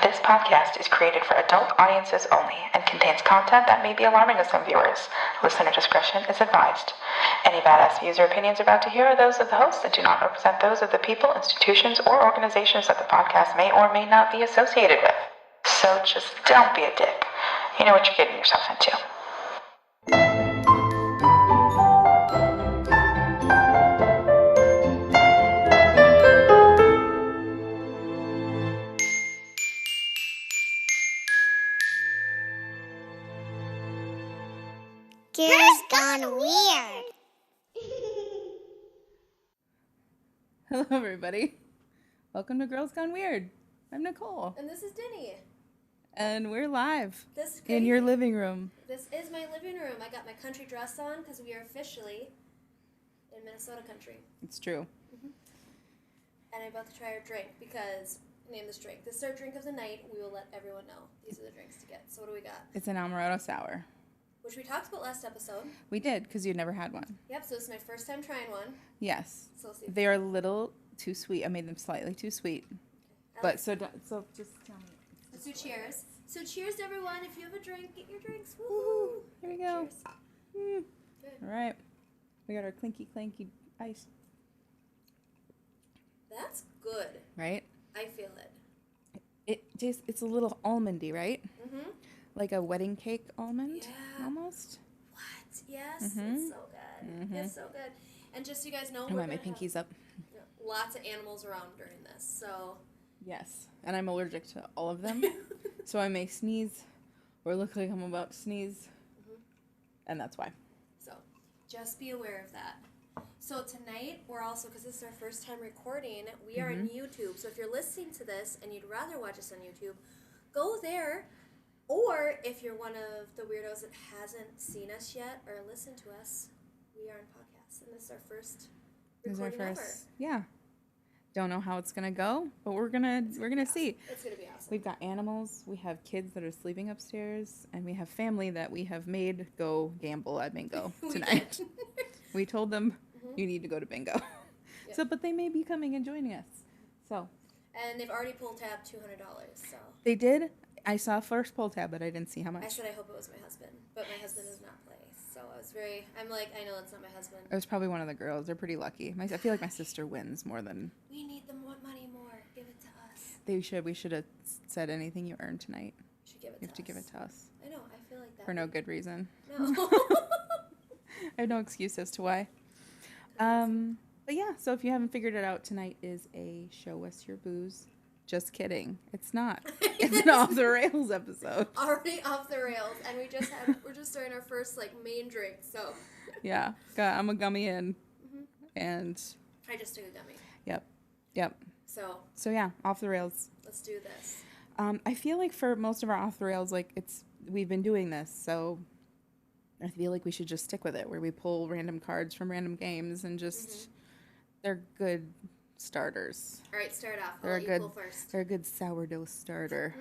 This podcast is created for adult audiences only and contains content that may be alarming to some viewers. Listener discretion is advised. Any badass views or opinions you're about to hear are those of the hosts and do not represent those of the people, institutions, or organizations that the podcast may or may not be associated with. So just don't be a dick. You know what you're getting yourself into. Girls Gone Weird. Hello, everybody. Welcome to Girls Gone Weird. I'm Nicole. And this is Dini. And we're live This in your living room. This is my living room. I got my country dress on because we are officially in Minnesota country. It's true. Mm-hmm. And I'm about to try our drink because, name this drink. This is our drink of the night. We will let everyone know. These are the drinks to get. So what do we got? It's an amaretto sour. Which we talked about last episode. We did, because you'd never had one. Yep, so this is my first time trying one. Yes. So we'll see. They are a little too sweet. I made them slightly too sweet. Okay. But so just tell me. Let's do cheers. So cheers to everyone. If you have a drink, get your drinks. Woo! Woo! Here we go. Cheers. Good. All right. We got our clinky clanky ice. That's good. Right? I feel it. It's a little almondy, right? Mm-hmm. Like a wedding cake almond, Yeah. almost. What? Yes. Mm-hmm. It's so good. Mm-hmm. It's so good. And just so you guys know, Oh, we're my gonna have pinky's up. lots of animals around during this. So Yes, and I'm allergic to all of them, so I may sneeze or look like I'm about to sneeze, and that's why. So just be aware of that. So tonight, we're also, because this is our first time recording, we are on YouTube. So if you're listening to this and you'd rather watch us on YouTube, go there. Or if you're one of the weirdos that hasn't seen us yet or listened to us, we are on podcasts. And this is our first recording ever. Yeah. Don't know how it's gonna go, but we're gonna see. It's gonna be awesome. We've got animals, we have kids that are sleeping upstairs, and we have family that we have made go gamble at bingo tonight. We told them you need to go to bingo. Yep. So, but they may be coming and joining us. So. And they've already pulled tab $200. So They did. I saw first pull tab, but I didn't see how much. I said I hope it was my husband, but my husband does not play. So I'm like, I know it's not my husband. It was probably one of the girls. They're pretty lucky. I feel like my sister wins more than... We need the money more. Give it to us. We should have said anything you earned tonight. Should give it You have to give it to us. I know. I feel like that. For no good reason. No. I have no excuse as to why. But yeah, so if you haven't figured it out, tonight is a Show Us Your Booze. Just kidding. It's not. It's an Off the Rails episode. Already off the rails, and we're just starting our first main drink. So yeah, I'm a gummy in, and I just took a gummy. Yep. So yeah, off the rails. Let's do this. I feel like for most of our off the rails, we've been doing this, so I feel like we should just stick with it, where we pull random cards from random games and just they're good starters. All right, start off. I'll let you pull first. They're a good sourdough starter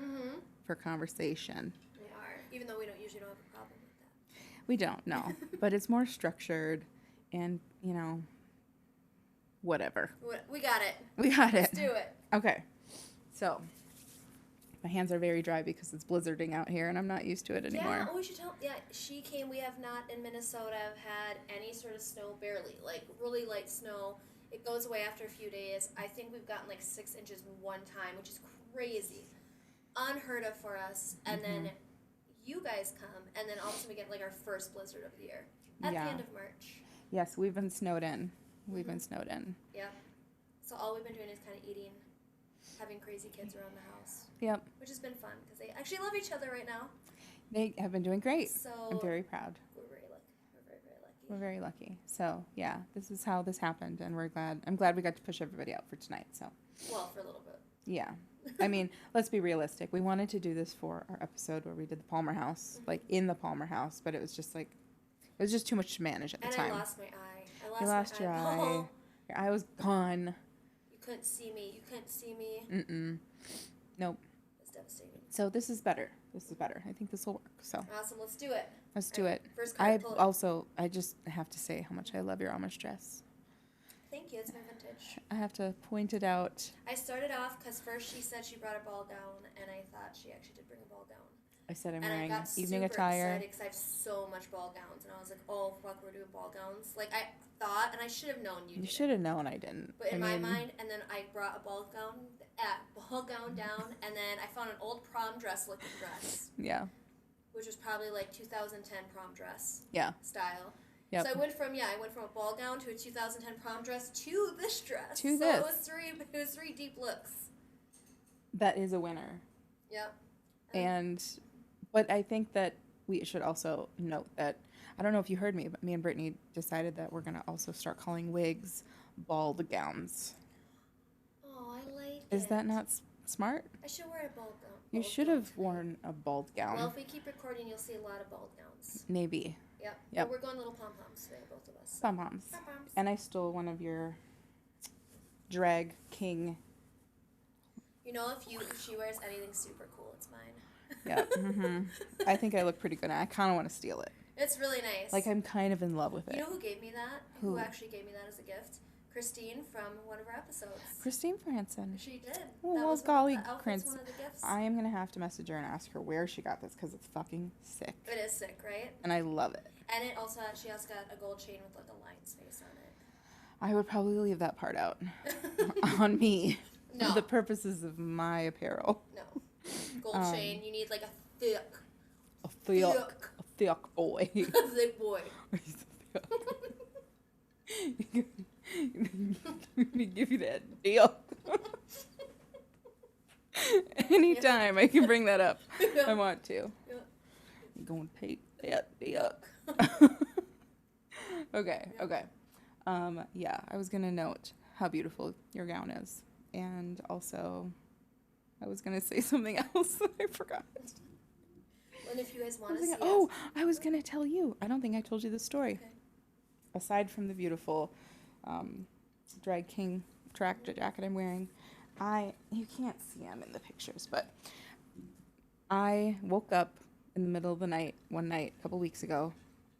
for conversation. They are, even though we usually don't have a problem with that. We don't, no. But it's more structured and, whatever. We got it. Let's do it. Okay. So, my hands are very dry because it's blizzarding out here and I'm not used to it anymore. Yeah, we should tell. Yeah, she came. We have not in Minnesota had any sort of snow, barely. Really light snow. It goes away after a few days. I think we've gotten 6 inches one time, which is crazy. Unheard of for us. And then you guys come, and then all of a sudden we get our first blizzard of the year at the end of March. Yes, we've been snowed in. Yep. So all we've been doing is kind of eating, having crazy kids around the house. Yep. Which has been fun, because they actually love each other right now. They have been doing great. So I'm very proud. We're very lucky. We're very, very lucky. We're very lucky. So, yeah, this is how this happened, and I'm glad we got to push everybody out for tonight, so. Well, for a little bit. Yeah. I mean, let's be realistic. We wanted to do this for our episode where we did the Palmer House, in the Palmer House, but it was just it was just too much to manage at the time. And I lost my eye. You lost your eye. Oh. Your eye was gone. You couldn't see me. Nope. It's devastating. So this is better. I think this will work. So Awesome. Let's do it. let's do it. First card. I just have to say how much I love your Amish dress. Thank you. It's my vintage. I have to point it out. I started off because first she said she brought a ball down, and I thought forgot. She actually did bring a ball gown. I said I'm And wearing I got evening super attire. excited because I have so much ball gowns. And I was like, oh, fuck, we're doing ball gowns. Like, I thought, and I should have known you You didn't. should have known I didn't. But in my mind, and then I brought a ball gown down, and then I found an old prom dress looking dress. Yeah. Which was probably like 2010 prom dress. Yeah. Style. Yep. So I went from a ball gown to a 2010 prom dress to this dress. To so this. It was three deep looks. That is a winner. Yep. But I think that we should also note that, I don't know if you heard me, but me and Brittany decided that we're going to also start calling wigs bald gowns. Oh, I like it. Is that not smart? I should wear a bald gown. You should have worn a bald gown. Well, if we keep recording, you'll see a lot of bald gowns. Maybe. Yep. Yep. But we're going little pom-poms today, both of us. Pom-poms. Pom-poms. And I stole one of your drag king. You know, if she wears anything super cool, it's mine. Yeah. Mm-hmm. I think I look pretty good. I kind of want to steal it. It's really nice. Like, I'm kind of in love with it. You know who gave me that? Who Actually gave me that as a gift? Christine from one of our episodes. Christine Franson. She did. Oh, That well, was golly, one of Prince. one of the gifts. I am going to have to message her and ask her where she got this because it's fucking sick. It is sick, right? And I love it. And she also got a gold chain with like a lion's face on it. I would probably leave that part out on me No. for the purposes of my apparel. No. Gold chain, you need like a thick boy. thick boy. He's thick. Let me give you that deal. Anytime I can bring that up, I want to. Yeah. I'm going to take that deal. Okay. Yeah, I was going to note how beautiful your gown is. And also, I was going to say something else that I forgot. And if you guys want to see I was going to tell you. I don't think I told you this story. Okay. Aside from the beautiful drag king track jacket I'm wearing, you can't see them in the pictures, but I woke up in the middle of the night, one night, a couple weeks ago.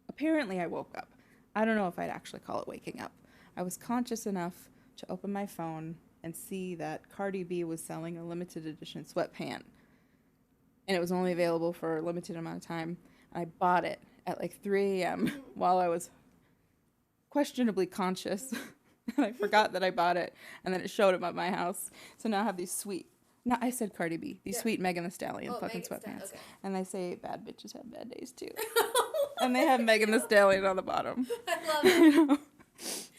Apparently I woke up. I don't know if I'd actually call it waking up. I was conscious enough to open my phone and see that Cardi B was selling a limited edition sweatpant. And it was only available for a limited amount of time. And I bought it at like 3 a.m. while I was questionably conscious. And I forgot that I bought it. And then it showed up at my house. So now I have these sweet, no, I said Cardi B, these sweet Megan Thee Stallion fucking sweatpants. Okay. And they say bad bitches have bad days too. And they have Megan Thee Stallion on the bottom. I love it.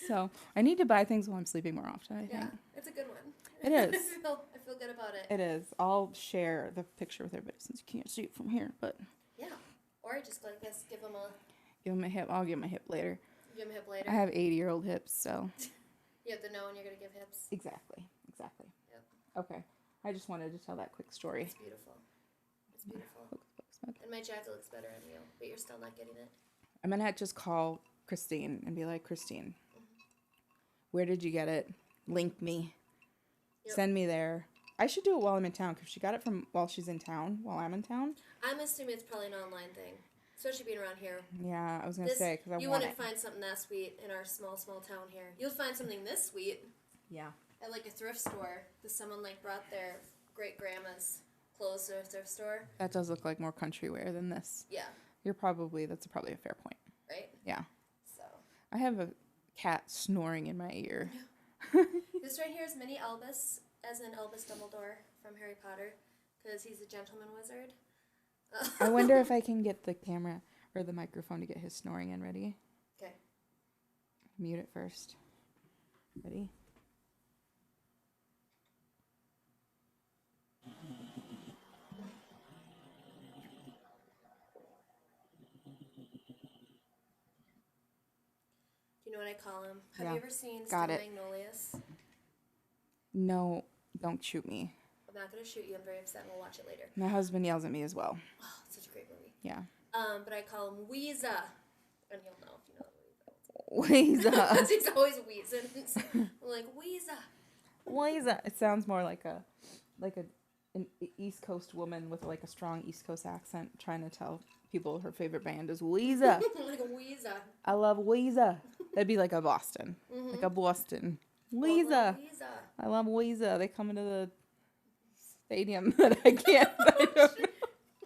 So I need to buy things while I'm sleeping more often, I think. Yeah, it's a good one. It is. I feel good about it. It is. I'll share the picture with everybody since you can't see it from here, but Yeah. Or just like this, give them a hip. I'll give them a hip later. a hip later. I have 80-year-old hips, so. You have to know when you're going to give hips. Exactly. Yep. Okay. I just wanted to tell that quick story. It's beautiful. And my jacket looks better on you, but you're still not getting it. I'm going to just call Christine and be like, Christine, where did you get it? Link me. Yep. Send me there. I should do it while I'm in town because she got it from while she's in town, while I'm in town. I'm assuming it's probably an online thing, especially being around here. Yeah, I was going to say because I want it. You wouldn't find something that sweet in our small town here. You'll find something this sweet. Yeah. At like a thrift store, because someone like brought their great grandma's clothes to a thrift store. That does look like more country wear than this. Yeah. That's probably a fair point. Right? Yeah. So. I have a cat snoring in my ear. This right here is Mini Albus, as in Albus Dumbledore from Harry Potter, because he's a gentleman wizard. I wonder if I can get the camera or the microphone to get his snoring in. Ready? Okay. Mute it first. Ready? Do you know what I call him? Have Yeah. you ever seen Got Steel it. Magnolias? No, don't shoot me. I'm not going to shoot you. I'm very upset, and we'll watch it later. My husband yells at me as well. Oh, it's such a great movie. Yeah. But I call him Weeza. And you'll know if you know the Weeza. movie. He's always wheezing. I'm like, Weeza. Weeza. It sounds more like an East Coast woman with like a strong East Coast accent trying to tell people her favorite band is Weeza. Like a Weeza. I love Weeza. That'd be like a Boston. Like a Boston. Weeza. Weeza. I love Weeza. They come into stadium that I can't. I don't know.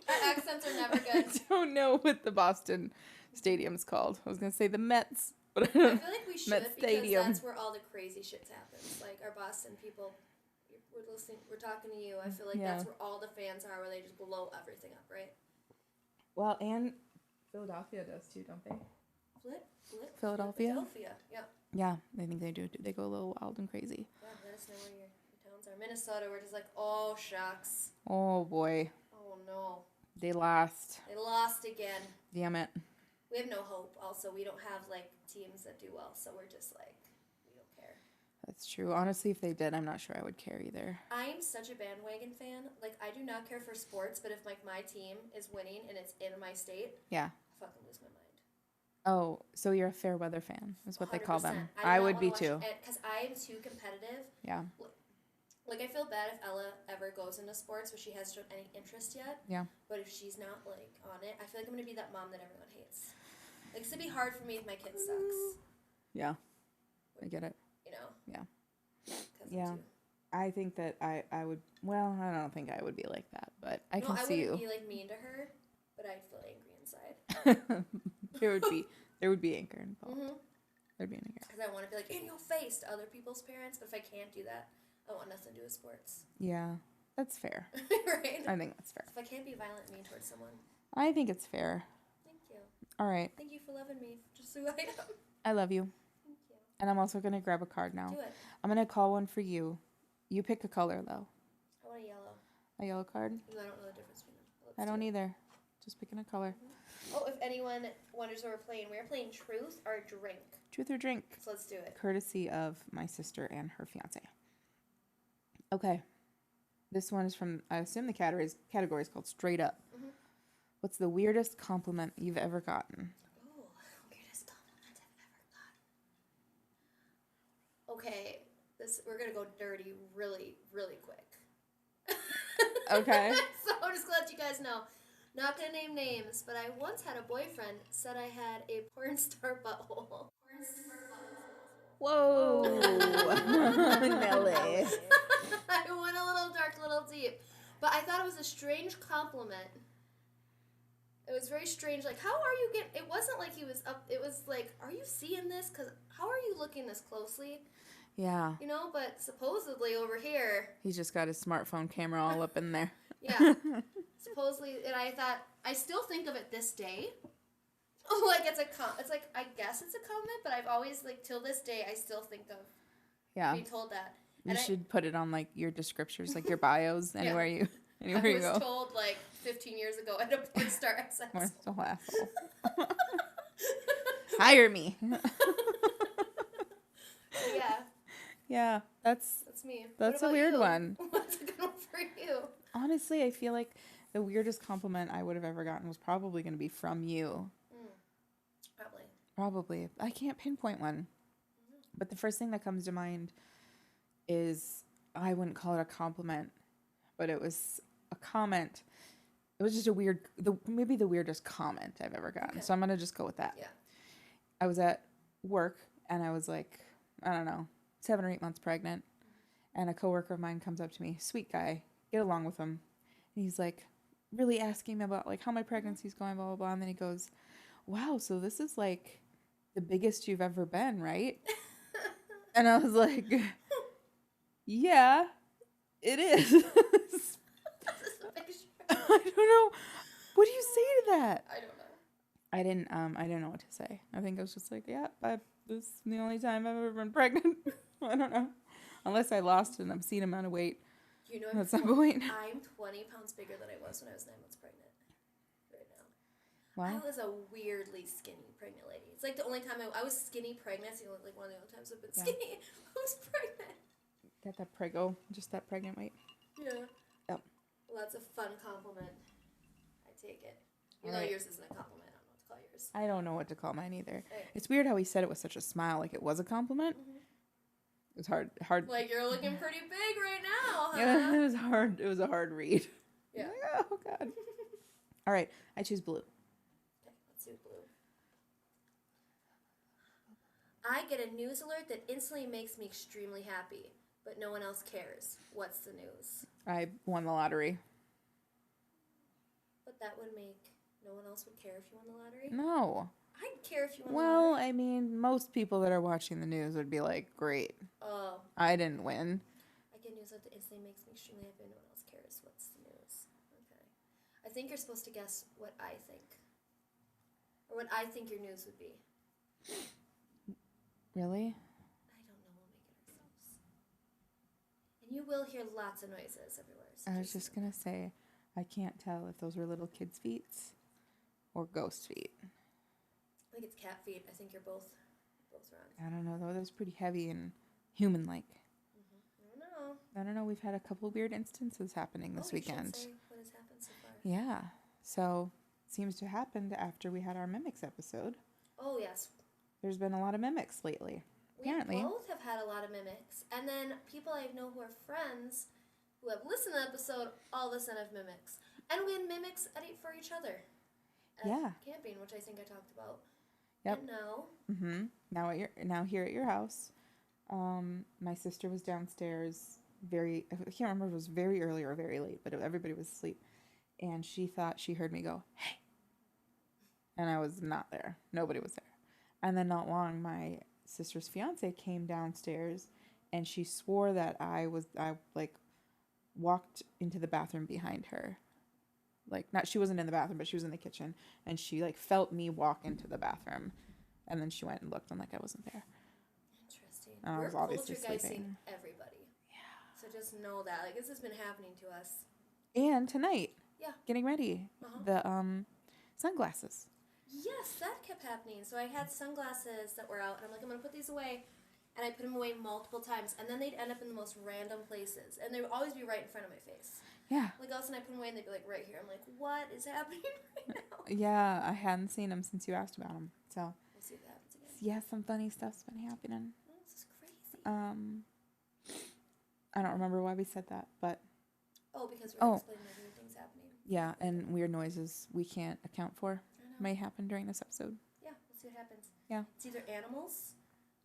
Our accents are never good. I don't know what the Boston stadium's called. I was gonna say the Mets, but I I don't. feel like we should Met because Stadium. that's where all the crazy shit happens. Like our Boston people, we're listening, we're talking to you. I feel like that's where all the fans are, where they just blow everything up, right? Well, and Philadelphia does too, don't they? Philadelphia. Yeah. Yeah, I think they do. They go a little wild and crazy. Yeah, let us know where your towns are. Minnesota, we're just like, oh shucks. Oh boy, Oh no. they lost. They lost again. Damn it. We have no hope. Also, we don't have like teams that do well, so we're just like, we don't care. That's true. Honestly, if they did, I'm not sure I would care either. I am such a bandwagon fan. Like, I do not care for sports, but if like my team is winning and it's in my state, Yeah. I fucking lose my mind. Oh, so you're a fair weather fan, is what they call them. 100%. I would be too. Because I am too competitive. Yeah. Like, I feel bad if Ella ever goes into sports where she hasn't shown any interest yet. Yeah. But if she's not, like, on it, I feel like I'm going to be that mom that everyone hates. Like, it's going to be hard for me if my kid sucks. Yeah. I get it. You know? Yeah. 'Cause Yeah. I think that I would, well, I don't think I would be like that, but I can see you. I wouldn't be, like, mean to her, but I'd feel angry inside. there would be anger involved. Mm-hmm. There'd be an anger. Because I want to be, like, in your face to other people's parents, but if I can't do that, I want nothing to do with sports. Yeah. That's fair. Right? I think that's fair. If I can't be violent and mean towards someone. I think it's fair. Thank you. All right. Thank you for loving me, just who I am. I love you. Thank you. And I'm also going to grab a card now. Do it. I'm going to call one for you. You pick a color, though. I want a yellow. A yellow card? Even though I don't know the difference between them. I don't either. Just picking a color. Oh, if anyone wonders what we're playing Truth or Drink. Truth or drink? So let's do it. Courtesy of my sister and her fiance. Okay. This one is from, I assume the category is called Straight Up. Mm-hmm. What's the weirdest compliment you've ever gotten? Oh, weirdest compliment I've ever gotten. Okay, we're gonna go dirty really, really quick. Okay. So I'm just gonna let you guys know. Not gonna name names, but I once had a boyfriend said I had a porn star butthole. Whoa. Nelly. I went a little dark, a little deep. But I thought it was a strange compliment. It was very strange. Like, how are you getting... It wasn't like he was up... It was like, are you seeing this? Because how are you looking this closely? Yeah. You know, but supposedly over here... He's just got his smartphone camera all up in there. Yeah. Supposedly... And I thought... I still think of it this day. Like, it's like, I guess it's a comment, but I've always, like, till this day, I still think of being told that. You should put it on, like, your descriptions, like your bios, anywhere you go. I was told, like, 15 years ago at a porn star access. Porn star asshole. Hire me. Yeah. Yeah, that's me. That's a weird one. What's a good one for you? Honestly, I feel like the weirdest compliment I would have ever gotten was probably going to be from you. Probably. I can't pinpoint one. But the first thing that comes to mind is, I wouldn't call it a compliment, but it was a comment. It was just maybe the weirdest comment I've ever gotten. Okay. So I'm going to just go with that. Yeah. I was at work and I was like, I don't know, 7 or 8 months pregnant. And a coworker of mine comes up to me, sweet guy, get along with him. And he's like really asking me about like how my pregnancy's going, blah, blah, blah. And then he goes, wow, so this is like the biggest you've ever been, right? And I was like, yeah, it is. I don't know. What do you say to that? I don't know. I didn't know what to say. I think I was just like, yeah, this is the only time I've ever been pregnant. I don't know. Unless I lost an obscene amount of weight. You know, at some point. I'm 20 pounds bigger than I was when I was 9 months pregnant. Right now. Wow. I was a weirdly skinny pregnant lady. It's like the only time I was skinny pregnant. It's like one of the only times I've been skinny. I was pregnant. Got that prego, just that pregnant weight. Yeah. Yep. Well, that's a fun compliment. I take it. You know yours isn't a compliment. I don't know what to call yours. I don't know what to call mine either. Right. It's weird how he said it with such a smile, like it was a compliment. Mm-hmm. It was hard. Like, you're looking pretty big right now, huh? Yeah, it was hard. It was a hard read. Yeah. Like, oh, God. All right, I choose blue. Okay, let's do blue. I get a news alert that instantly makes me extremely happy, but no one else cares. What's the news? I won the lottery. But that would make no one else would care if you won the lottery? No. I'd care if you won the Well, lottery. I mean, most people that are watching the news would be like, great. Oh. I didn't win. I get news that instantly makes me extremely happy. No one else cares. What's the news? Okay. I think you're supposed to guess what I think. Or what I think your news would be. Really? I don't know. We'll make it ourselves. And you will hear lots of noises everywhere. So I was just going to say, I can't tell if those were little kids' feet or ghost feet. I think it's cat feet. I think you're both wrong. I don't know, though. That was pretty heavy and human-like. I I don't know. We've had a couple weird instances happening this weekend. You should say what has happened so far. Yeah. So, seems to have happened after we had our Mimics episode. Oh, yes. There's been a lot of mimics lately. Apparently. We both have had a lot of mimics. And then people I know who are friends who have listened to the episode all of a sudden have mimics. And we had mimics for each other. At Yeah. camping, which I think I talked about. Yep. And now. Mm-hmm. Now here at your house, my sister was downstairs I can't remember if it was very early or very late, but everybody was asleep. And she thought she heard me go, hey. And I was not there. Nobody was there. And then not long, my sister's fiance came downstairs and she swore that I walked into the bathroom behind her. She wasn't in the bathroom, but she was in the kitchen. And she felt me walk into the bathroom. And then she went and looked and I wasn't there. Interesting. I was We're obviously poltergeisting sleeping. everybody. Yeah. So just know that. This has been happening to us. And tonight. Yeah. Getting ready. Uh-huh. The sunglasses. Yes, that kept happening. So I had sunglasses that were out, and I'm like, I'm going to put these away. And I put them away multiple times, and then they'd end up in the most random places. And they would always be right in front of my face. Yeah. All of a sudden I put them away, and they'd be right here. I'm like, what is happening right now? Yeah, I hadn't seen them since you asked about them. So. We'll see what happens again. Yeah, some funny stuff's been happening. Oh, this is crazy. I don't remember why we said that, but. Oh, because we're explaining the weird things happening. Yeah, and weird noises we can't account for may happen during this episode. Yeah, we'll see what happens. Yeah. It's either animals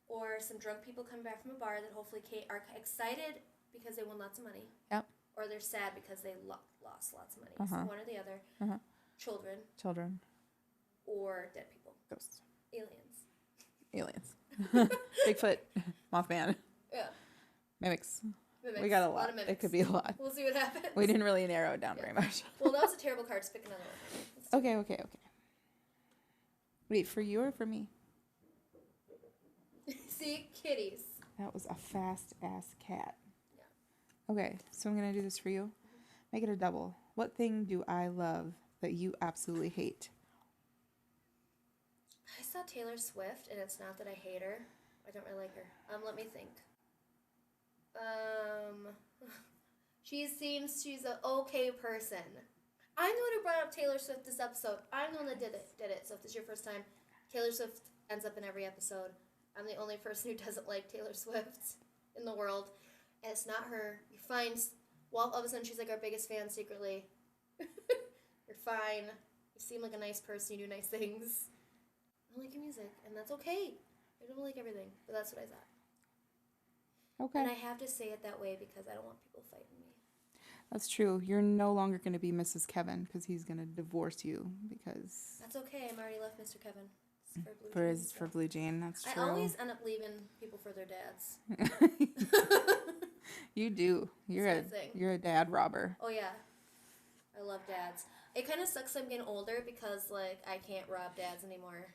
or some drunk people coming back from a bar that hopefully are excited because they won lots of money. Yep. Or they're sad because they lost lots of money. Uh-huh. So one or the other. Uh-huh. Children. Or dead people. Ghosts. Aliens. Bigfoot. Mothman. Yeah. Mimics. Mimics. We got a lot. of mimics. It could be a lot. We'll see what happens. We didn't really narrow it down very much. Well, that was a terrible card. Just pick another one. Okay. Wait, for you or for me? See? Kitties. That was a fast-ass cat. Yeah. Okay, so I'm going to do this for you. Make it a double. What thing do I love that you absolutely hate? I saw Taylor Swift, and it's not that I hate her. I don't really like her. Let me think. She's an okay person. I'm the one who brought up Taylor Swift this episode. I'm the one that did it. So if this is your first time, Taylor Swift ends up in every episode. I'm the only person who doesn't like Taylor Swift in the world. And it's not her. You're fine. Well, all of a sudden she's our biggest fan secretly. You're fine. You seem like a nice person. You do nice things. I don't like your music, and that's okay. I don't like everything, but that's what I thought. Okay. And I have to say it that way because I don't want people fighting me. That's true. You're no longer going to be Mrs. Kevin because he's going to divorce you because... That's okay. I'm already left Mr. Kevin. For Blue Jane, that's true. I always end up leaving people for their dads. You do. You're a dad robber. Oh, yeah. I love dads. It kind of sucks I'm getting older because, I can't rob dads anymore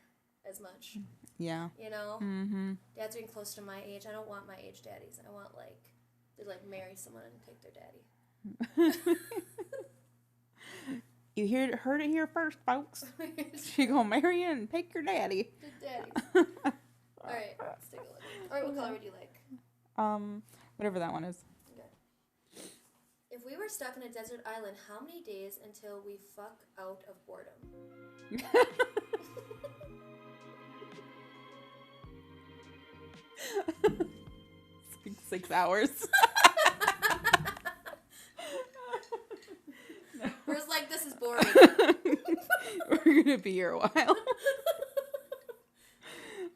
as much. Yeah. You know? Mm-hmm. Dads are getting close to my age. I don't want my age daddies. I want, to, marry someone and take their daddy. You heard it here first, folks. She gonna marry you and take your daddy. The daddy. All right, let's take a look. All right, what color would you like? Whatever that one is. Okay. If we were stuck on a desert island, how many days until we fuck out of boredom? 6 hours. Whereas, this is boring. We're gonna be here a while.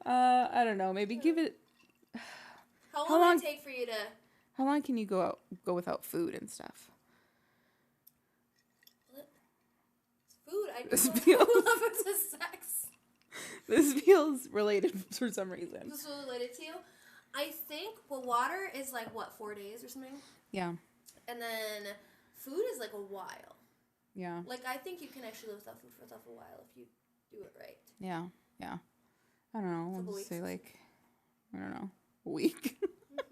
I don't know. Maybe give it. How long would it take for you to How long can you go without food and stuff? Food? I This don't feels- know if it's sex. This feels related for some reason. This is related to you. I think, well, water is like, what, 4 days or something? Yeah. And then food is like a while. Yeah. Like, I think you can actually live without food for a while if you do it right. Yeah. Yeah. I don't know. Couple I'll just say weeks. like, I don't know, a week.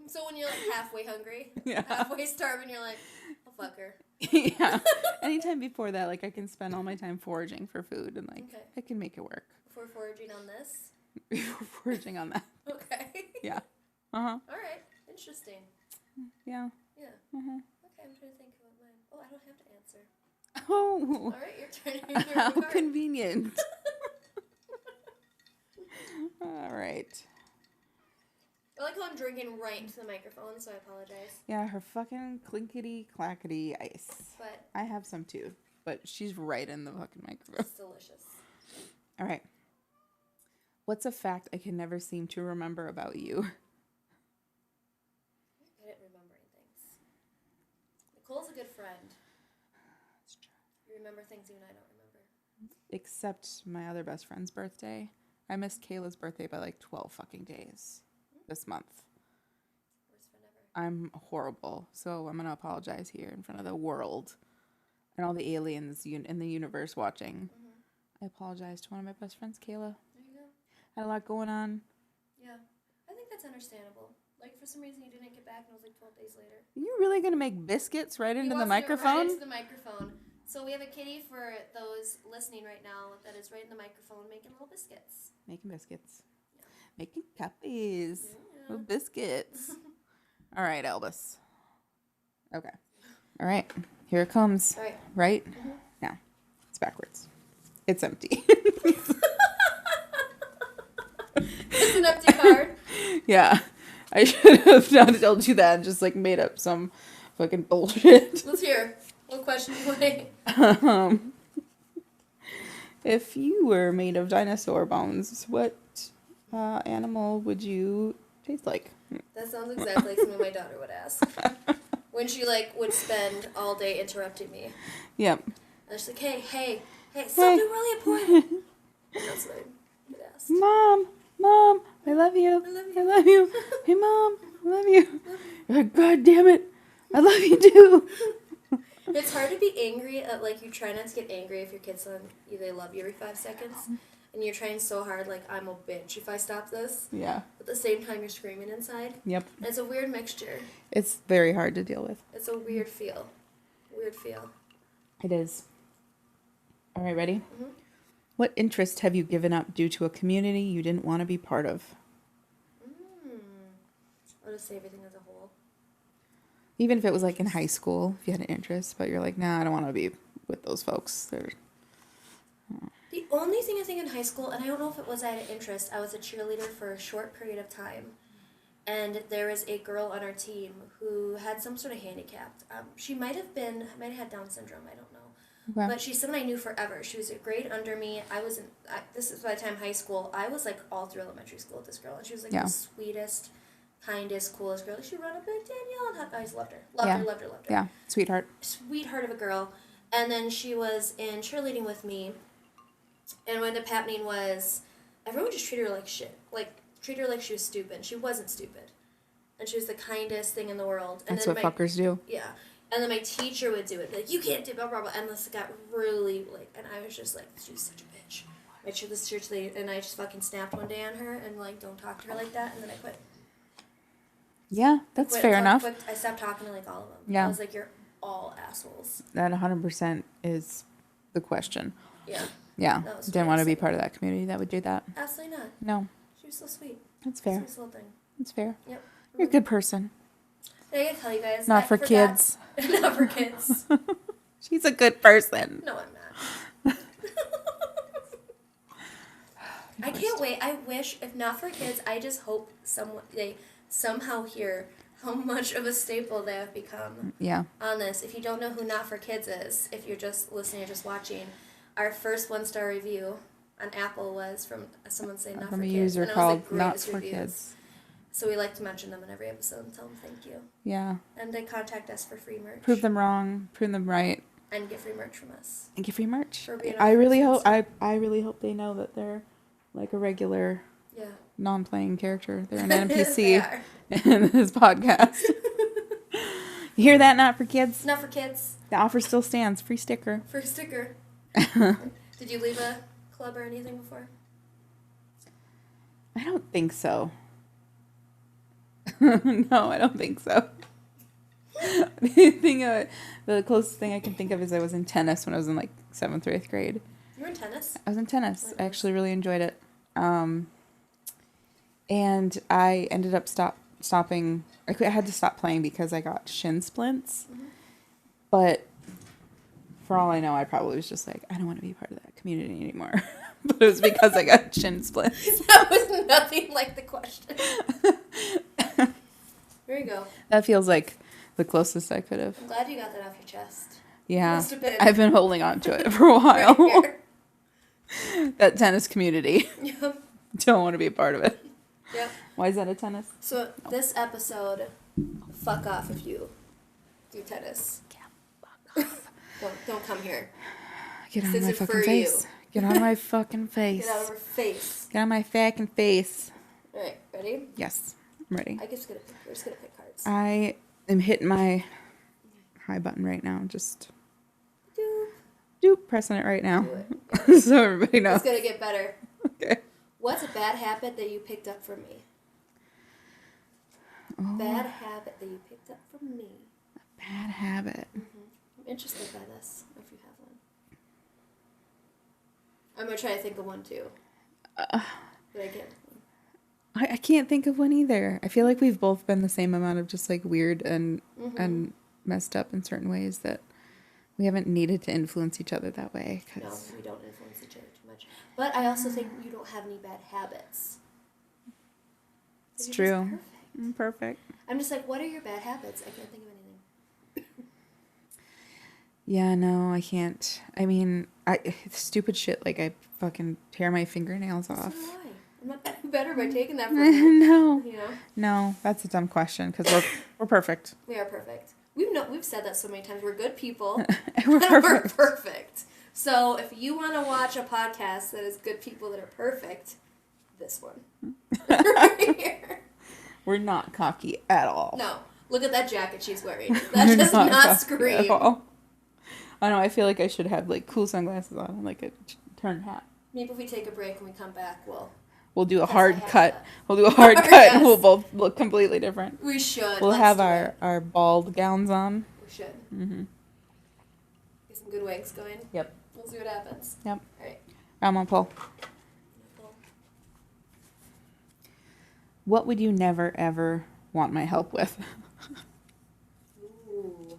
So when you're like halfway hungry, Yeah. halfway starving, you're like, oh, fuck her. Yeah. Anytime before that, like I can spend all my time foraging for food and like Okay. I can make it work. Before foraging on this? Before foraging on that. Okay. Yeah. Uh-huh. All right. Interesting. Yeah. Yeah. Uh-huh. Okay, I'm trying to think about mine. Oh, I don't have to answer. Oh. All right, your turn. How convenient. All right. I like how I'm drinking right into the microphone, so I apologize. Yeah, her fucking clinkety clackety ice. But I have some too, but she's right in the fucking microphone. it's delicious. All right. What's a fact I can never seem to remember about you? I'm good at remembering things. Nicole's a good friend. You remember things even I don't remember. Except my other best friend's birthday. I missed Kayla's birthday by like 12 fucking days this month. Worst friend ever. I'm horrible, so I'm going to apologize here in front of the world and all the aliens in the universe watching. I apologize to one of my best friends, Kayla. There you go. Had a lot going on. Yeah. I think that's understandable. Like, for some reason you didn't get back and it was like 12 days later. Are you really going to make biscuits right into the Right microphone? into the microphone. So we have a kitty for those listening right now that is right in the microphone making little biscuits. Making biscuits. Yeah. Making cuppies. Yeah. With biscuits. All right, Elvis. Okay. All right. Here it comes. All right. Right? Now. It's backwards. It's empty. It's an empty card. Yeah. I should have not told you that and just like made up some fucking bullshit. Let's hear. What question do you want? If you were made of dinosaur bones, what animal would you taste like? That sounds exactly like something my daughter would ask. When she like would spend all day interrupting me. Yep. And she's like, hey, something really important. And that's what I would ask. Mom, I love you. I love you. I love you. Hey, Mom, I love you. You're like, God damn it. I love you too. It's hard to be angry at, like, you try not to get angry if your kids tell you they love you every 5 seconds. And you're trying so hard, like, I'm a bitch if I stop this. Yeah. At the same time, you're screaming inside. Yep. And it's a weird mixture. It's very hard to deal with. It's a weird feel. Weird feel. It is. All right, ready? Mhm. What interest have you given up due to a community you didn't want to be part of? I'll just say everything as a whole. Even if it was like in high school, if you had an interest, but you're like, nah, I don't want to be with those folks. They're... The only thing I think in high school, and I don't know if it was I had an interest, I was a cheerleader for a short period of time. And there was a girl on our team who had some sort of handicap. She might have had Down syndrome, I don't know. Okay. But she's someone I knew forever. She was a grade under me. This is by the time high school. I was like all through elementary school with this girl. And she was like the sweetest, kindest, coolest girl. She'd run up like, Danielle, and I just loved her. Loved her. Yeah, sweetheart. Sweetheart of a girl. And then she was in cheerleading with me. And what ended up happening was everyone just treated her like shit. Like, treated her like she was stupid. She wasn't stupid. And she was the kindest thing in the world. And That's then what fuckers do. Yeah. And then my teacher would do it. Like, you can't do blah, blah, blah. And this got really, like, and I was just like, she's such a bitch. This church lady, and I just fucking snapped one day on her and, like, don't talk to her like that. And then I quit. Yeah, that's fair enough. I stopped talking to, like, all of them. Yeah. I was like, you're all assholes. That 100% is the question. Yeah. Yeah, That was didn't want to be fantastic. part of that community that would do that. Absolutely not. No, She was so sweet. that's fair. Sweetest little thing. That's fair. Yep. You're a good person. I gotta tell you guys. Not I for forgot- kids. Not for kids. She's a good person. No, I'm not. I can't wait. I wish, if not for kids, I just hope they somehow hear how much of a staple they have become Yeah. on this. If you don't know who Not for Kids is, if you're just listening or just watching, our first 1-star review on Apple was from someone saying Not From for a Kids. user and it was called the Not greatest for reviews. Kids. So we like to mention them in every episode and tell them thank you. Yeah. And they contact us for free merch. Prove them wrong. Prove them right. And get free merch from us. And get free merch. For being I our really first hope. I really hope they know that they're like a regular, non-playing character. They're an NPC in this podcast. You hear that? Not for kids. Not for kids. The offer still stands. Free sticker. Free sticker. Did you leave a club or anything before? I don't think so. No, I don't think so. The closest thing I can think of is I was in tennis when I was in like 7th or 8th grade. You were in tennis? I was in tennis. I actually really enjoyed it. And I ended up stopping. I had to stop playing because I got shin splints. Mm-hmm. But for all I know, I probably was just like, I don't want to be part of that community anymore. But it was because I got shin splints. That was nothing like the question. There you go. That feels like the closest I could have. I'm glad you got that off your chest. Yeah. I've been holding on to it for a while. Right here. That tennis community. Yep. Don't want to be a part of it. Yep. Why is that a tennis? So this episode, fuck off if you do tennis. Yeah, fuck off. Don't come here. Get out of my fucking face. Get out of my fucking face. Get out of her face. Get out of my fucking face. All right, ready? Yes, I'm ready. We're just gonna pick cards. I am hitting my high button right now. Just pressing it right now. Do it. So everybody knows. It's gonna get better. Okay. What's a bad habit that you picked up from me? Oh. Bad habit that you picked up from me. A bad habit. Mm-hmm. I'm interested by this, if you have one. I'm going to try to think of one, too. But I can't. I can't think of one either. I feel like we've both been the same amount of just, like, weird and messed up in certain ways that we haven't needed to influence each other that way. No, we don't influence each other too much. But I also think you don't have any bad habits. It's true. Perfect. I'm just like, what are your bad habits? I can't think of anything. Yeah, no, I can't. I mean, stupid shit like I fucking tear my fingernails off. So do I. I'm not that better by taking that from you. No. You know? No, that's a dumb question because we're perfect. We are perfect. We've said that so many times. We're good people. We're perfect. We're perfect. So if you want to watch a podcast that is good people that are perfect, this one. Right here. We're not cocky at all. No. Look at that jacket she's wearing. That does not scream. At all. I know, I feel like I should have like cool sunglasses on and like a turned hat. Maybe if we take a break and we come back, we'll do a hard cut. We'll do a hard cut yes. And we'll both look completely different. We should. We'll have our bald gowns on. We should. Mm-hmm. Get some good wigs going. Yep. We'll see what happens. Yep. All right. I'm on pull. What would you never, ever want my help with? Ooh.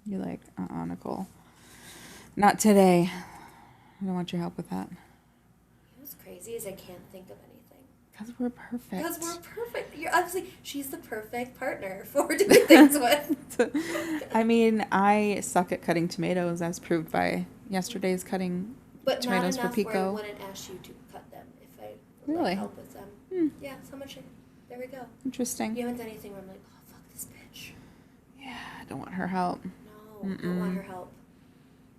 You're like, Nicole. Not today. I don't want your help with that. What's crazy is I can't think of anything. Because we're perfect. Because we're perfect. You're obviously, she's the perfect partner for doing things with. I mean, I suck at cutting tomatoes, as proved by yesterday's cutting tomatoes for pico. But not enough where I wouldn't ask you to cut them if I would help with them. Yeah, so much. There we go. Interesting. You haven't done anything where I'm like, oh, fuck this bitch. Yeah, I don't want her help. No, don't want her help.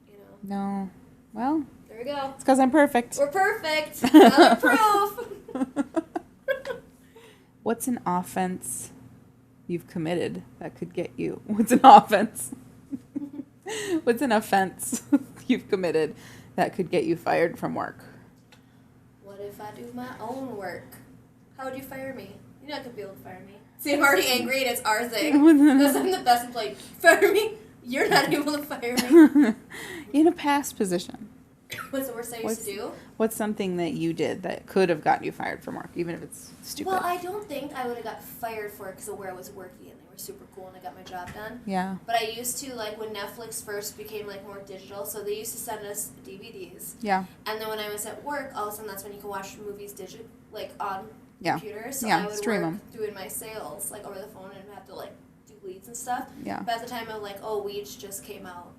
You know? No. Well. There we go. It's because I'm perfect. We're perfect. Another proof. What's an offense you've committed that could get you? What's an offense? What's an offense you've committed that could get you fired from work? What if I do my own work? How would you fire me? You're not going to be able to fire me. See, I'm already angry and it's our thing. Because I'm the best employee. Fire me? You're not able to fire me. In a past position. What's the worst I used to do? What's something that you did that could have gotten you fired from work, even if it's stupid? Well, I don't think I would have got fired for it because of where I was working and they were super cool and I got my job done. Yeah. But I used to, like, when Netflix first became, like, more digital, so they used to send us DVDs. Yeah. And then when I was at work, all of a sudden that's when you can watch movies on computers. So yeah, I would stream work them. doing my sales, like, over the phone and have to, like, do leads and stuff. Yeah. But at the time, I'm like, oh, Weeds just came out.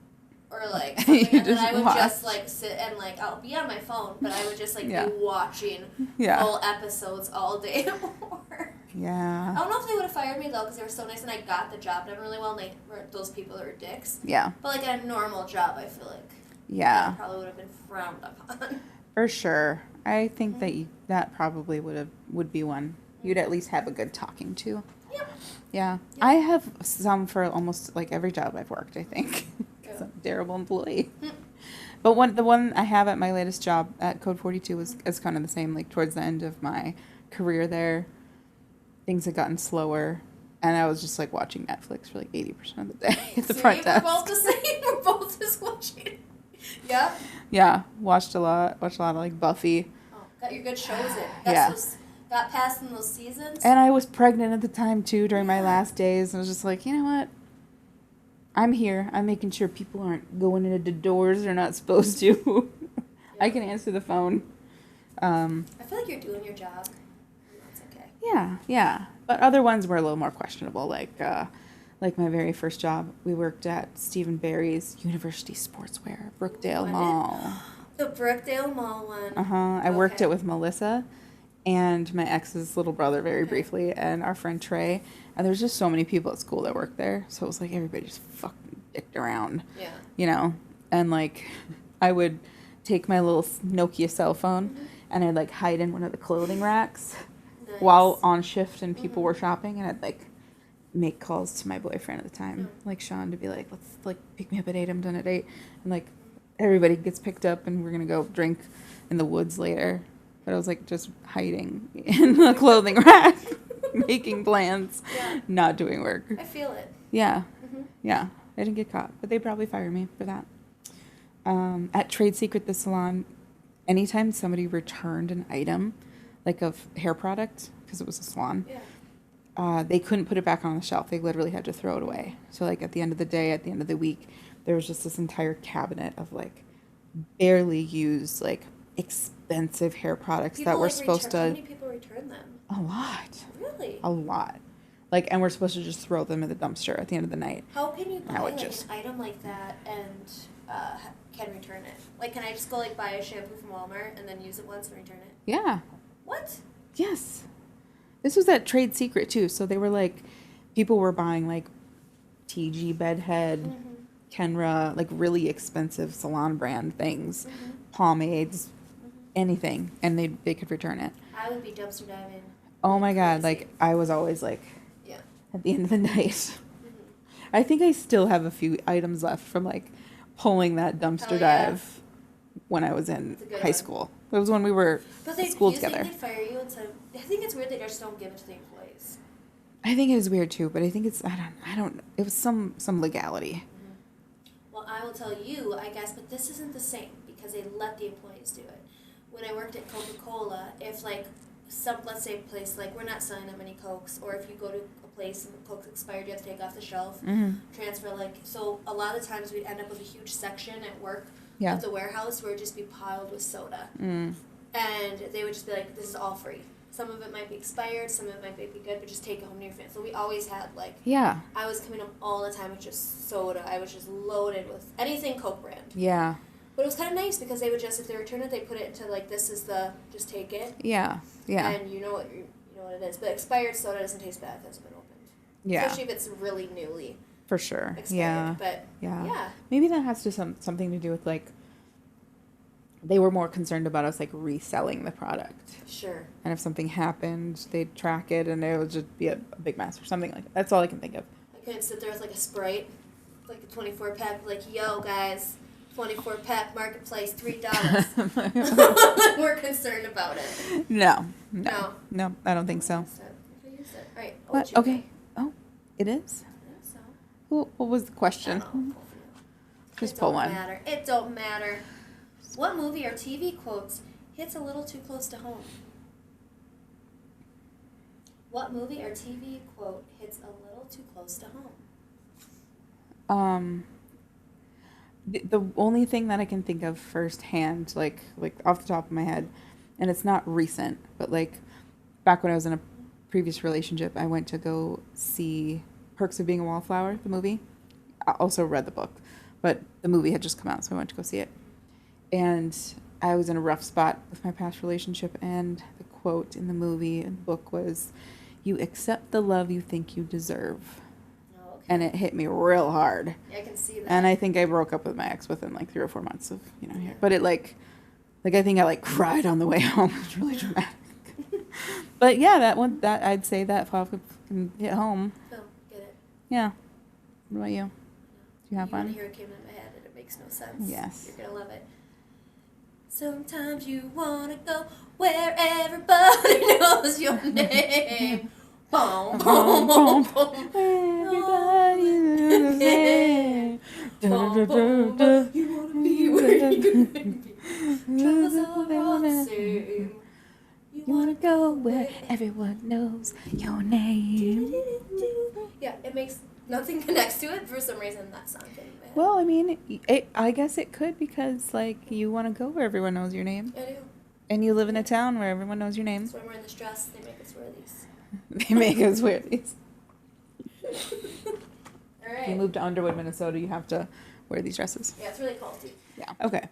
or like something, and then I would watch. just like sit and like I'll be on my phone, but I would just like Yeah. be watching Yeah. full episodes all day at work. Yeah. I don't know if they would have fired me though, because they were so nice and I got the job done really well, and they were those people that were dicks. Yeah. But like at a normal job, I feel like Yeah. that probably would have been frowned upon. For sure. I think that probably would be one you'd at least have a good talking to. Yep. Yeah. I have some for almost like every job I've worked, I think. 'Cause I'm a terrible employee. But the one I have at my latest job at Code 42 is kind of the same. Like towards the end of my career there, things had gotten slower, and I was just like watching Netflix for like 80% of the day at the front desk. We're both the same. We're both just watching. Yep. Yeah, watched a lot of like Buffy. Oh, got your good shows in. Yeah. Got past in those seasons. And I was pregnant at the time too during my last days, and I was just like, you know what? I'm here. I'm making sure people aren't going into the doors they're not supposed to. I can answer the phone. I feel like you're doing your job. That's okay. Yeah. But other ones were a little more questionable. Like my very first job, we worked at Stephen Barry's University Sportswear, Brookdale Mall. The Brookdale Mall one. I worked it with Melissa and my ex's little brother very briefly, and our friend Trey. And there's just so many people at school that worked there. So it was like everybody just fucking dicked around. Yeah. You know? And like I would take my little Nokia cell phone and I'd like hide in one of the clothing racks while on shift and people were shopping, and I'd like make calls to my boyfriend at the time, like Sean, to be like, let's like pick me up at 8, I'm done at 8. And like everybody gets picked up and we're gonna go drink in the woods later. But I was like just hiding in the clothing rack, making plans, not doing work. I feel it. Yeah. Yeah. I didn't get caught, but they probably fired me for that. At Trade Secret, the salon, anytime somebody returned an item, like of hair product, because it was a salon, they couldn't put it back on the shelf. They literally had to throw it away. So like at the end of the day, at the end of the week, there was just this entire cabinet of like barely used, like expensive hair products that were supposed to. How many people return them? A lot. Really? A lot. Like, and we're supposed to just throw them in the dumpster at the end of the night. How can you buy like an item like that and can return it? Like, can I just go like buy a shampoo from Walmart and then use it once and return it? Yeah. What? Yes. This was at Trade Secret too. So they were like, people were buying like TG Bedhead, Kenra, like really expensive salon brand things, pomades, anything, and they could return it. I would be dumpster diving. Oh my God. Like I was always like, at the end of the night. I think I still have a few items left from like pulling that dumpster dive when I was in high school. It was when we were at school together. Do you think they'd fire you instead of, I think it's weird they just don't give it to the employees. I think it is weird too, but I think it's I don't it was some legality. Well, I will tell you, I guess, but this isn't the same because they let the employees do it. When I worked at Coca-Cola, if like let's say a place like we're not selling that many Cokes, or if you go to a place and the Coke's expired, you have to take off the shelf, transfer so a lot of times we'd end up with a huge section at work of the warehouse where it'd just be piled with soda. And they would just be like, this is all free. Some of it might be expired, some of it might be good, but just take it home to your family. So we always had like, I was coming home all the time with just soda. I was just loaded with anything Coke brand. Yeah. But it was kind of nice because they would just, if they return it, they put it into like, this is the, just take it. Yeah. Yeah. And you know what it is. But expired soda doesn't taste bad if it's been opened. Yeah. Especially if it's really newly for sure. expired. Yeah. But yeah. Maybe that has to something to do with like they were more concerned about us like reselling the product. Sure. And if something happened, they'd track it and it would just be a big mess or something like that. That's all I can think of. I couldn't sit there with like a Sprite, like a 24-pack, like, yo, guys, 24-pack marketplace, $3. We're concerned about it. No, I don't think so. All right. But, okay. Oh, it is? So. What was the question? Just pull one. It don't matter. What movie or TV quotes hits a little too close to home? What movie or TV quote hits a little too close to home? The only thing that I can think of firsthand, like off the top of my head, and it's not recent, but like back when I was in a previous relationship, I went to go see Perks of Being a Wallflower, the movie. I also read the book, but the movie had just come out, so I went to go see it. And I was in a rough spot with my past relationship, and the quote in the movie and book was, "You accept the love you think you deserve." Oh, okay. And it hit me real hard. Yeah, I can see that. And I think I broke up with my ex within like 3 or 4 months of, here. But it like I think I like cried on the way home. It was really dramatic. But yeah, that I'd say that probably can hit home. Oh, get it. Yeah. What about you? Do you have one? Here it came in my head and it makes no sense. Yes. You're gonna love it. Sometimes you wanna go where everybody knows your name. Boom, boom, boom, boom. Everybody knows the name. Boom, boom, boom. You wanna be where you can be. Troubles are all the same. You wanna go where everyone knows your name. Yeah, it makes nothing connects to it. For some reason, that song came in my head. Well, I mean, I guess it could because, like, you want to go where everyone knows your name. I do. And you live in a town where everyone knows your name. That's why I'm wearing this dress. They make us wear these. They make us wear these. All right. If you move to Underwood, Minnesota, you have to wear these dresses. Yeah, it's really cold, too. Yeah. Okay.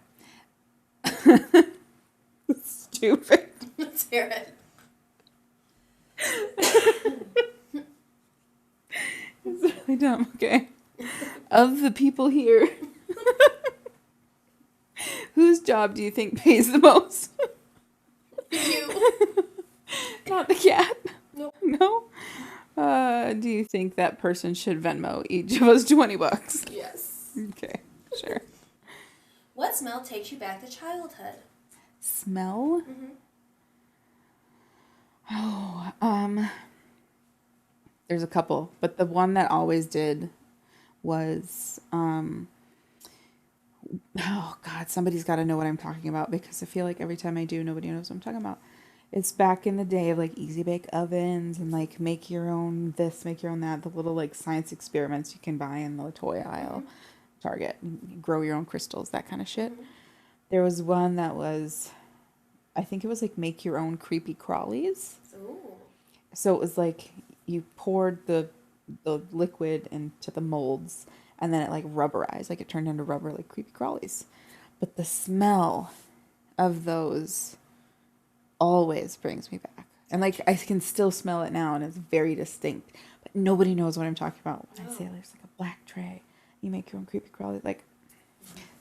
Stupid. Let's hear it. It's really dumb. Okay. Of the people here, whose job do you think pays the most? You. Not the cat. Nope. No. Do you think that person should Venmo each of us $20? Yes. Okay. Sure. What smell takes you back to childhood? Smell? Mm-hmm. Oh, there's a couple, but the one that always did was, oh God, somebody's got to know what I'm talking about because I feel like every time I do, nobody knows what I'm talking about. It's back in the day of like easy bake ovens and like make your own this, make your own that, the little like science experiments you can buy in the toy aisle, Target, grow your own crystals, that kind of shit. Mm-hmm. There was one that was, I think it was like make your own creepy crawlies. Ooh. So it was like you poured the liquid into the molds and then it like rubberized, like it turned into rubber like creepy crawlies. But the smell of those always brings me back. And like I can still smell it now and it's very distinct. But nobody knows what I'm talking about when I say there's like a black tray. You make your own creepy crawly. Like,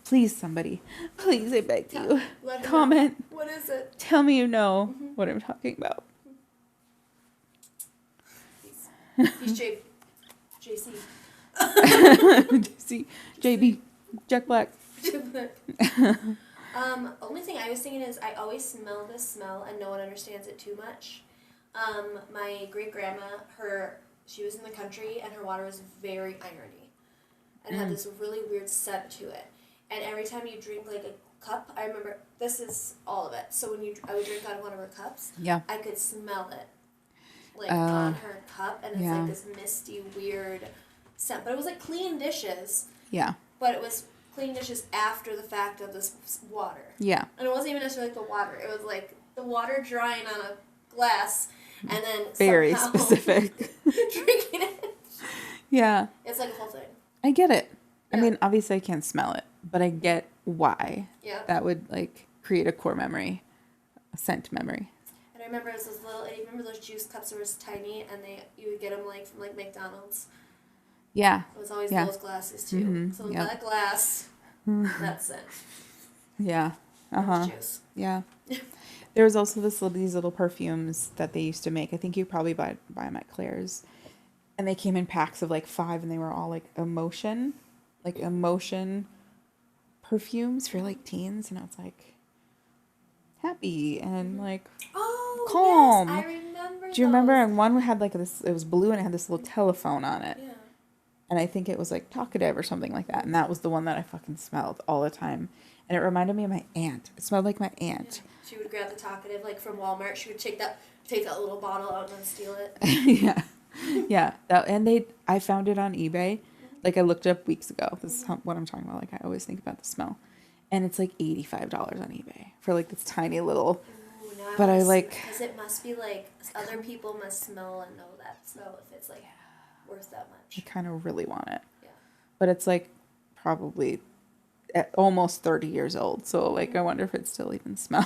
please somebody, please I beg you, comment. What is it? Tell me you know what I'm talking about. He's JC. JB, Jack Black. Only thing I was thinking is I always smell this smell and no one understands it too much. My great grandma, she was in the country and her water was very irony and had this really weird scent to it. And every time you drink like a cup, I remember this is all of it. So when I would drink out of one of her cups, Yeah. I could smell it like on her cup, and it's like this misty, weird scent. But it was like clean dishes. Yeah. But it was clean dishes after the fact of this water. Yeah. And it wasn't even necessarily like the water. It was like the water drying on a glass and then Very somehow specific. drinking it. Yeah. It's like a whole thing. I get it. I Yeah. mean, obviously I can't smell it, but I get why. Yeah. That would like create a core memory, a scent memory. And I remember it was those little, and you remember those juice cups that were tiny and you would get them like from like McDonald's. Yeah. It was always Yeah. those glasses too. Mhm. So Yep. that glass, that's it. Yeah. Uh-huh. Juice. Yeah. There was also these little perfumes that they used to make. I think you probably buy them at Claire's. And they came in packs of like 5 and they were all like emotion perfumes for like teens. And I was like happy and like Oh, calm. yes, I remember. Do you remember? those. And one had like this, it was blue and it had this little telephone on it. Yeah. And I think it was like talkative or something like that. And that was the one that I fucking smelled all the time. And it reminded me of my aunt. It smelled like my aunt. She would grab the talkative like from Walmart. She would take that little bottle out and then steal it. Yeah. Yeah. I found it on eBay. Like I looked up weeks ago. This is what I'm talking about. Like I always think about the smell. And it's like $85 on eBay for like this tiny little. Ooh, no, But I like. because it must be like other people must smell and know that smell if it's like worth that I much. kind of really want it. Yeah. But it's like probably at almost 30 years old. So, like, I wonder if it still even smells.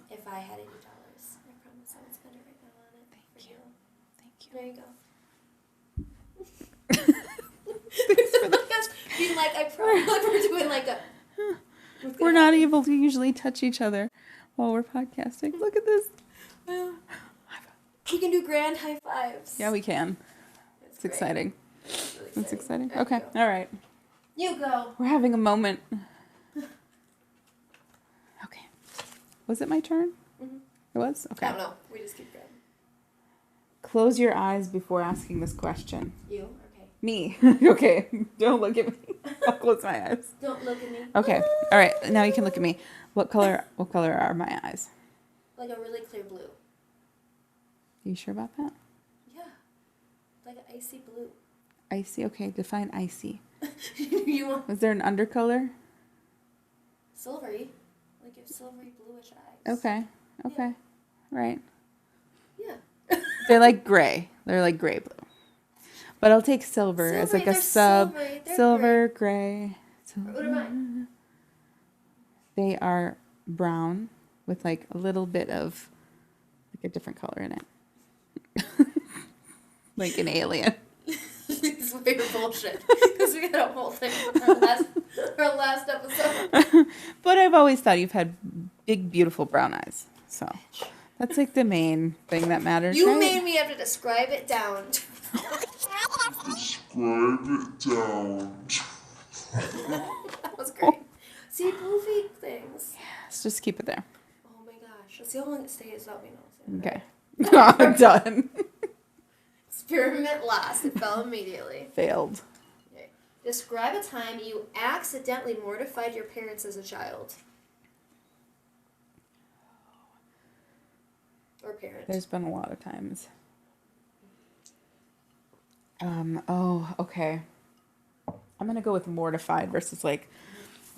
If I had $80, I promise I would spend it right now on it. Thank you. Thank you. There you go. Thanks for that. Being like, I promise we're doing like a... We're not able to usually touch each other while we're podcasting. Look at this. We can do grand high fives. Yeah, we can. It's exciting. It's really It's exciting. There Okay. you go. All right. You go. We're having a moment. Okay. Was it my turn? Mhm. It was? Okay. I don't know. We just keep going. Close your eyes before asking this question. You? Okay. Me. Okay. Don't look at me. I'll close my eyes. Don't look at me. Okay. All right. Now you can look at me. What color are my eyes? Like a really clear blue. Are you sure about that? Yeah. Like an icy blue. Icy. Okay. Define icy. You want Was there an undercolor? silvery. Like you have silvery bluish eyes. Okay. Okay. Right. Yeah. They're like gray. They're like gray blue. But I'll take silver as like a they're sub. silvery, they're Silver, gray. What am I? They are brown with like a little bit of like a different color in it. Like an alien. It's weird bullshit. Because we got a whole thing from our last episode. But I've always thought you've had big, beautiful brown eyes. So that's like the main thing that matters. You right? made me have to describe it down. That was great. See, goofy things. Yes, just keep it there. Oh my gosh. That's the only one that stays without me noticing. Okay. I'm done. Experiment lost. It fell immediately. Failed. Okay. Describe a time you accidentally mortified your parents as a child. Or parent. There's been a lot of times. Okay. I'm gonna go with mortified versus like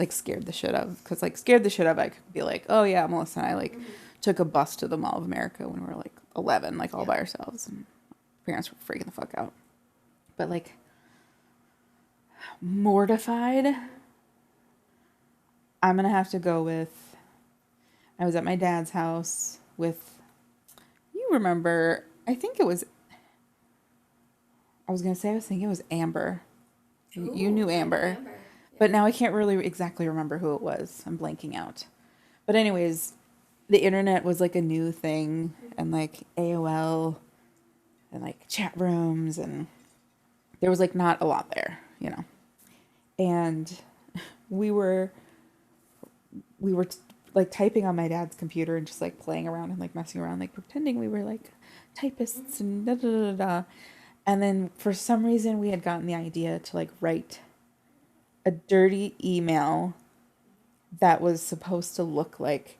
scared the shit of. Because like scared the shit of, I could be like, oh yeah, Melissa and I took a bus to the Mall of America when we were like 11, like all by ourselves, and parents were freaking the fuck out. But like mortified, I'm gonna have to go with. I was at my dad's house with. You remember? I think it was. I was thinking it was Amber. You knew Amber. Yeah. But now I can't really exactly remember who it was. I'm blanking out. But anyways, the internet was like a new thing, and like AOL and like chat rooms, and there was like not a lot there, you know. And we were like typing on my dad's computer and just like playing around and like messing around, like pretending we were like typists and da da da da. And then for some reason we had gotten the idea to like write a dirty email that was supposed to look like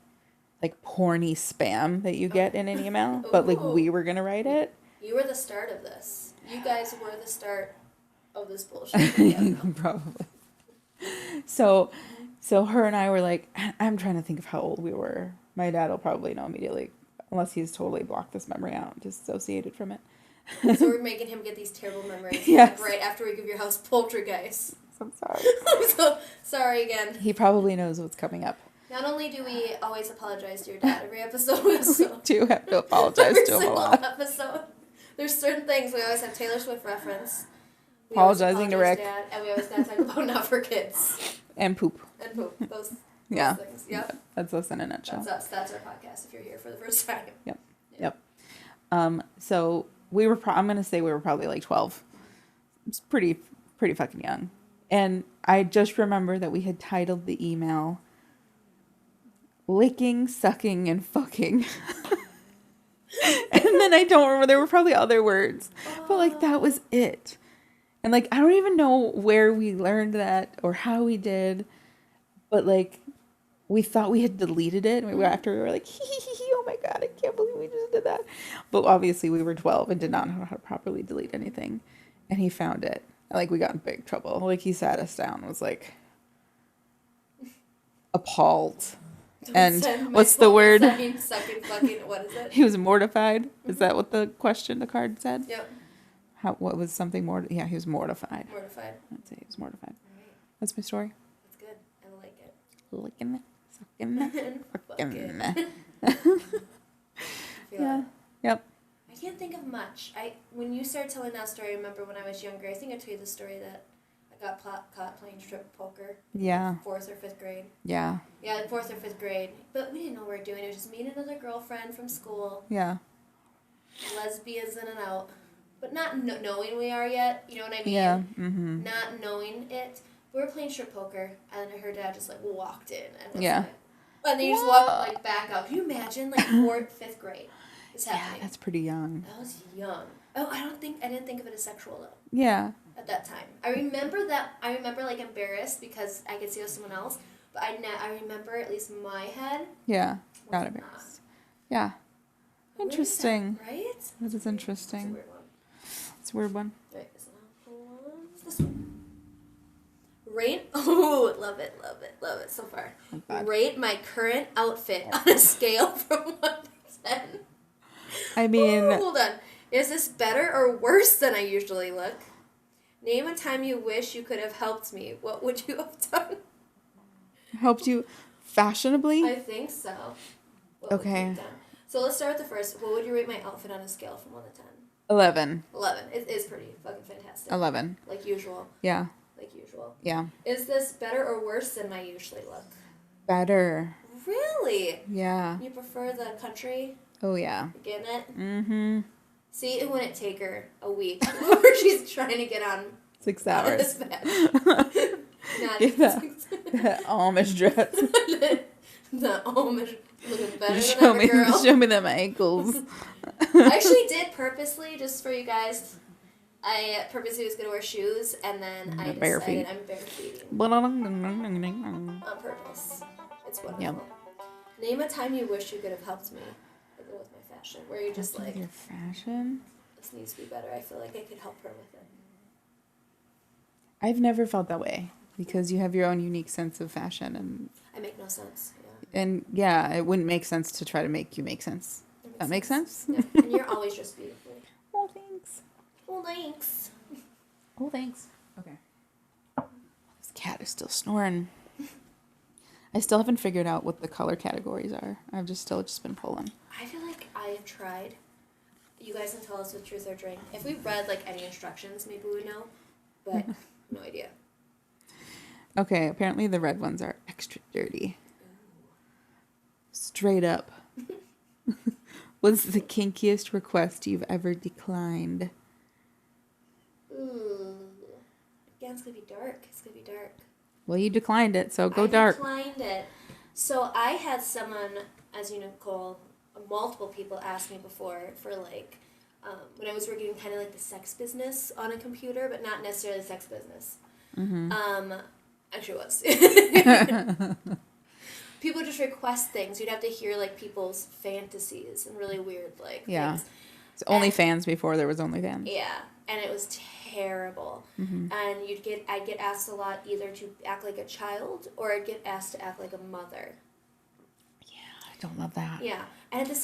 porny spam that you get in an email, but like we were gonna write it. You were the start of this. You guys were the start of this bullshit. Probably. So her and I were like, I'm trying to think of how old we were. My dad will probably know immediately, unless he's totally blocked this memory out, disassociated from it. So we're making him get these terrible memories Yes. right after we give your house poltergeist. I'm sorry. I'm so sorry again. He probably knows what's coming up. Not only do we always apologize to your dad every episode, we also Do have to apologize every to him a single lot. episode. There's certain things we always have Taylor Swift reference. We Apologizing always to apologize Rick. Dad, and we always gotta talk about Not For Kids And poop. and poop. Those Yeah. things. Yep. That's us in a nutshell. That's us. That's our podcast. If you're here for the first time. Yep. So we were. I'm gonna say we were probably like 12. It's pretty fucking young. And I just remember that we had titled the email "Licking, Sucking, and Fucking." And then I don't remember. There were probably other words, but like that was it. And like I don't even know where we learned that or how we did, but like we thought we had deleted it, and we were like, oh my god, I can't believe we just did that. But obviously we were 12 and did not know how to properly delete anything. And he found it. And like we got in big trouble. Like he sat us down and was like appalled. And what's the word? Sucking, fucking, what is it? He was mortified. Is that what the card said? Yep. What was something more? Yeah, he was mortified. Mortified. I'd say he was mortified. That's my story. That's good. I like it. Licking, sucking, Fuck it. fucking. I feel Yeah. it. Yep. I can't think of much. When you started telling that story, I remember when I was younger. I think I told you the story that I got caught playing strip poker. Yeah. 4th or 5th grade. Yeah. Yeah, 4th or 5th grade. But we didn't know what we were doing. It was just me and another girlfriend from school. Yeah. Lesbians in and out. But not knowing we are yet. You know what I mean? Yeah. Mm-hmm. Not knowing it. We were playing strip poker, and her dad just like walked in and was Yeah. like, and then you just walked like back out. Can you imagine like 4th, 5th grade? It's happening. Yeah, that's pretty young. I was young. Oh, I didn't think of it as sexual though. Yeah. At that time, I remember like embarrassed because I could see it with someone else, but I remember at least my head. Yeah. Not was embarrassed. Yeah. What is that, Interesting. right? That is interesting. It's a weird one. It's a weird one. Right, is that one? It's this one. Rate, oh, love it so far. Oh, God. Rate my current outfit on a scale from 1 to 10. I mean, Ooh, hold on. Is this better or worse than I usually look? Name a time you wish you could have helped me. What would you have done? helped you fashionably? I think so. What would you Okay. have done? So let's start with the first. What would you rate my outfit on a scale from 1 to 10? 11. 11. It is pretty fucking fantastic. 11. Like usual. Yeah. Like usual. Yeah. Is this better or worse than I usually look? Better. Really? Yeah. You prefer the country? Oh, yeah. Getting it? Mm-hmm. See, it wouldn't take her a week before she's trying to get on 6 out of hours. this bed. Not Get that Amish dress. the Amish looking better than ever, girl. Show me them ankles. I actually did purposely, just for you guys. I purposely was going to wear shoes, and then I Bare decided feet. I'm bare feet Well, on purpose. It's wonderful. Yep. Name a time you wish you could have helped me with my fashion, where you're just like, your fashion? this needs to be better. I feel like I could help her with it. I've never felt that way because you have your own unique sense of fashion, I make no sense. Yeah. and yeah, it wouldn't make sense to try to make you make sense. That makes sense? Yeah. And you're always just beautiful. Oh, thanks. Well, thanks. Oh, thanks. Okay. This cat is still snoring. I still haven't figured out what the color categories are. I've just been pulling. I feel like I have tried. You guys can tell us with truth or drink. If we read like any instructions, maybe we would know. But no idea. Okay, apparently the red ones are extra dirty. Straight up. What's the kinkiest request you've ever declined? Ooh. Again, it's gonna be dark. It's gonna be dark. Well, you declined it, so go I dark. declined it. So I had someone, as you know, Nicole, multiple people ask me before for like, when I was working kind of like the sex business on a computer, but not necessarily the sex business. Mm-hmm. Actually it was. People just request things. You'd have to hear like people's fantasies and really weird like Yeah. things. It's OnlyFans before there was OnlyFans. Yeah, and it was terrible. Mm-hmm. And I'd get asked a lot either to act like a child or I'd get asked to act like a mother. Yeah, I don't love that. Yeah, and at the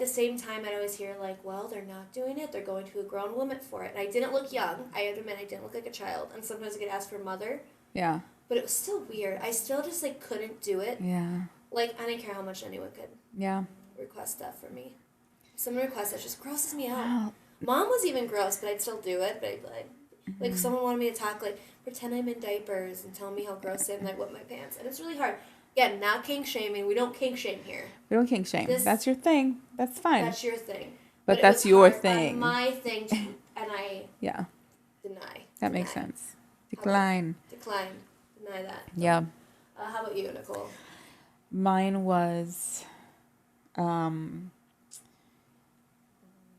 same time, I'd always hear like, well, they're not doing it. They're going to a grown woman for it. And I didn't look young. I have to admit, I didn't look like a child. And sometimes I get asked for mother, Yeah. but it was still weird. I still just like couldn't do it. Yeah. Like I didn't care how much anyone could Yeah. request stuff for me. Someone requests that just grosses me out. Wow. Mom was even gross, but I'd still do it. But I'd like someone wanted me to talk like pretend I'm in diapers and tell me how gross I am, like whip my pants, and it's really hard. Again, not kink shaming. We don't kink shame here. We don't kink shame. That's your thing. That's fine. That's your thing. But it that's was your hard thing. on my thing, too, and I Yeah. deny. That makes Deny. sense. Decline. Decline. Deny that. Yeah. How about you, Nicole? Mine was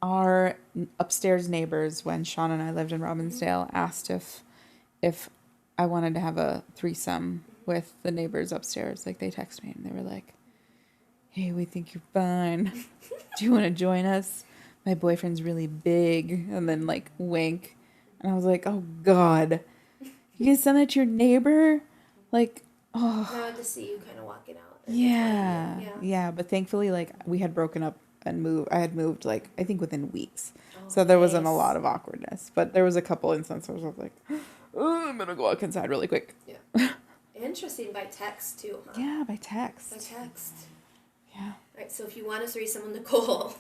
our upstairs neighbors, when Sean and I lived in Robbinsdale, asked if I wanted to have a threesome with the neighbors upstairs. Like, they texted me and they were like, hey, we think you're fine. Do you want to join us? My boyfriend's really big. And then like wink. And I was like, oh God, you can send that to your neighbor? Like, oh. Now I had to see you kind of walking out. Yeah. Yeah. Yeah. But thankfully, like, we had broken up and moved. I had moved, like, I think within weeks. Oh, So there wasn't a nice. lot of awkwardness. But there was a couple instances where I was like, oh, I'm gonna go walk inside really quick. Yeah. Interesting, by text too, huh? Yeah, by text. By text. Yeah. Right, so if you want a threesome with Nicole,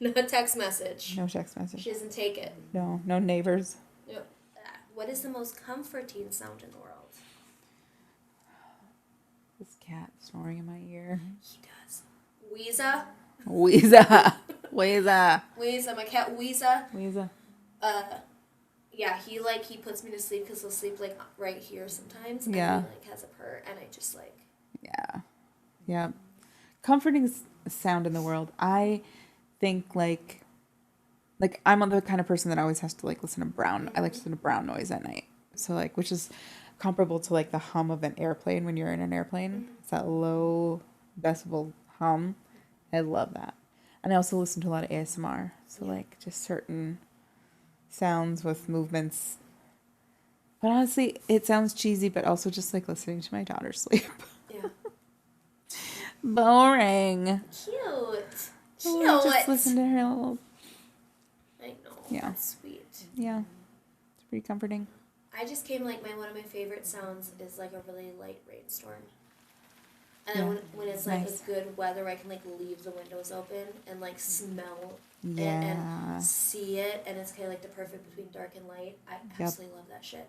no text message. No text message. She doesn't take it. No neighbors. Yep. What is the most comforting sound in the world? This cat snoring in my ear. He does. Weeza. Weeza. Weeza. Weeza, my cat Weeza. Weeza. Yeah, he puts me to sleep because he'll sleep like right here sometimes. Yeah. And he like has a purr, and I just like. Yeah. Yeah. Comforting sound in the world. I think like I'm the kind of person that always has to like listen to brown. I like to listen to brown noise at night. So like, which is comparable to like the hum of an airplane when you're in an airplane. It's that low decibel hum. I love that. And I also listen to a lot of ASMR. So like just certain sounds with movements. But honestly, it sounds cheesy, but also just like listening to my daughter sleep. Yeah. Boring. Cute. Just listen to her little. I know. Yeah. That's sweet. Yeah. It's pretty comforting. I just came like one of my favorite sounds is like a really light rainstorm. And then when it's like Nice. a good weather, I can like leave the windows open and like smell it Yeah. and see it, and it's kind of like the perfect between dark and light. I absolutely love that shit.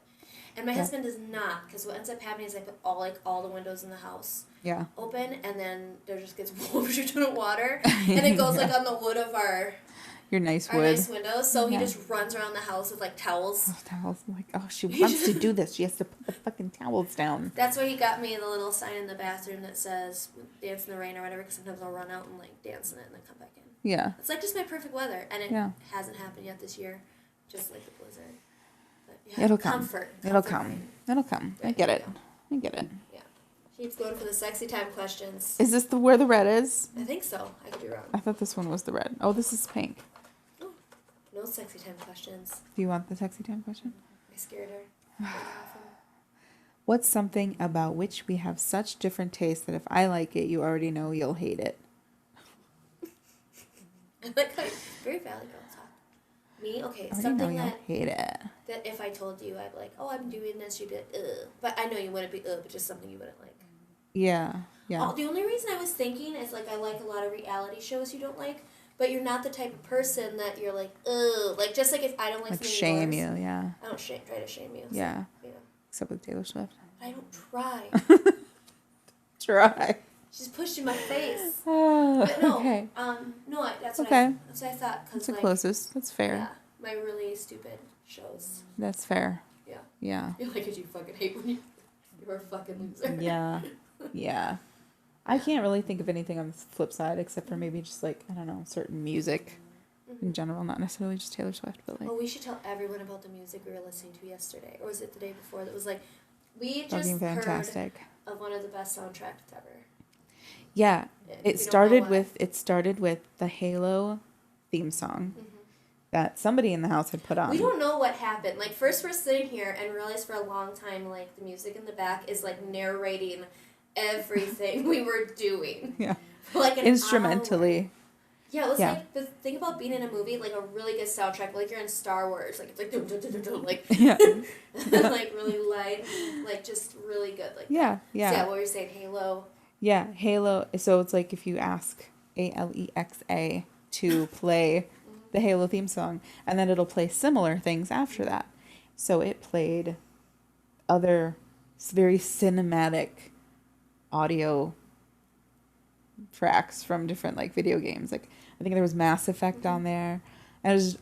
And my husband does not, because what ends up happening is I put all the windows in the house Yeah. open, and then there just gets a ton of water, and it goes like on the wood of our nice wood. nice windows. So he Yeah. just runs around the house with like towels. Oh, towels. I'm like, oh, she wants to do this. She has to put the fucking towels down. That's why he got me the little sign in the bathroom that says "dance in the rain" or whatever. Because sometimes I'll run out and like dance in it and then come back in. Yeah. It's like just my perfect weather, and it hasn't happened yet this year, just like the blizzard. But yeah, It'll come. Comfort. It'll come. It'll come. I get it. I get it. Yeah. Keeps going for the sexy time questions. Is this where the red is? I think so. I could be wrong. I thought this one was the red. Oh, this is pink. Oh, no sexy time questions. Do you want the sexy time question? I scared her. What's something about which we have such different tastes that if I like it, you already know you'll hate it? I like how very valid girl talk. Me? Okay, I already know something you'll that hate it. if I told you, I'd be like, oh, I'm doing this, you'd be like, ugh. But I know you wouldn't be ugh, but just something you wouldn't like. Yeah. Yeah. Oh, the only reason I was thinking is like I like a lot of reality shows you don't like, but you're not the type of person that you're like, ugh. Like just like if I don't like Like something shame yours, you, yeah. I don't try to shame you. So, Yeah. yeah. Except with Taylor Swift. But I don't try. Try. She's pushed in my face. Oh, But no, okay. that's what Okay. that's what I thought. That's Cause the like, closest. That's fair. yeah, my really stupid shows. That's fair. Yeah. Yeah. You're like, you fucking hate when you're a fucking loser. Yeah. Yeah. I can't really think of anything on the flip side except for maybe just like, I don't know, certain music in general, not necessarily just Taylor Swift, but like Well, we should tell everyone about the music we were listening to yesterday, or was it the day before? That was like, we just fucking fantastic. heard of one of the best soundtracks ever. Yeah. We It don't started know with the Halo theme song that somebody in the house had put on. We don't know what happened. Like, first we're sitting here and realized for a long time, like, the music in the back is, like, narrating everything we were doing. Yeah. For, like, an Instrumentally. hour. Yeah, it was Yeah. like, the thing about being in a movie, like, a really good soundtrack, like, you're in Star Wars, like, it's like, dum, dum, dum, dum, dum, like, Yeah. like, really light, like, just really good. Like, Yeah. So, Yeah. yeah, what were you saying, Halo? Yeah. Halo. So it's like if you ask Alexa to play the Halo theme song, and then it'll play similar things after that. So it played other very cinematic audio tracks from different like video games. Like I think there was Mass Effect on there, and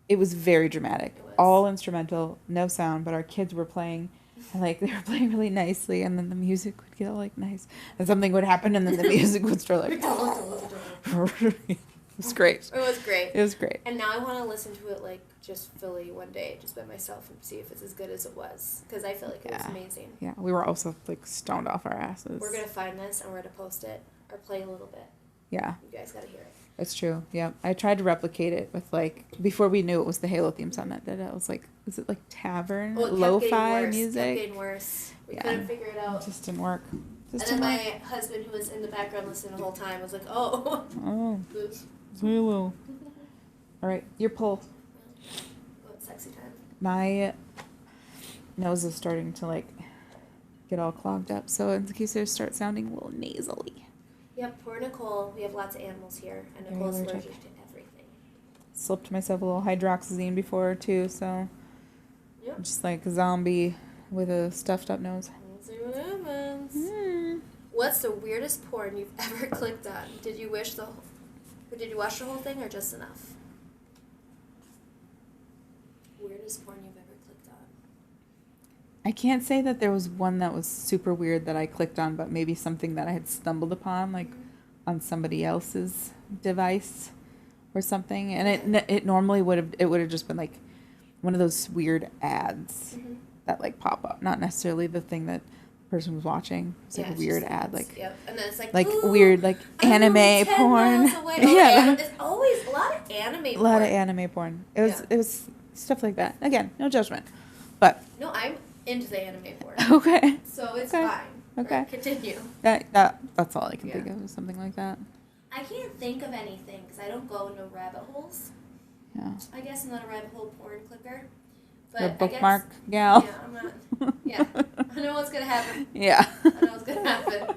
it was very dramatic. It was. All instrumental, no sound, but our kids were playing. And like they were playing really nicely, and then the music would get all like nice, and something would happen, and then the music would start like. It was great. It was great. It was great. And now I want to listen to it, like, just fully one day, just by myself, and see if it's as good as it was. Because I feel like it was amazing. Yeah, we were also like stoned off our asses. We're going to find this, and we're going to post it, or play a little bit. Yeah, You guys got to hear it. it's true. Yeah, I tried to replicate it with like before we knew it was the Halo theme song that did it. I was like, is it like tavern Well, it kept lo-fi getting worse. It kept music? getting worse. We Yeah. couldn't figure it It out. just didn't work. And then my husband, who was in the background listening the whole time, was like, oh. Oh, Oops. it's Halo. All right, your pull. What sexy time? nose is starting to like get all clogged up, so in case they start sounding a little nasally. Yep, poor Nicole. We have lots of animals here, and Very Nicole's allergic. allergic to everything. Slipped myself a little hydroxyzine before too, so Yep. I'm just like a zombie with a stuffed up nose. Let's see what happens. Mm. What's the weirdest porn you've ever clicked on? Did you watch the whole thing or just enough? Weirdest porn you've ever clicked on? I can't say that there was one that was super weird that I clicked on, but maybe something that I had stumbled upon, like on somebody else's device or something. And it normally would have just been like one of those weird ads that like pop up, not necessarily the thing that the person was watching. It's like a weird ad, like yep. And then it's like ooh, weird like I'm only anime 10 porn. miles away. Yeah, It's always a lot of anime porn. a lot of anime porn. It was stuff like that. Again, no judgment, but No, I'm into the anime porn. okay. So it's Okay. fine. Okay. Right, continue. That's all I can think Yeah. of, something like that. I can't think of anything because I don't go into rabbit holes. Yeah. I guess I'm not a rabbit hole porn clicker. But The I bookmark guess, gal. Yeah, I'm not. Yeah, I know what's gonna happen. Yeah. I know what's gonna happen.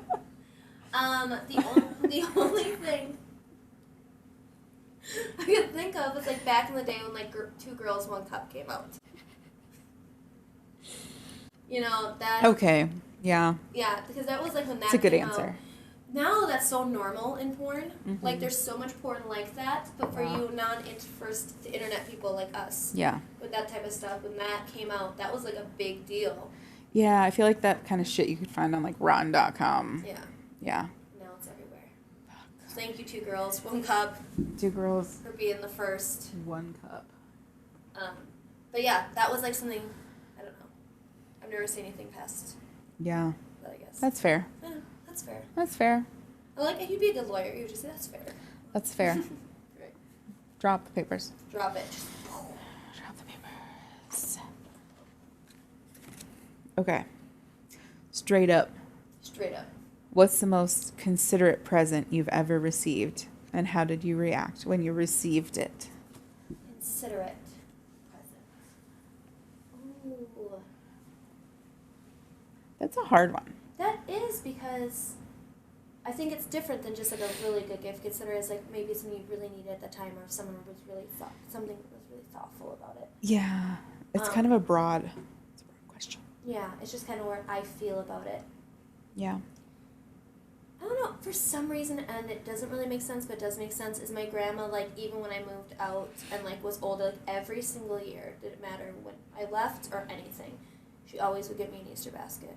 The only thing I could think of is like back in the day when like Two Girls One Cup came out. You know that. Okay. Yeah. Yeah, because that was like when that. It's a good came answer. Out. Now that's so normal in porn. Mhm. Like there's so much porn like that, but for Yeah. you non-first internet people like us, Yeah. with that type of stuff, when that came out, that was like a big deal. Yeah, I feel like that kind of shit you could find on like rotten.com. Yeah. Yeah. Now it's everywhere. Thank you, Two Girls One Cup, Two girls, for being the first. one cup. But yeah, that was like something. I don't know. I've never seen anything past Yeah. that. I guess. That's fair. Yeah, that's fair. That's fair. I like you'd be a good lawyer. You would just say that's fair. That's fair. Right. Drop the papers. Drop it. Drop the papers. Okay. Straight up. Straight up. What's the most considerate present you've ever received? And how did you react when you received it? Considerate present. Ooh. That's a hard one. That is because I think it's different than just like a really good gift. Consider as like maybe something you really needed at the time, or if someone was really something was really thoughtful about it. Yeah. It's kind of a broad question. Yeah, it's just kind of where I feel about it. Yeah. I don't know, for some reason, and it doesn't really make sense, but it does make sense, is my grandma, like, even when I moved out and, like, was older, like, every single year, didn't matter when I left or anything, she always would get me an Easter basket.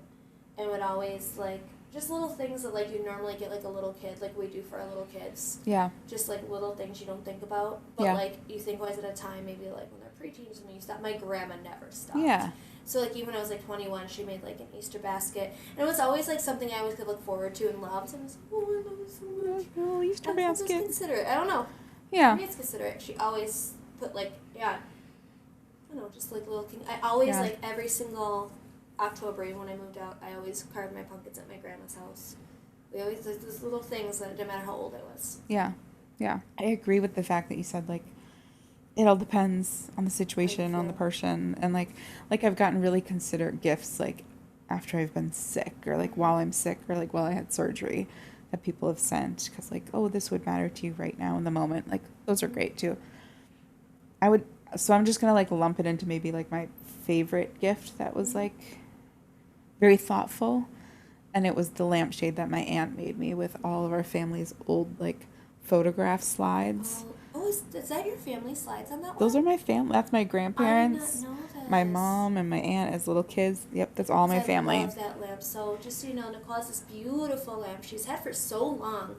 And would always, like, just little things that, like, you normally get, like, a little kid, like we do for our little kids. Yeah. Just, like, little things you don't think about. But, Yeah. like, you think always at a time, maybe, like, when they're preteens and when you stop. My grandma never stopped. Yeah. So, like, even when I was, like, 21, she made, like, an Easter basket. And it was always, like, something I always could look forward to and loved. And I was like, oh, I love it so much. Oh, Easter I thought it was basket. considerate. I don't know. Yeah. Maybe it's considerate. She always put, like, yeah. I don't know, just, like, little things. I always, Yeah. like, every single October, even when I moved out, I always carved my pumpkins at my grandma's house. We always did those little things that no matter how old I was. Yeah. Yeah. I agree with the fact that you said, like, it all depends on the situation, on the person. And, like I've gotten really considerate gifts, like, after I've been sick or, like, while I'm sick or, like, while I had surgery that people have sent. Because, like, oh, this would matter to you right now in the moment. Like, those are great, too. So I'm just going to, like, lump it into maybe, like, my favorite gift that was, like, very thoughtful. And it was the lampshade that my aunt made me with all of our family's old, like, photograph slides. Oh, is that your family slides on that Those one? are my family. That's my grandparents, I did not know this. my mom, and my aunt as little kids. Yep, that's all my family. I love that lamp. So, just so you know, Nicole has this beautiful lamp she's had for so long.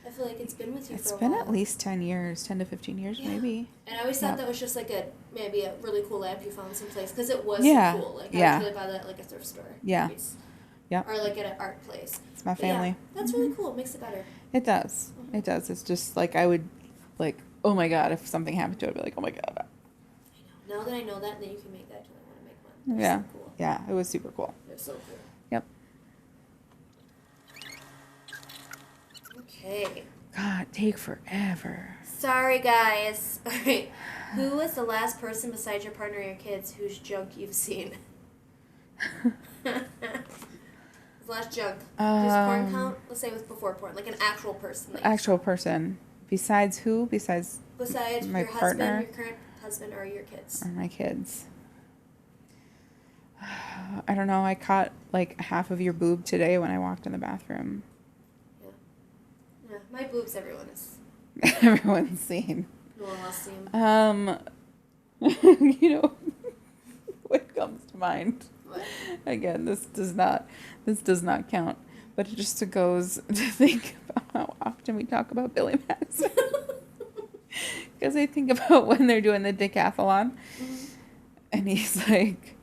I feel like it's been with you It's for a been while. at least 10 years, 10 to 15 years, Yeah. maybe. And I always thought Yep. that was just like maybe a really cool lamp you found someplace because it was Yeah. so cool. Like Yeah. I would really buy that at like a thrift store. Yeah. Place. Yep. Or like at an art place. It's my But yeah, family. that's really cool. It makes it better. It does. It does. It's just like I would, like, oh my God, if something happened to it, I'd be like, oh my God. I know. Now that I know that, then you can make that. I want to make one. They're Yeah. so cool. Yeah, it was super cool. They're so cool. Yep. Okay. God, take forever. Sorry, guys. All right. Who was the last person besides your partner or your kids whose junk you've seen? Last junk. Does porn count? Let's say it was before porn, like an actual person. Actual person. Besides who? Besides my your partner? husband, your current husband, or your kids. Or my kids. I don't know. I caught like half of your boob today when I walked in the bathroom. Yeah, my boobs. Everyone is. Everyone's seen. No one else see them. You know, what comes to mind? What? Again, this does not count. But it just goes to think about how often we talk about Billy Madison. Because I think about when they're doing the decathlon, and he's like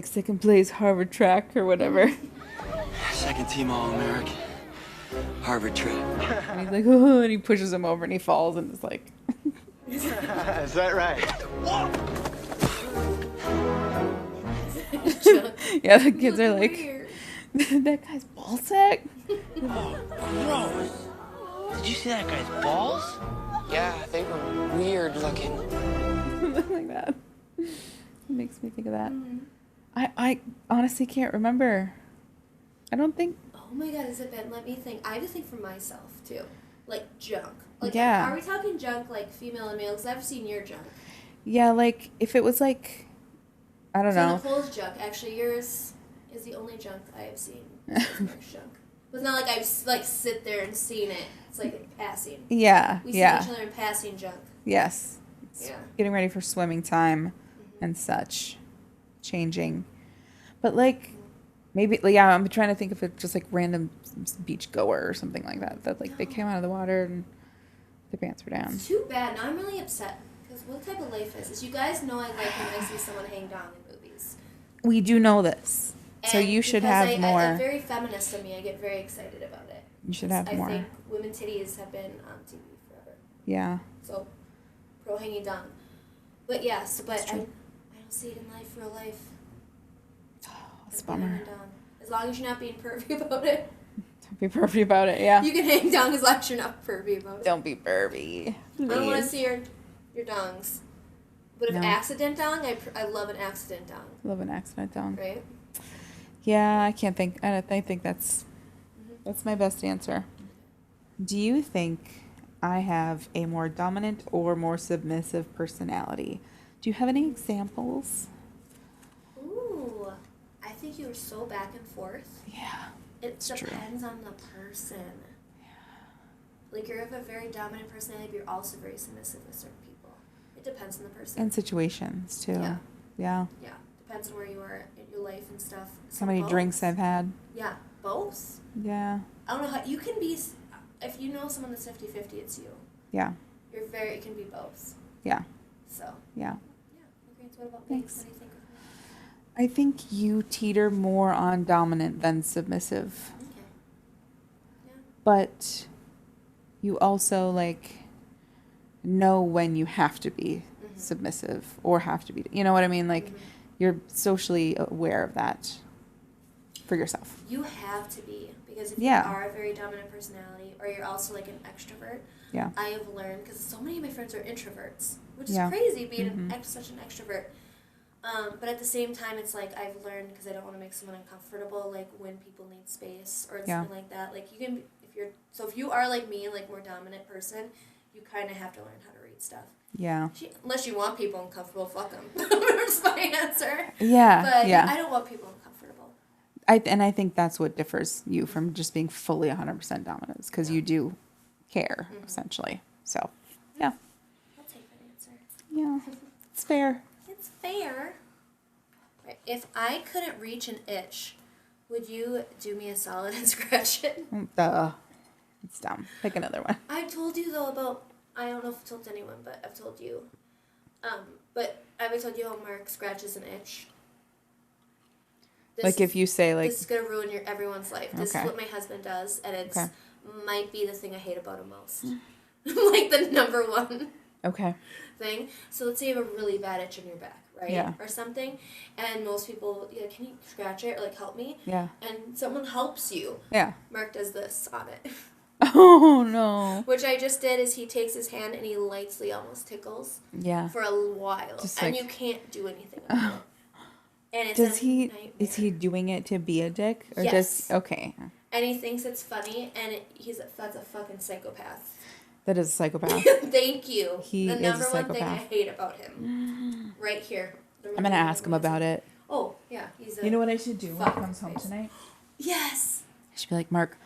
second place Harvard track or whatever. Second team All-American. Harvard track. And he's like, oh, and he pushes him over and he falls and it's like. Is that right? Yeah, the kids are like, that guy's ball sack? Oh, gross. Did you see that guy's balls? Yeah, they were weird looking. Something like that. It makes me think of that. I honestly can't remember. I don't think. Oh my god, has it been? Let me think. I have to think for myself too. Like junk. Like, yeah. Are we talking junk like female and male? Because I've seen your junk. Yeah, like if it was like, I don't know. Nicole's junk. Actually, yours is the only junk I have seen. Mark's junk. But it's not like I've like sit there and seen it. It's like passing. Yeah. We see yeah. each other in passing junk. Yes. Yeah. Getting ready for swimming time and such. Changing. But like, maybe, yeah, I'm trying to think if it's just like random beach goer or something like that. That like they came out of the water and the pants were down. It's too bad. Now I'm really upset. Because what type of life is this? You guys know I like when I see someone hang down in movies. We do know this. So And you should because have more. I'm very feminist of me. I get very excited about it. You should have more. I think women titties have been on TV forever. Yeah. So, pro hanging down. But yeah, but I true. don't see it in life, real life. It's a Like, bummer. hanging down. As long as you're not being pervy about it. Don't be pervy about it, yeah. You can hang down as long as you're not pervy about it. Don't be pervy. I don't want to Please. see your dongs. But if No. accident dong, I love an accident dong. Love an accident down. Right? Yeah, I can't think. I think that's my best answer. Do you think I have a more dominant or more submissive personality? Do you have any examples? Ooh. I think you were so back and forth. Yeah. It It's true. depends on the person. Like, you're of a very dominant personality, but you're also very submissive with certain people. It depends on the person. And situations too. Yeah. Yeah. Yeah. Depends on where you are in your life and stuff. How many both. drinks I've had. Yeah. Both. Yeah. I don't know how. You can be. If you know someone that's 50-50, it's you. Yeah. It can be both. Yeah. So. Yeah. Yeah. Okay, so what about Thanks. me? What do you think of me? I think you teeter more on dominant than submissive. Okay. Yeah. But you also like know when you have to be submissive or have to be, you know what I mean? Like you're socially aware of that for yourself. You have to be, because if Yeah. you are a very dominant personality, or you're also like an extrovert, Yeah. I have learned, because so many of my friends are introverts, which is Yeah. crazy being such an extrovert. But at the same time, it's like I've learned, because I don't want to make someone uncomfortable, like when people need space or Yeah. something like that. Like you can, if you are like me, like more dominant person, you kind of have to learn how to read stuff. Yeah. Unless you want people uncomfortable, fuck them. That's my answer. Yeah. But yeah. I don't want people uncomfortable. I think that's what differs you from just being fully 100% dominant, because you do care essentially. So, yeah. I'll take that answer. Yeah. It's fair. It's fair. Right. If I couldn't reach an itch, would you do me a solid and scratch it? Duh. It's dumb. Pick another one. I told you though about, I don't know if I've told anyone, but I've told you. But I've told you how Mark scratches an itch. Like if you say like, this is gonna ruin everyone's life. This Okay. is what my husband does, and it's Okay. might be the thing I hate about him most. Like the number one okay. thing. So let's say you have a really bad itch in your back, right? Yeah. Or something, and most people, can you scratch it or like help me? Yeah. And someone helps you. Yeah. Mark does this on it. Oh no. Which I just did is he takes his hand and he lightly almost tickles Yeah. for a while, Just and like- you can't do anything about it. And it's Does a he? nightmare. Is he doing it to be a dick, or Yes. does? Okay, And he thinks it's funny, and that's a fucking psychopath. that is a psychopath. Thank you. He the is a number one thing I psychopath. hate about him. Right here. I'm gonna ask him about it. Oh, yeah. He's a... You know what I should do when he fuck comes home face. tonight? Yes! I should be like, Mark,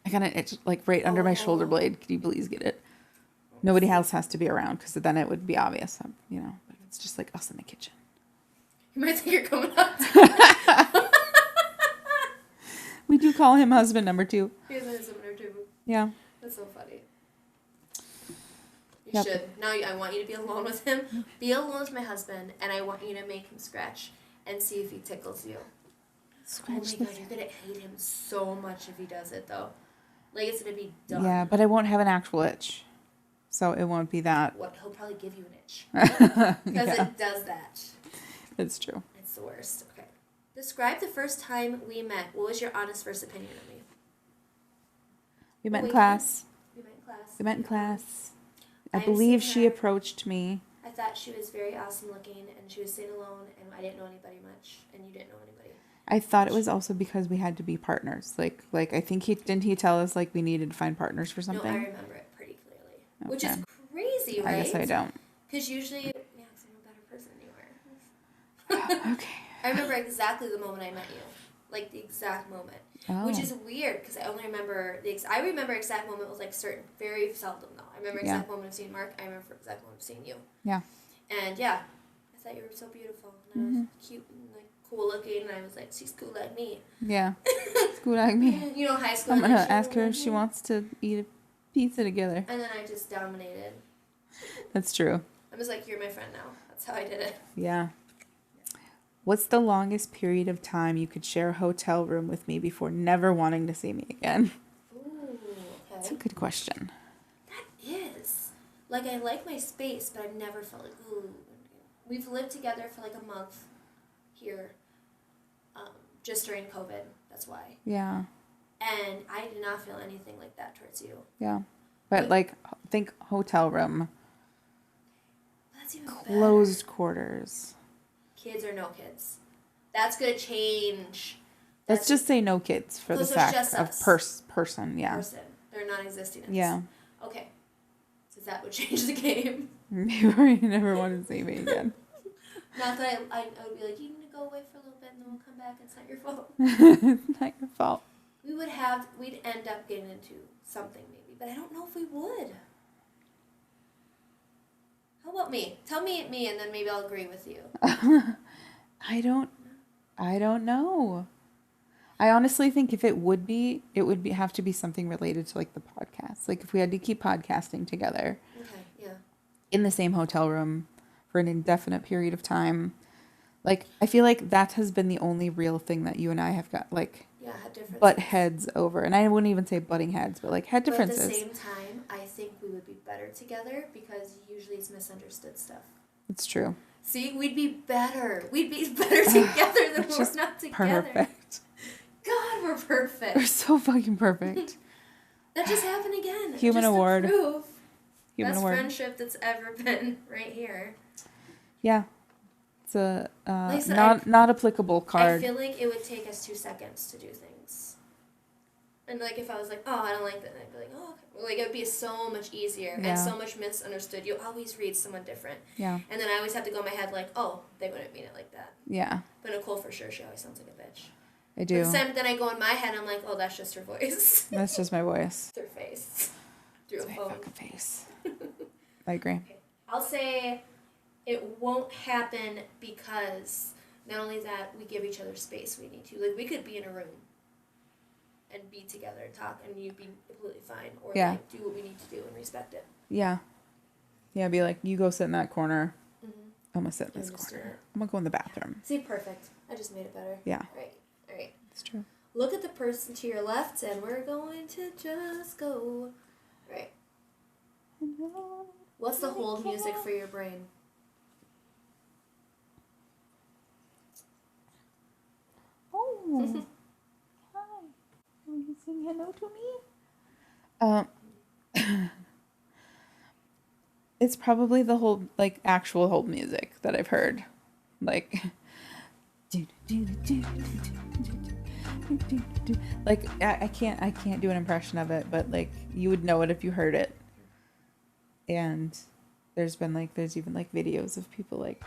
I got an itch like right under my shoulder blade. Could you please get it? Nobody else has to be around because then it would be obvious, you know. But it's just like us in the kitchen. You might think you're coming up. We do call him husband number 2. He's a similar too. Yeah. That's so funny. You Yep. should. Now I want you to be alone with him. Be alone with my husband, and I want you to make him scratch and see if he tickles you. Oh my god, you're gonna hate him so much if he does it, though. Like, it's gonna be dumb. Yeah, but I won't have an actual itch. So it won't be that. What? He'll probably give you an itch. Because Yeah, it does that. it's true. It's the worst. Okay. Describe the first time we met. What was your honest first opinion of me? We met in wait. class. We met in class. We met in class. I I'm believe seeing she her. approached me. I thought she was very awesome looking, and she was sitting alone, and I didn't know anybody much, and you didn't know anybody. I thought it was also because we had to be partners. Like I think he tell us like we needed to find partners for something. No, I remember it pretty clearly. Which is Okay. crazy, right? I guess I don't. Because usually, yeah, because I'm a better person than you are. Okay. I remember exactly the moment I met you. Like, the exact moment. Which Oh. is weird, because I only remember, I remember exact moment was, like, certain, very seldom, though. I remember exact moment of seeing Mark, I remember exact moment of seeing you. Yeah. And, yeah, I thought you were so beautiful. And I was cute and, like, cool looking, and I was like, she's cool like me. Yeah. School like me. You know, high school. I'm gonna and ask her like if she me. wants to eat a pizza together. And then I just dominated. That's true. I was like, you're my friend now. That's how I did it. Yeah. What's the longest period of time you could share a hotel room with me before never wanting to see me again? Ooh, That's a okay. good question. That is. Like, I like my space, but I've never felt like, ooh. We've lived together for like a month here, just during COVID. That's why. Yeah. And I did not feel anything like that towards you. Yeah. But like, think hotel room, That's even closed quarters. Kids or no kids. That's going to change. Let's just say no kids for the So it's just fact of us. person. Yeah. Person. They're non-existent. Yeah. Okay. So that would change the game. Maybe you never want to see me again. Not that I would be like, you need to go away for a little bit and then we'll come back. It's not your fault. It's not your fault. We'd end up getting into something maybe, but I don't know if we would. How about me? Tell me and then maybe I'll agree with you. I don't know. I honestly think if it would have to be something related to like the podcast. Like if we had to keep podcasting together Okay, yeah. in the same hotel room for an indefinite period of time. Like I feel like that has been the only real thing that you and I have got like Yeah, had differences. butt heads over. And I wouldn't even say butting heads, but like head differences. But at the same time, I think we would be better together because usually it's misunderstood stuff. It's true. See, we'd be better. We'd be better together than It's we're just not together. Perfect. God, we're perfect. We're so fucking perfect. That just happened again. Human just award. To prove Human best award. friendship that's ever been right here. Yeah. It's a Like I said, not applicable I card. feel like it would take us 2 seconds to do things. And like if I was like, oh, I don't like that, I'd be like, oh, okay. Like it would be so much easier Yeah. and so much misunderstood. You always read someone different. Yeah. And then I always have to go in my head like, oh, they wouldn't mean it like that. Yeah. But Nicole for sure, she always sounds like a bitch. I do. But then I go in my head, I'm like, oh, that's just her voice. That's just my voice. It's her face. Through It's a my phone. fucking face. I agree. I'll say it won't happen because not only that, we give each other space we need to. Like, we could be in a room and be together and talk, and you'd be completely fine. Or, Yeah. like, do what we need to do and respect it. Yeah. Yeah, be like, you go sit in that corner. Mm-hmm. I'm going to sit in this Understood. corner. I'm going to go in the bathroom. See, perfect. I just made it better. Yeah. All right. All right. It's true. Look at the person to your left, and we're going to just go. All right. What's the hold music for your brain? Oh. Hi. Will you sing hello to me? It's probably the whole, like, actual hold music that I've heard. Like, Like I can't do an impression of it, but like you would know it if you heard it. And there's even like videos of people like.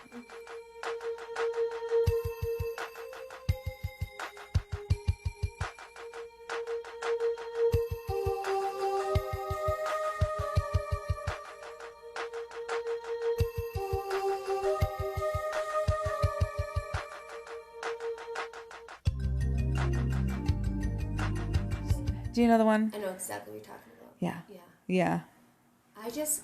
Do you know the one? I know exactly what you're talking about. Yeah. Yeah. Yeah.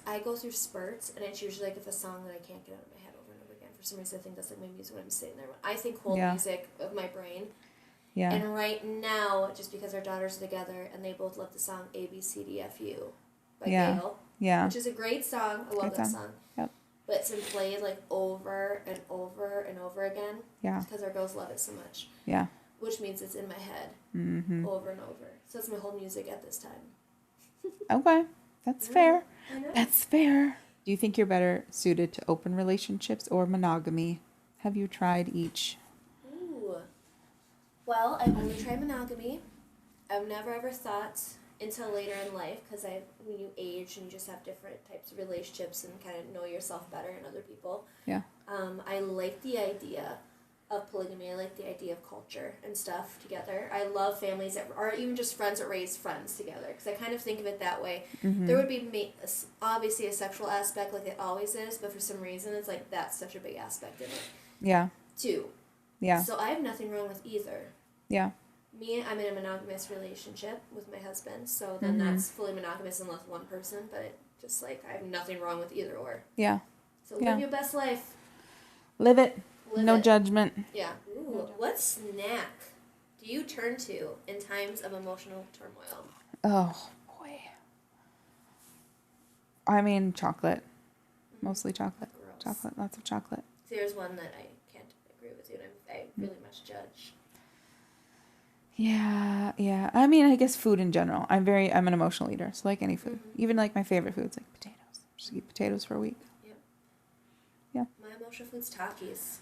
I go through spurts, and it's usually like if a song that I can't get out of my head over and over again. For some reason, I think that's like my music when I'm sitting there. I think whole music of my brain. Yeah. And right now, just because our daughters are together, and they both love the song ABCDFU by Gail. Yeah. Which is a great song. I love that song. Yep. But it's been played like over and over and over again. Yeah. Because our girls love it so much. Yeah. Which means it's in my head over and over. So that's my whole music at this time. Okay. That's fair. That's fair. Do you think you're better suited to open relationships or monogamy? Have you tried each? Ooh. Well, I've only tried monogamy. I've never ever thought until later in life, because when you age and you just have different types of relationships and kind of know yourself better and other people. Yeah. I like the idea of polygamy. I like the idea of culture and stuff together. I love families that are even just friends that raise friends together, because I kind of think of it that way. Mm-hmm. There would be obviously a sexual aspect like it always is, but for some reason it's like that's such a big aspect in it. Yeah. Too. Yeah. So I have nothing wrong with either. Yeah. I'm in a monogamous relationship with my husband, so then that's fully monogamous unless one person, but it just like I have nothing wrong with either or. Yeah. So live your best life. Live it. Live no it. judgment. Yeah. Ooh, what snack do you turn to in times of emotional turmoil? Oh, boy. I mean, chocolate. Mostly chocolate. Gross. Chocolate. Lots of chocolate. There's one that I can't agree with you, and I really much judge. Yeah, yeah. I mean, I guess food in general. I'm an emotional eater, so like any food. Mm-hmm. Even like my favorite foods, like potatoes. Just eat potatoes for a week. Yep. Yeah. My emotional food's Takis.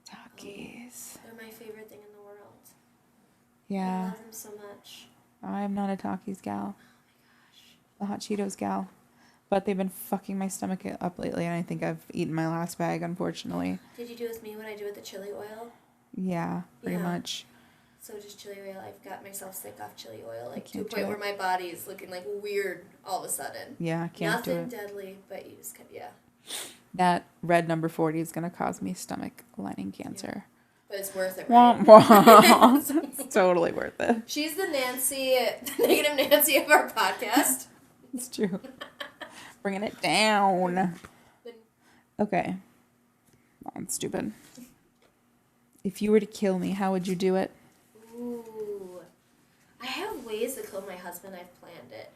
Takis. They're my favorite thing in the world. I Yeah. love them so much. I'm not a Takis gal. Oh my gosh. The hot Cheetos gal. But they've been fucking my stomach up lately, and I think I've eaten my last bag, unfortunately. Did you do with me when I do with the chili oil? Yeah, pretty Yeah. much. So just chili oil. I've got myself sick off chili oil, like to a can't do point where it. my body's looking like weird all of a sudden. Yeah, I can't do Nothing it. deadly, but you just yeah. That red number 40 is going to cause me stomach lining cancer. But it's worth it, Wah, right? wah. It's totally worth it. She's the negative Nancy of our podcast. It's true. Bringing it down. Okay. I'm stupid. If you were to kill me, how would you do it? Ooh. I have ways to kill my husband. I've planned it.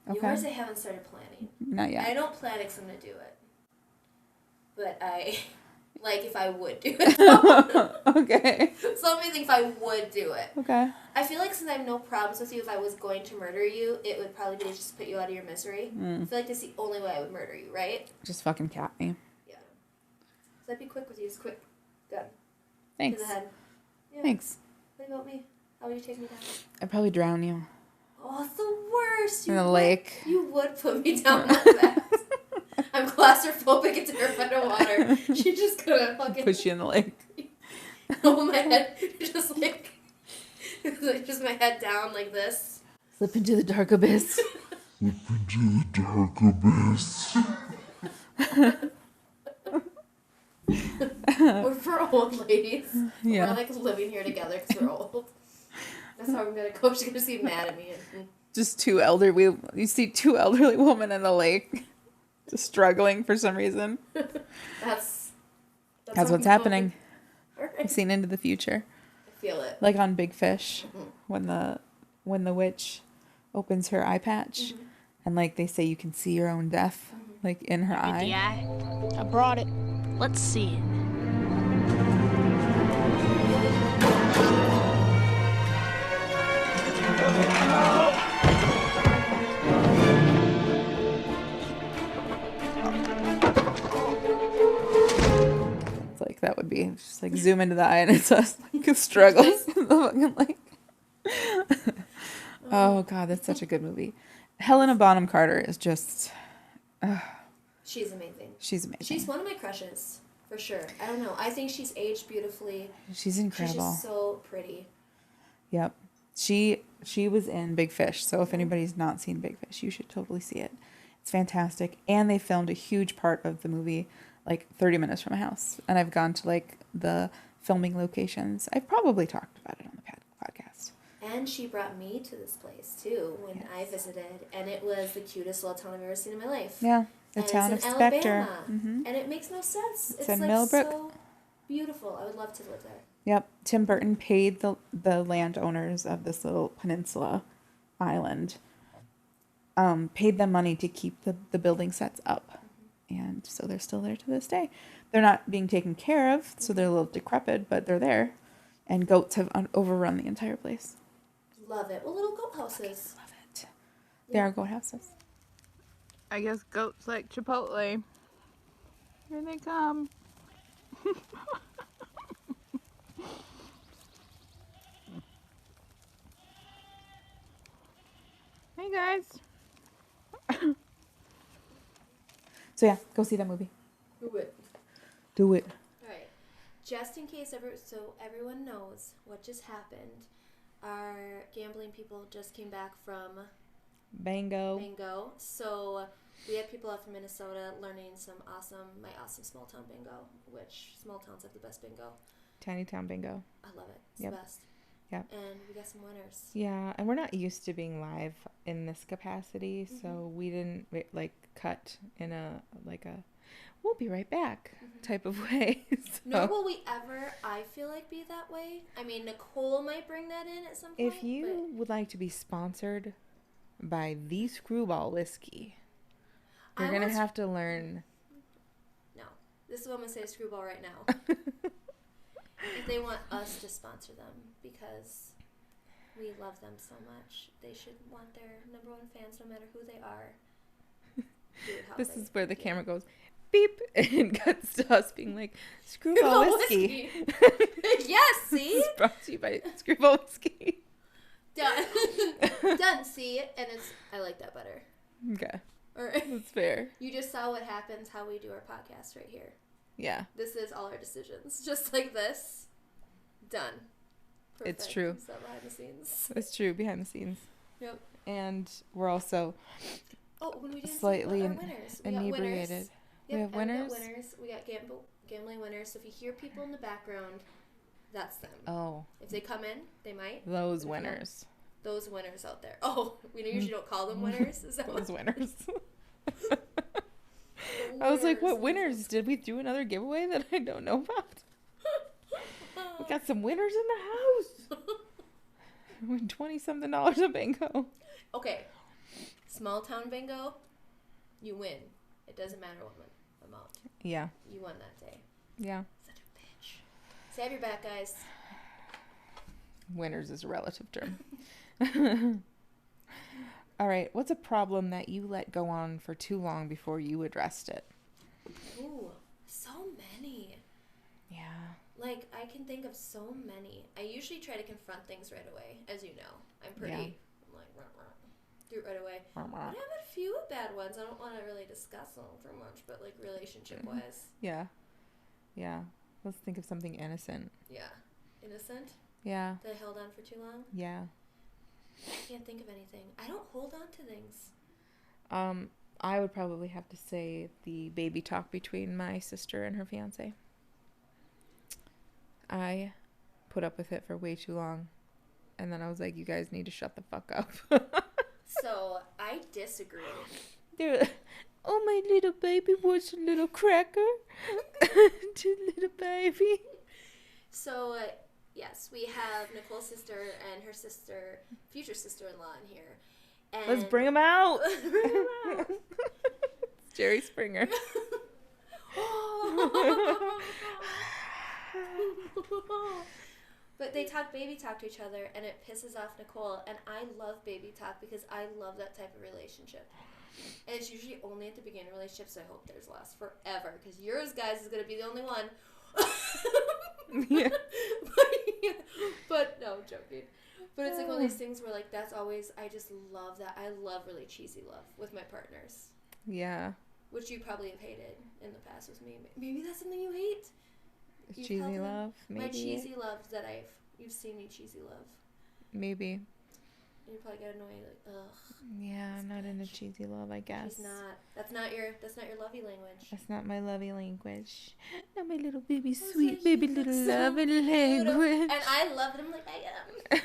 Okay. Yours I haven't started planning. Not yet. I don't plan it because I'm going to do it. But like if I would do it. Okay. So let me think if I would do it. Okay. I feel like since I have no problems with you, if I was going to murder you, it would probably be to just put you out of your misery. I feel like that's the only way I would murder you, right? Just fucking cap me. Yeah. So I'd be quick with you. Just quick. Gun. Thanks. To the head. Yeah. Thanks. What about me? How would you take me down? I'd probably drown you. Oh, it's the worst. In the lake. You would put me down like that. I'm claustrophobic and terrified of water. She just couldn't fucking Push you in the lake. hold my head, just like just my head down like this. Slip into the dark abyss. Slip into the dark abyss. We're for old ladies. Yeah. We're like living here together because we're old. That's how I'm gonna go. She's gonna be mad at me. Just you see two elderly women in the lake. Just struggling for some reason. That's What's happening. Right. I've seen into the future. I feel it. Like on Big Fish, when the witch opens her eye patch, and like they say you can see your own death, like in her eye. Yeah, I brought it. Let's see it. It's like that would be just just like zoom into the eye and it's us like struggles. Oh god, that's such a good movie. Helena Bonham Carter is just she's amazing. She's amazing. She's one of my crushes, for sure. I don't know. I think she's aged beautifully. She's incredible. She's just so pretty. Yep. She was in Big Fish, so if anybody's not seen Big Fish, you should totally see it. It's fantastic. And they filmed a huge part of the movie like 30 minutes from my house. And I've gone to like the filming locations. I've probably talked about it on the podcast. And she brought me to this place too when I visited, and it was the cutest little town I've ever seen in my life. Yeah, the and town it's of in Spectre. Alabama, Mm-hmm. and it makes no sense. It's It's in like Millbrook. so beautiful. I would love to live there. Yep. Tim Burton paid the landowners of this little peninsula island, paid them money to keep the building sets up. And so they're still there to this day. They're not being taken care of, so they're a little decrepit, but they're there. And goats have overrun the entire place. Love it. Well, little goat houses. Love it. They are goat houses. I guess goats like Chipotle. Here they come. Hey guys. So yeah, go see that movie. Do it. Do it. All right. Just in case everyone knows what just happened, our gambling people just came back from Bango. bingo. So we had people out from Minnesota learning my awesome small town bingo, which small towns have the best bingo. Tiny town bingo. I love it. It's Yep. the best. Yep. And we got some winners. Yeah, and we're not used to being live in this capacity, so we didn't like cut in a we'll be right back type of way. So Nor will we ever, I feel like, be that way. I mean, Nicole might bring that in at some point. if you would like to be sponsored by the Screwball Whiskey, you're going to have to learn. No. This is what I'm going to say to Screwball right now. If they want us to sponsor them, because we love them so much, they should want their number one fans, no matter who they are. Do it how This they is where the feel. camera goes beep and cuts to us being like, Screwball Whiskey. Yes, see? This is brought to you by Screwball Whiskey. Done. Done, see? And I like that better. Okay, Or that's fair. you just saw what happens, how we do our podcast right here. Yeah, This is all our decisions. Just like this. Done. It's Perfect. true. So behind the scenes. that's true, behind the scenes. Yep. And we're also Oh, when we didn't slightly say our winners. We got inebriated. winners. We have Yep, and winners? We got winners. We got gambling winners. So if you hear people in the background, that's them. Oh, If they come in, they might. those If not, winners. Those winners out there. Oh, we usually don't call them winners. Is that what? Those winners. I was like, what winners? Did we do another giveaway that I don't know about? We got some winners in the house. Win $20-something of bingo. Okay. Small town bingo, you win. It doesn't matter what amount. Yeah. You won that day. Yeah. Such a bitch. So have your back, guys. Winners is a relative term. All right. What's a problem that you let go on for too long before you addressed it? Ooh, so many. Yeah. Like, I can think of so many. I usually try to confront things right away, as you know. I'm pretty, Yeah. I'm like, rah, rah. Do it right away. Rah, But rah. I have a few bad ones. I don't want to really discuss them for much, but like relationship-wise. Yeah. Yeah. Let's think of something innocent. Yeah. Innocent? Yeah. That I held on for too long? Yeah. I can't think of anything. I don't hold on to things. I would probably have to say the baby talk between my sister and her fiance. I put up with it for way too long. And then I was like, you guys need to shut the fuck up. So, I disagree. Dude, oh, my little baby wants a little cracker. To little baby. So, yes, we have Nicole's sister and her sister, future sister-in-law in here. And Let's bring them out. Bring 'em out. It's Jerry Springer. But they talk baby talk to each other, and it pisses off Nicole. And I love baby talk because I love that type of relationship. And it's usually only at the beginning of relationships, so I hope theirs lasts forever. Because yours, guys, is going to be the only one. Yeah. But no, I'm joking. But it's like one of these things where like that's always, I just love that. I love really cheesy love with my partners. Yeah. Which you probably have hated in the past with me. Maybe that's something you hate. You've Cheesy probably- love, maybe. My cheesy loves that you've seen me cheesy love. Maybe. And you probably get annoyed, like, ugh. Yeah, I'm not into cheesy love, I guess. She's not. That's not your lovey language. That's not my lovey language. Not my little baby, Oh, sweet so baby cute. little That's so lovey beautiful. language. And I love them like I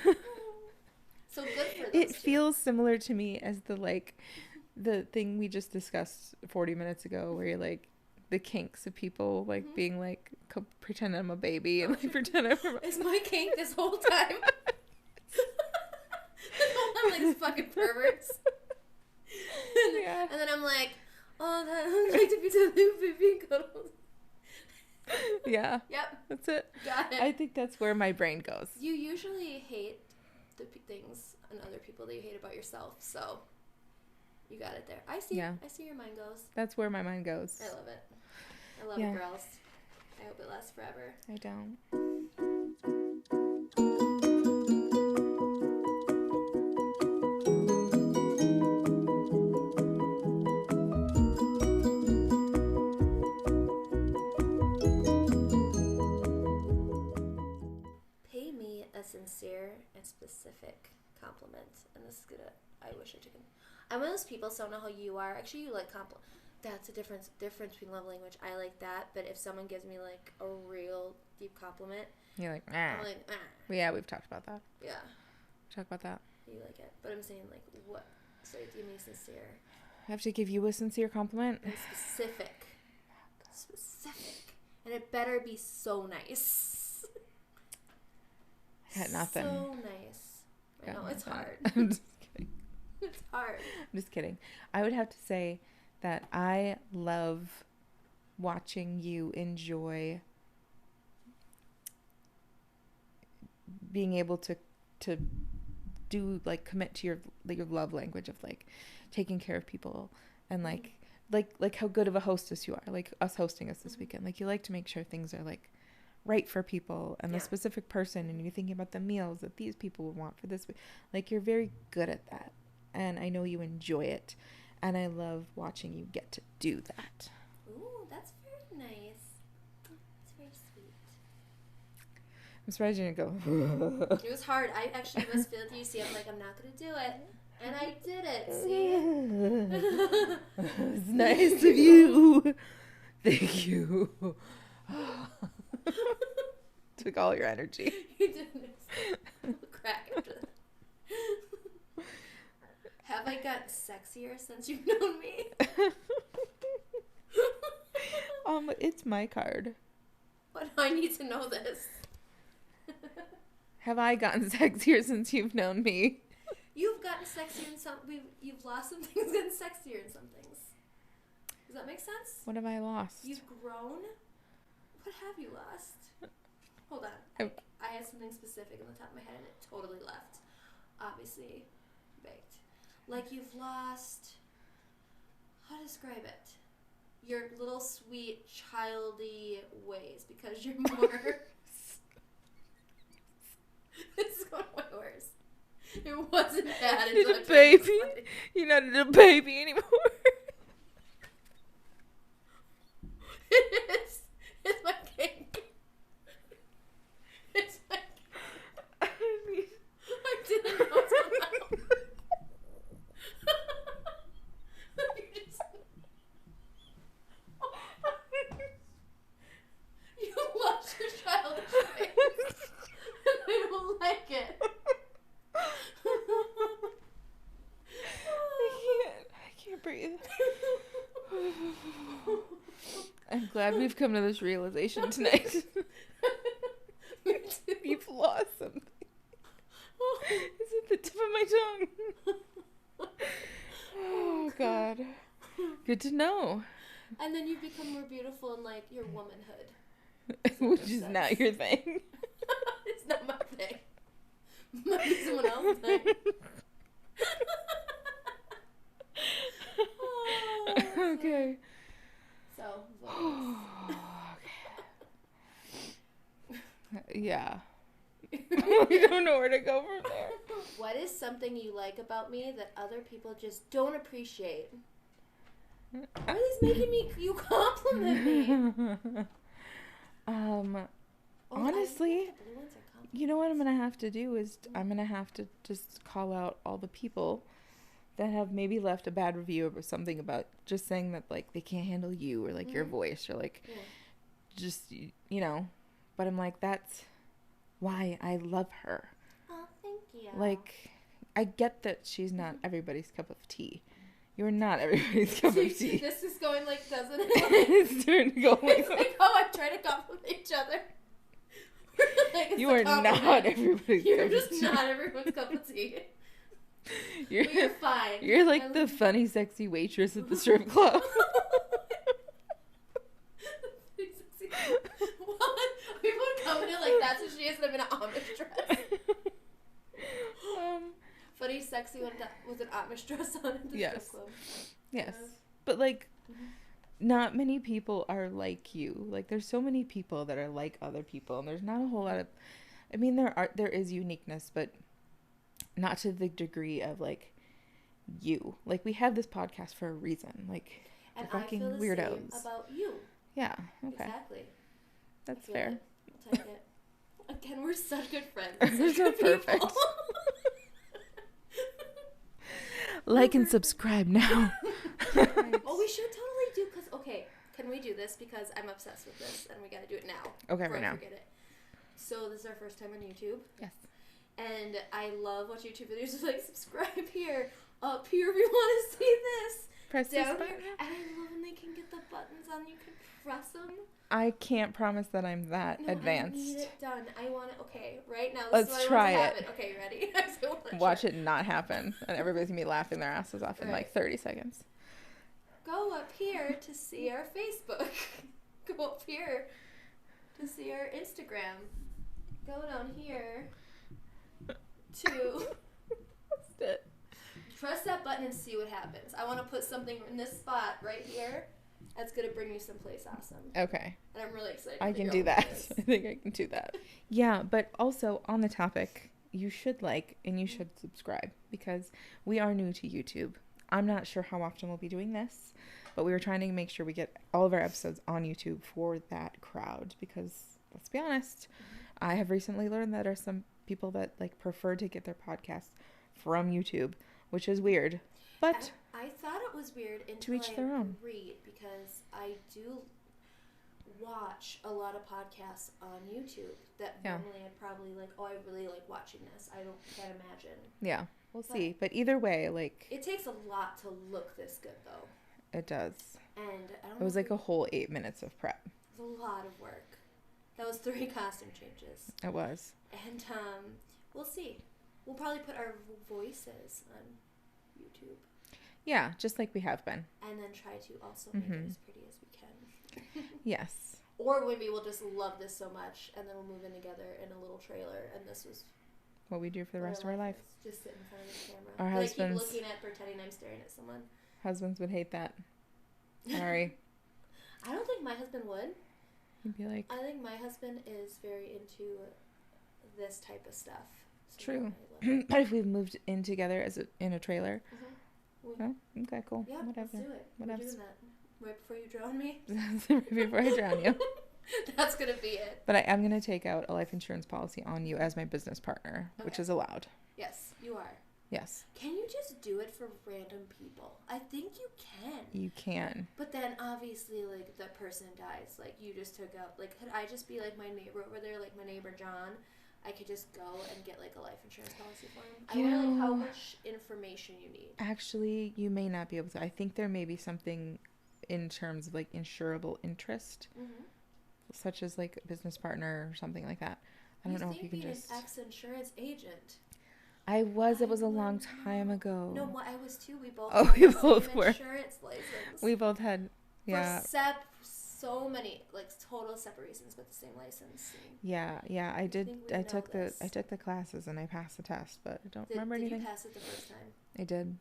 am. So good for those It two. feels similar to me as the thing we just discussed 40 minutes ago, where you're like, the kinks of people like being like, pretend I'm a baby and like pretend I'm It's my kink this whole time. I'm like these fucking perverts. Yeah. And then I'm like, oh, I'd like to be the new baby and cuddles. Yeah. Yep, That's it. got it. I think that's where my brain goes. You usually hate the things and other people that you hate about yourself, so you got it there. I see. Yeah. I see your mind goes. That's where my mind goes. I love it. I love Yeah. it, girls. I hope it lasts forever. I don't. Pay me a sincere and specific compliment, and this is gonna. I wish I took it. I'm one of those people. So I don't know how you are. Actually, you like compliment. That's a difference between love language. I like that, but if someone gives me like a real deep compliment, You're like, I'm like, Yeah, we've talked about that. yeah, Talk about that. you like it. But I'm saying like, what? So give me sincere I have to give you a sincere compliment. and specific, and it better be so nice. Got nothing. So nice. I Got know it's nothing. hard. I'm just kidding. It's hard. I'm just kidding. I would have to say that I love watching you enjoy being able to do like commit to your love language of like taking care of people and like how good of a hostess you are, like us hosting us this weekend. Like you like to make sure things are like right for people and the specific person, and you're thinking about the meals that these people would want for this week. Like you're very good at that, and I know you enjoy it, and I love watching you get to do that. Ooh, that's very nice. That's very sweet. I'm surprised you didn't go. It was hard. I actually was feeling you. See, I'm like, I'm not gonna do it, and I did it. See. It's nice of you. Thank you. Took all your energy. You did it. Crack after that. Have I gotten sexier since you've known me? It's my card. But I need to know this. Have I gotten sexier since you've known me? You've gotten sexier in some. You've lost some things, gotten sexier in some things. Does that make sense? What have I lost? You've grown. What have you lost? Hold on. I had something specific on the top of my head and it totally left. Obviously, baked. Like you've lost. How to describe it? Your little sweet childy ways because you're more. It's going way worse. It wasn't bad. It's Little actually baby. funny. You're not a little baby anymore. It's my cake. It's my cake. I didn't know till now. You lost your childish face. And I don't like it. I can't breathe. I'm glad we've come to this realization tonight. Me too. You've lost something. It's at the tip of my tongue. Oh, God. Good to know. And then you become more beautiful in like your womanhood. Which is not your thing. It's not my thing. Might be someone else's thing. Oh, Okay. so, votes. where to go from there. What is something you like about me that other people just don't appreciate? Why is making you compliment me? Honestly, you know what I'm gonna have to do is I'm gonna have to just call out all the people that have maybe left a bad review or something about just saying that like they can't handle you or like your voice or like just you know. But I'm like, that's why I love her. Oh, thank you. Like, I get that she's not everybody's cup of tea. You're not everybody's cup of tea. This is going like, doesn't it? It's starting to go like It's like, oh, I try to compliment each other. Like, you are not everybody's You're cup of just tea. not everyone's cup of tea. You're, But you're fine. You're like the funny, sexy waitress at the strip club. What? People would come in like that's what she is, and I'm in an Amish dress. Funny, sexy with an Amish dress on in the strip club. Yes. But like, not many people are like you. Like, there's so many people that are like other people, and there's not a whole lot of. I mean, there is uniqueness, but not to the degree of like you. Like, we have this podcast for a reason. Like, and fucking I feel the weirdos. same about you. Yeah. Okay. Exactly. That's fair. It. I'll take it. Again, we're such good friends. We're so perfect. Like and subscribe now. Oh, we should totally do, because, okay, can we do this? Because I'm obsessed with this, and we got to do it now. Okay, right now. Forget it. So, this is our first time on YouTube. Yes. And I love watching YouTube videos. Like, subscribe here, up here if you want to see this. Press this down button. here. And I love when they can get the buttons on. You can press them. I can't promise that I'm that advanced. I need it done. I want it. Okay, right now. Let's is what try I want it. to happen. Okay, ready? Watch it not happen, and everybody's gonna be laughing their asses off in like 30 seconds. Go up here to see our Facebook. Go up here to see our Instagram. Go down here to press that button and see what happens. I want to put something in this spot right here. That's going to bring you someplace awesome. Okay. And I'm really excited. I can do that. I think I can do that. Yeah, but also on the topic, you should like and you should subscribe because we are new to YouTube. I'm not sure how often we'll be doing this, but we were trying to make sure we get all of our episodes on YouTube for that crowd because let's be honest, I have recently learned that there are some people that like prefer to get their podcasts from YouTube, which is weird. But I thought it was weird until to each their own. Read because I do watch a lot of podcasts on YouTube that normally I'd probably like, oh, I really like watching this. Can't imagine. Yeah, we'll see. But either way, like it takes a lot to look this good though. It does. And I don't it was like a whole 8 minutes of prep. It was a lot of work. That was 3 costume changes. It was. And we'll see. We'll probably put our voices on YouTube. Yeah, just like we have been. And then try to also make it as pretty as we can. Yes. Or maybe we'll just love this so much and then we'll move in together in a little trailer and this was what we do for the rest of our life. Just sit in front of the camera. Our husbands. I keep looking at pretending I'm staring at someone. Husbands would hate that. Sorry. I don't think my husband would. He'd be like, I think my husband is very into this type of stuff. So true. But if we've moved in together in a trailer. Oh, okay, cool. Yeah, whatever. let's do it. Whatever. We're doing that. Right before you drown me? Before I drown you. That's going to be it. But I am going to take out a life insurance policy on you as my business partner, which is allowed. Yes, you are. Yes. Can you just do it for random people? I think you can. You can. But then obviously, like, the person dies. Like, you just took out, like, could I just be like my neighbor over there, like my neighbor John? I could just go and get like a life insurance policy for him. I wonder like how much information you need. Actually, you may not be able to. I think there may be something in terms of like insurable interest, such as like a business partner or something like that. I don't know if you can just. An ex-insurance agent. I was. It was a long time ago. No, I was too. We both. Oh, we both were. Insurance license. We both had. Yeah. For so many like total separate reasons, but the same license. Yeah. I did. I took the classes and I passed the test, but I don't remember anything. Did you pass it the first time? I did.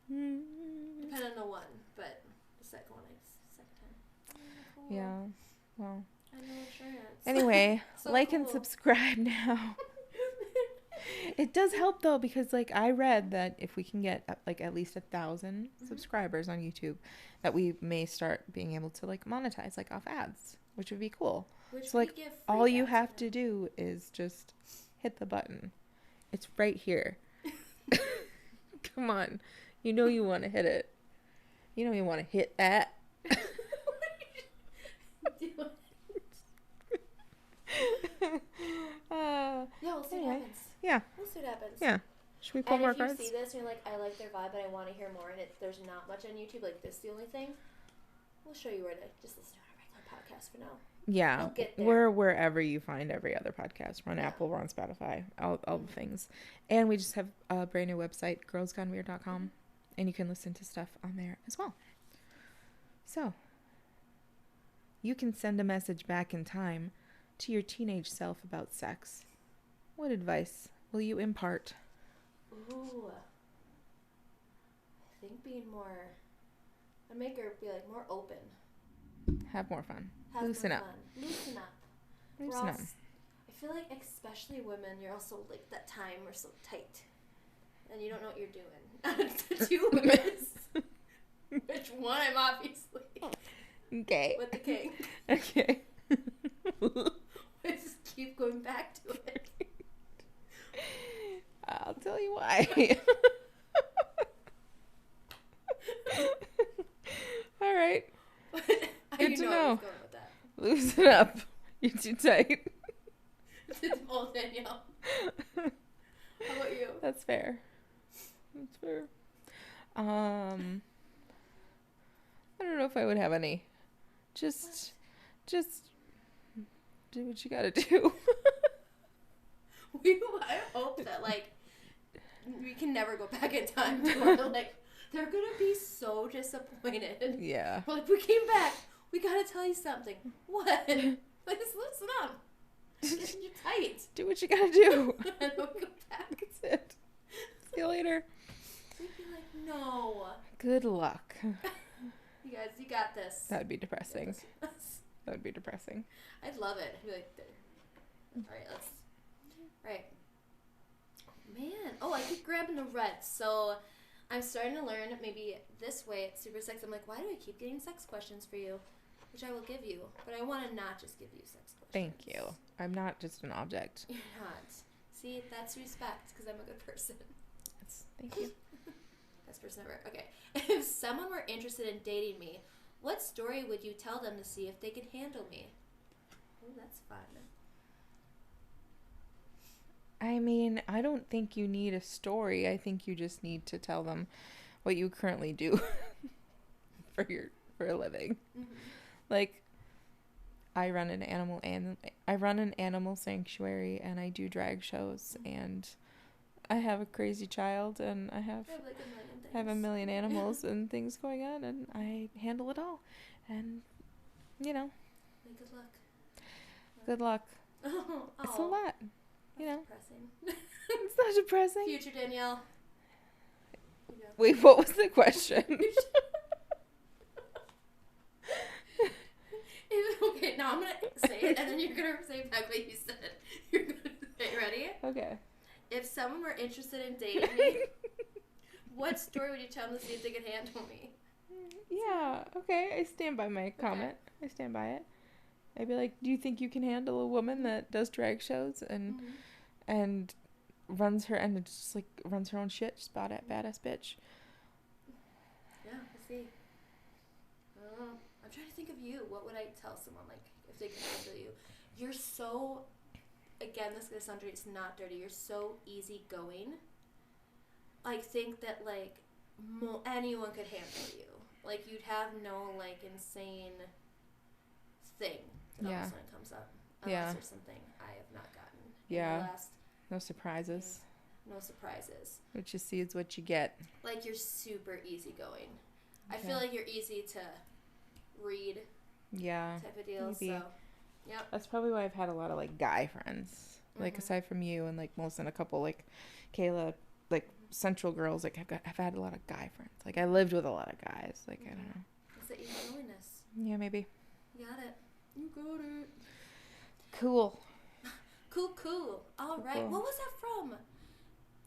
Depending on the one, but the second time. Cool. Yeah. Well. I know insurance. Anyway, so like cool. and subscribe now. It does help though, because like I read that if we can get like at least 1,000 subscribers on YouTube, that we may start being able to like monetize like off ads, which would be cool. Which So we like give free all you ads have on. to do is just hit the button. It's right here. Come on. You know you want to hit it. You know you want to hit that. Yeah, we'll see anyway. what happens. Yeah. We'll see what happens. Yeah. Should we pull And more if you cards? see this and you're like, I like their vibe, but I want to hear more, and there's not much on YouTube, like this is the only thing, we'll show you where to just listen to our regular podcast for now. Yeah. We'll get there. We're wherever you find every other podcast. We're on Apple, we're on Spotify, all the things. And we just have a brand new website, girlsgoneweird.com, and you can listen to stuff on there as well. So, you can send a message back in time to your teenage self about sex. What advice will you impart? Ooh. I think being more, I make her be like more open. Have more fun. Have Loosen more up. fun. Loosen up. Loosen We're up. I feel like especially women, you're also like that time we're so tight. And you don't know what you're doing. The two women. Which one I'm obviously. Okay. With the king. Okay. I just keep going back to it. I'll tell you why. All right. Good to know. I was going with that. Loosen up. You're too tight. Oh, Danielle. How about you? That's fair. That's fair. I don't know if I would have any. Just do what you gotta do. I hope that like we can never go back in time to where like they're gonna be so disappointed. Yeah. We're like, we came back. We gotta tell you something. What? Like, just listen up. You're tight. Do what you gotta do. And we'll go back. That's it. See you later. We'd be like, no. Good luck. You guys, you got this. That would be depressing. That would be depressing. I'd love it. I'd be like, alright, let's. Right. Man. Oh, I keep grabbing the red. So I'm starting to learn maybe this way at Super Sex. I'm like, why do I keep getting sex questions for you? Which I will give you. But I want to not just give you sex questions. Thank you. I'm not just an object. You're not. See, that's respect because I'm a good person. Thank you. Best person ever. Okay. If someone were interested in dating me, what story would you tell them to see if they could handle me? Oh, that's fun. I mean, I don't think you need a story. I think you just need to tell them what you currently do for a living. Mm-hmm. Like, I run an animal sanctuary, and I do drag shows, and I have a crazy child, and I have like a million things. I have a million animals and things going on, and I handle it all. And, you know, Like, good luck. good luck. Oh, It's a lot, you know. Depressing. It's not depressing. Future Danielle. Yeah. Wait, what was the question? Okay, now I'm going to say it, and then you're going to say back what you said. You're going to say, ready? Okay. If someone were interested in dating me, what story would you tell them to see if they could handle me? Yeah, okay. I stand by my comment. I stand by it. I'd be like, do you think you can handle a woman that does drag shows and and runs her own shit, just badass bitch? Yeah, we'll see. I don't know. I'm trying to think of you. What would I tell someone, like, if they could handle you? You're so, again, this is going to sound dirty. It's not dirty. You're so easygoing. I think that, like, anyone could handle you. Like, you'd have no, like, insane thing that all of a sudden comes up. Unless there's something I have not gotten. Yeah. In the last No surprises. no surprises. What you see is what you get. Like, you're super easygoing. I feel like you're easy to read Yeah. type of deal. Maybe. So, yep. That's probably why I've had a lot of, like, guy friends. Like, aside from you and, like, Melissa and a couple, like, Kayla, like, Central girls, like, I've had a lot of guy friends. Like, I lived with a lot of guys. Like, I don't know. It's the easygoingness. Yeah, maybe. You got it. You got it. Cool. Cool. All right. Cool. What was that from?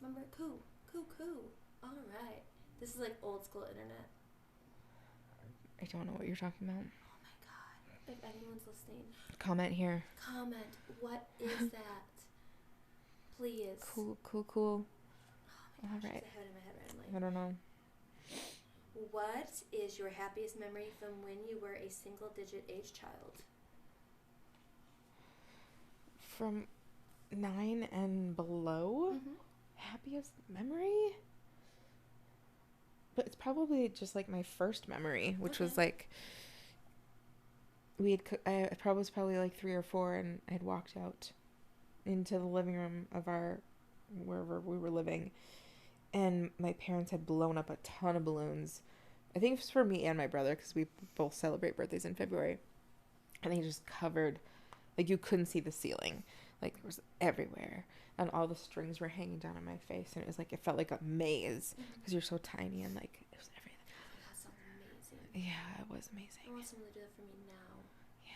Remember? Coo. All right. This is like old school internet. I don't know what you're talking about. Oh my god. If anyone's listening. Comment here. Comment. What is that? Please. Cool. Oh my gosh. All right. I have it in my head randomly. I don't know. What is your happiest memory from when you were a single-digit age child? From 9 and below? Mm-hmm. Happiest memory? But it's probably just like my first memory, which was like I was probably like 3 or 4, and I had walked out into the living room of wherever we were living, and my parents had blown up a ton of balloons. I think it was for me and my brother, because we both celebrate birthdays in February, and they just covered, like, you couldn't see the ceiling, like, it was everywhere, and all the strings were hanging down on my face, and it was like, it felt like a maze, because you're so tiny, and like, it was everything. That sounds amazing. Yeah, it was amazing. I want someone to do that for me now. Yeah.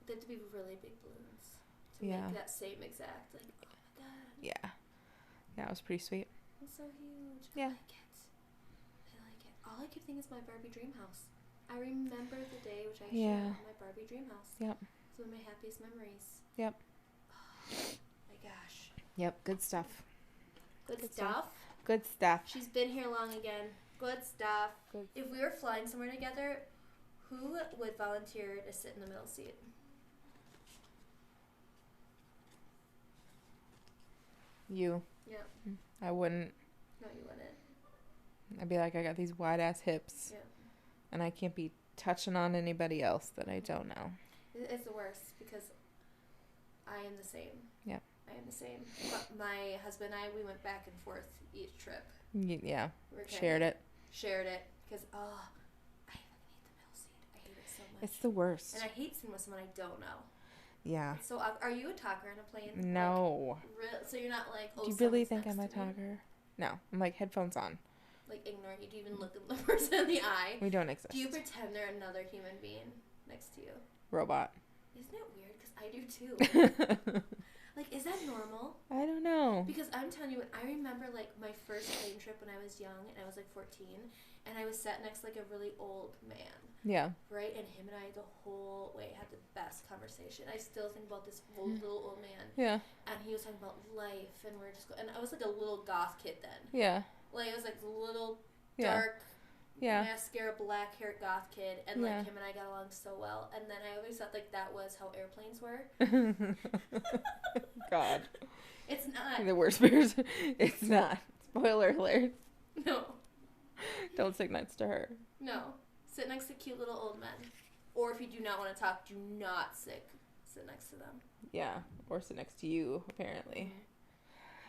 They have to be really big balloons to Yeah. make that same exact, like, oh my god. Yeah, it was pretty sweet. It's so huge. Yeah. I like it. All I could think is my Barbie dream house. I remember the day which I shared my Barbie dream house. Yep. It's one of my happiest memories. Yep. Oh my gosh. Yep, good stuff. Good stuff. Good stuff. She's been here long again. Good stuff. Good. If we were flying somewhere together, who would volunteer to sit in the middle seat? You. Yeah. I wouldn't. No, you wouldn't. I'd be like, I got these wide ass hips. Yeah. And I can't be touching on anybody else that I don't know. It's the worst because I am the same. Yeah. I am the same. But my husband and I, we went back and forth each trip. Yeah. We're Shared it. Because, I hate the middle seat. I hate it so much. It's the worst. And I hate sitting with someone I don't know. Yeah. So are you a talker on a plane? No. Like, so you're not like, oh, Do you really someone's think I'm a next to me? talker? No. I'm like headphones on. Like ignore you. Do you even look at the person in the eye? We don't exist. Do you pretend they're another human being next to you? Robot. Isn't it weird? Because I do too. Like, is that normal? I don't know. Because I'm telling you, I remember like my first plane trip when I was young, and I was like 14, and I was sat next to like a really old man. Yeah. Right? And him and I the whole way had the best conversation. I still think about this little old man. Yeah. And he was talking about life, and we're just and I was like a little goth kid then. Yeah. Like, I was like the little Yeah. dark Yeah. mascara black haired goth kid, and like Yeah. him and I got along so well. And then I always thought like that was how airplanes were. God. It's not. The worst bears. It's not. Spoiler alert. No. Don't sit next to her. No. Sit next to cute little old men. Or if you do not want to talk, do not sit next to them. Yeah. Or sit next to you, apparently.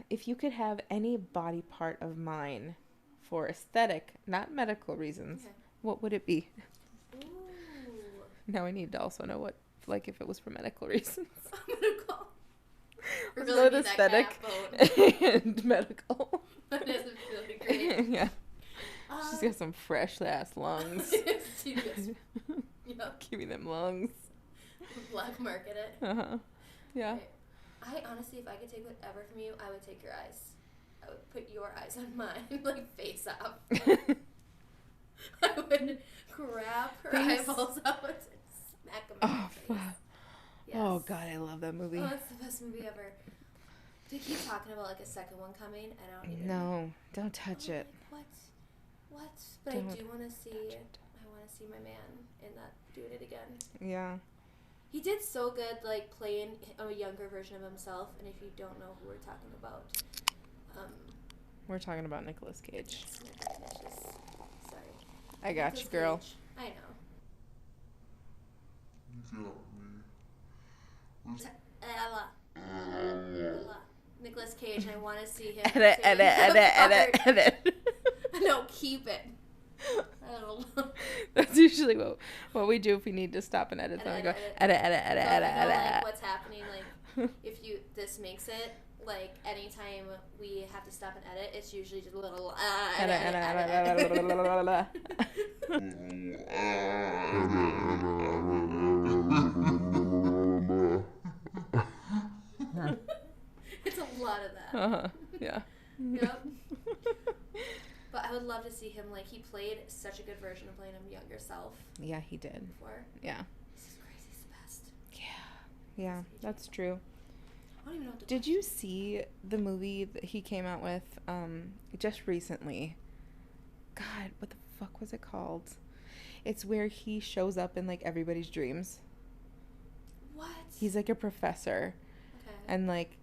If you could have any body part of mine for aesthetic, not medical reasons, Okay. what would it be? Ooh. Now I need to also know what, like, if it was for medical reasons. I'm gonna call. We're Let's gonna go need with that aesthetic cat and medical. That doesn't feel great. Yeah. She's got some fresh ass lungs. She just, Give me them lungs. black market it. Uh-huh. Yeah. Right. I honestly, if I could take whatever from you, I would take your eyes. I would put your eyes on mine, like face up. I would grab her Thanks. eyeballs out and smack them in Oh, her face. fuck. Yes. Oh, God, I love that movie. Oh, it's the best movie ever. They keep talking about like a second one coming, and I don't even. No, don't touch it. Like, what? But Don't I do want to see. touch it. I want to see my man in that doing it again. Yeah. He did so good, like playing a younger version of himself. And if you don't know who we're talking about, We're talking about Nicolas Cage. sorry. I got you, Nicolas girl. Cage. I know. You got me. Ella. Nicolas Cage. I want to see him. Edit, sing edit. No, keep it. I don't know. That's usually what we do if we need to stop and edit. Then we go edit. So, you know, like what's happening, like if this makes it, like anytime we have to stop and edit, it's usually just a little It's a lot of that. Uh-huh. Yeah. Yep. But I would love to see him, like, he played such a good version of playing him younger self Yeah, he did. before. Yeah. This is crazy. He's the best. Yeah, that's true. I don't even know what to Did you see the movie that he came out with just recently? God, what the fuck was it called? It's where he shows up in, like, everybody's dreams. What? He's, like, a professor. Okay. And, like,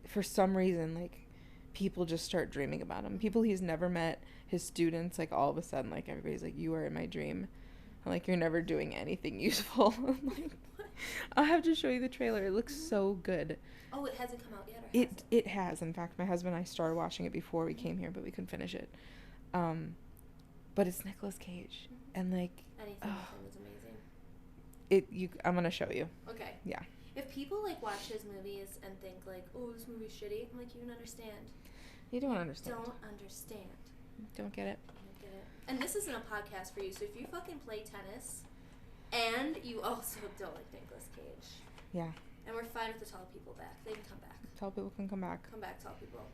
for some reason, like, people just start dreaming about him. People he's never met, his students, like, all of a sudden, like, everybody's like, you are in my dream. And, like, you're never doing anything useful. I'm like, I'll have to show you the trailer. It looks so good. Oh, it hasn't come out yet, or has it? It has. In fact, my husband and I started watching it before we came here, but we couldn't finish it. But it's Nicolas Cage. And, like, Anything with him is amazing. I'm going to show you. Okay. Yeah. If people, like, watch his movies and think, like, oh, this movie's shitty, I'm like, you don't understand. You don't understand. Don't understand. Don't get it. Don't get it. And this isn't a podcast for you, so if you fucking play tennis and you also don't like Nicolas Cage, Yeah. and we're fine with the tall people back, they can come back. Tall people can come back. Come back, tall people.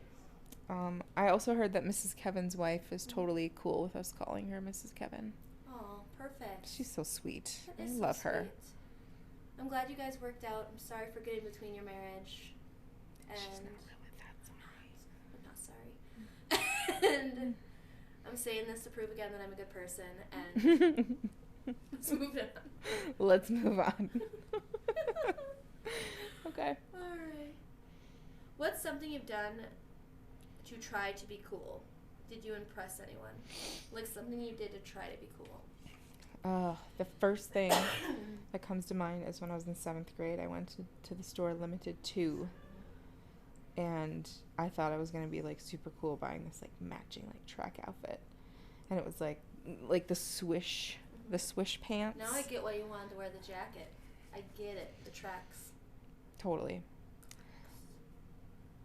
I also heard that Mrs. Kevin's wife is totally cool with us calling her Mrs. Kevin. Oh, perfect. She's so sweet. That I is so love her. sweet. I'm glad you guys worked out. I'm sorry for getting between your marriage. And She's gonna live with that someday. I'm not sorry. And I'm saying this to prove again that I'm a good person. And let's move on. Let's move on. Okay. Alright. What's something you've done to try to be cool? Did you impress anyone? Like something you did to try to be cool? The first thing that comes to mind is when I was in 7th grade, I went to the store Limited 2, and I thought I was going to be, like, super cool buying this, like, matching, like, track outfit. And it was, like the swish pants. Now I get why you wanted to wear the jacket. I get it. The tracks. Totally.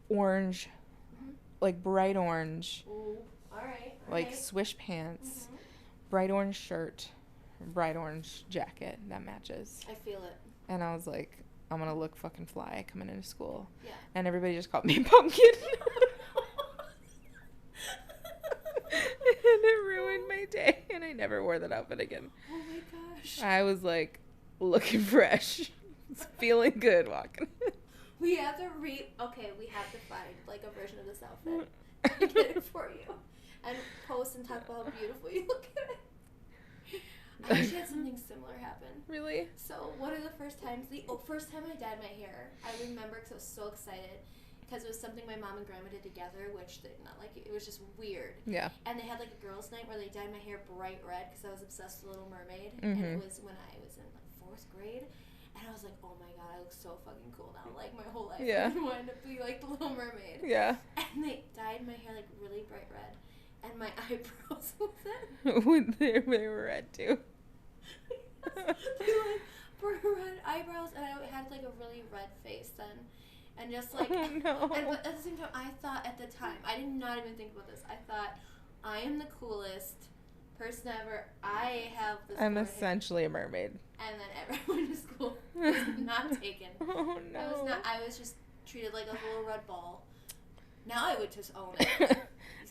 Orange. Mm-hmm. Like, bright orange. Ooh. Alright. Like, swish pants. Bright orange shirt. Bright orange jacket that matches. I feel it. And I was like, I'm gonna look fucking fly coming into school. Yeah. And everybody just called me Pumpkin. And it ruined my day, and I never wore that outfit again. Oh my gosh. I was like, looking fresh. Feeling good walking. We have to okay, we have to find, like, a version of this outfit and get it for you. And post and talk about how beautiful you look in it. I actually had something similar happen. Really? So one of the first times, first time I dyed my hair, I remember because I was so excited because it was something my mom and grandma did together, which they did not like. It was just weird. Yeah. And they had like a girls' night where they dyed my hair bright red because I was obsessed with Little Mermaid, Mm-hmm. and it was when I was in like 4th grade. And I was like, oh my god, I look so fucking cool now. Like, my whole life Yeah. I wanted to be like the Little Mermaid. Yeah. And they dyed my hair like really bright red. And my eyebrows with it. They were red too. They like bright red eyebrows, and I had like a really red face then. And just like, Oh, no. and but at the same time, I thought at the time, I did not even think about this. I thought, I am the coolest person ever. I have this. I'm forehead. essentially a mermaid. And then everyone in school was not taken. Oh no. I was just treated like a little red ball. Now I would just own it.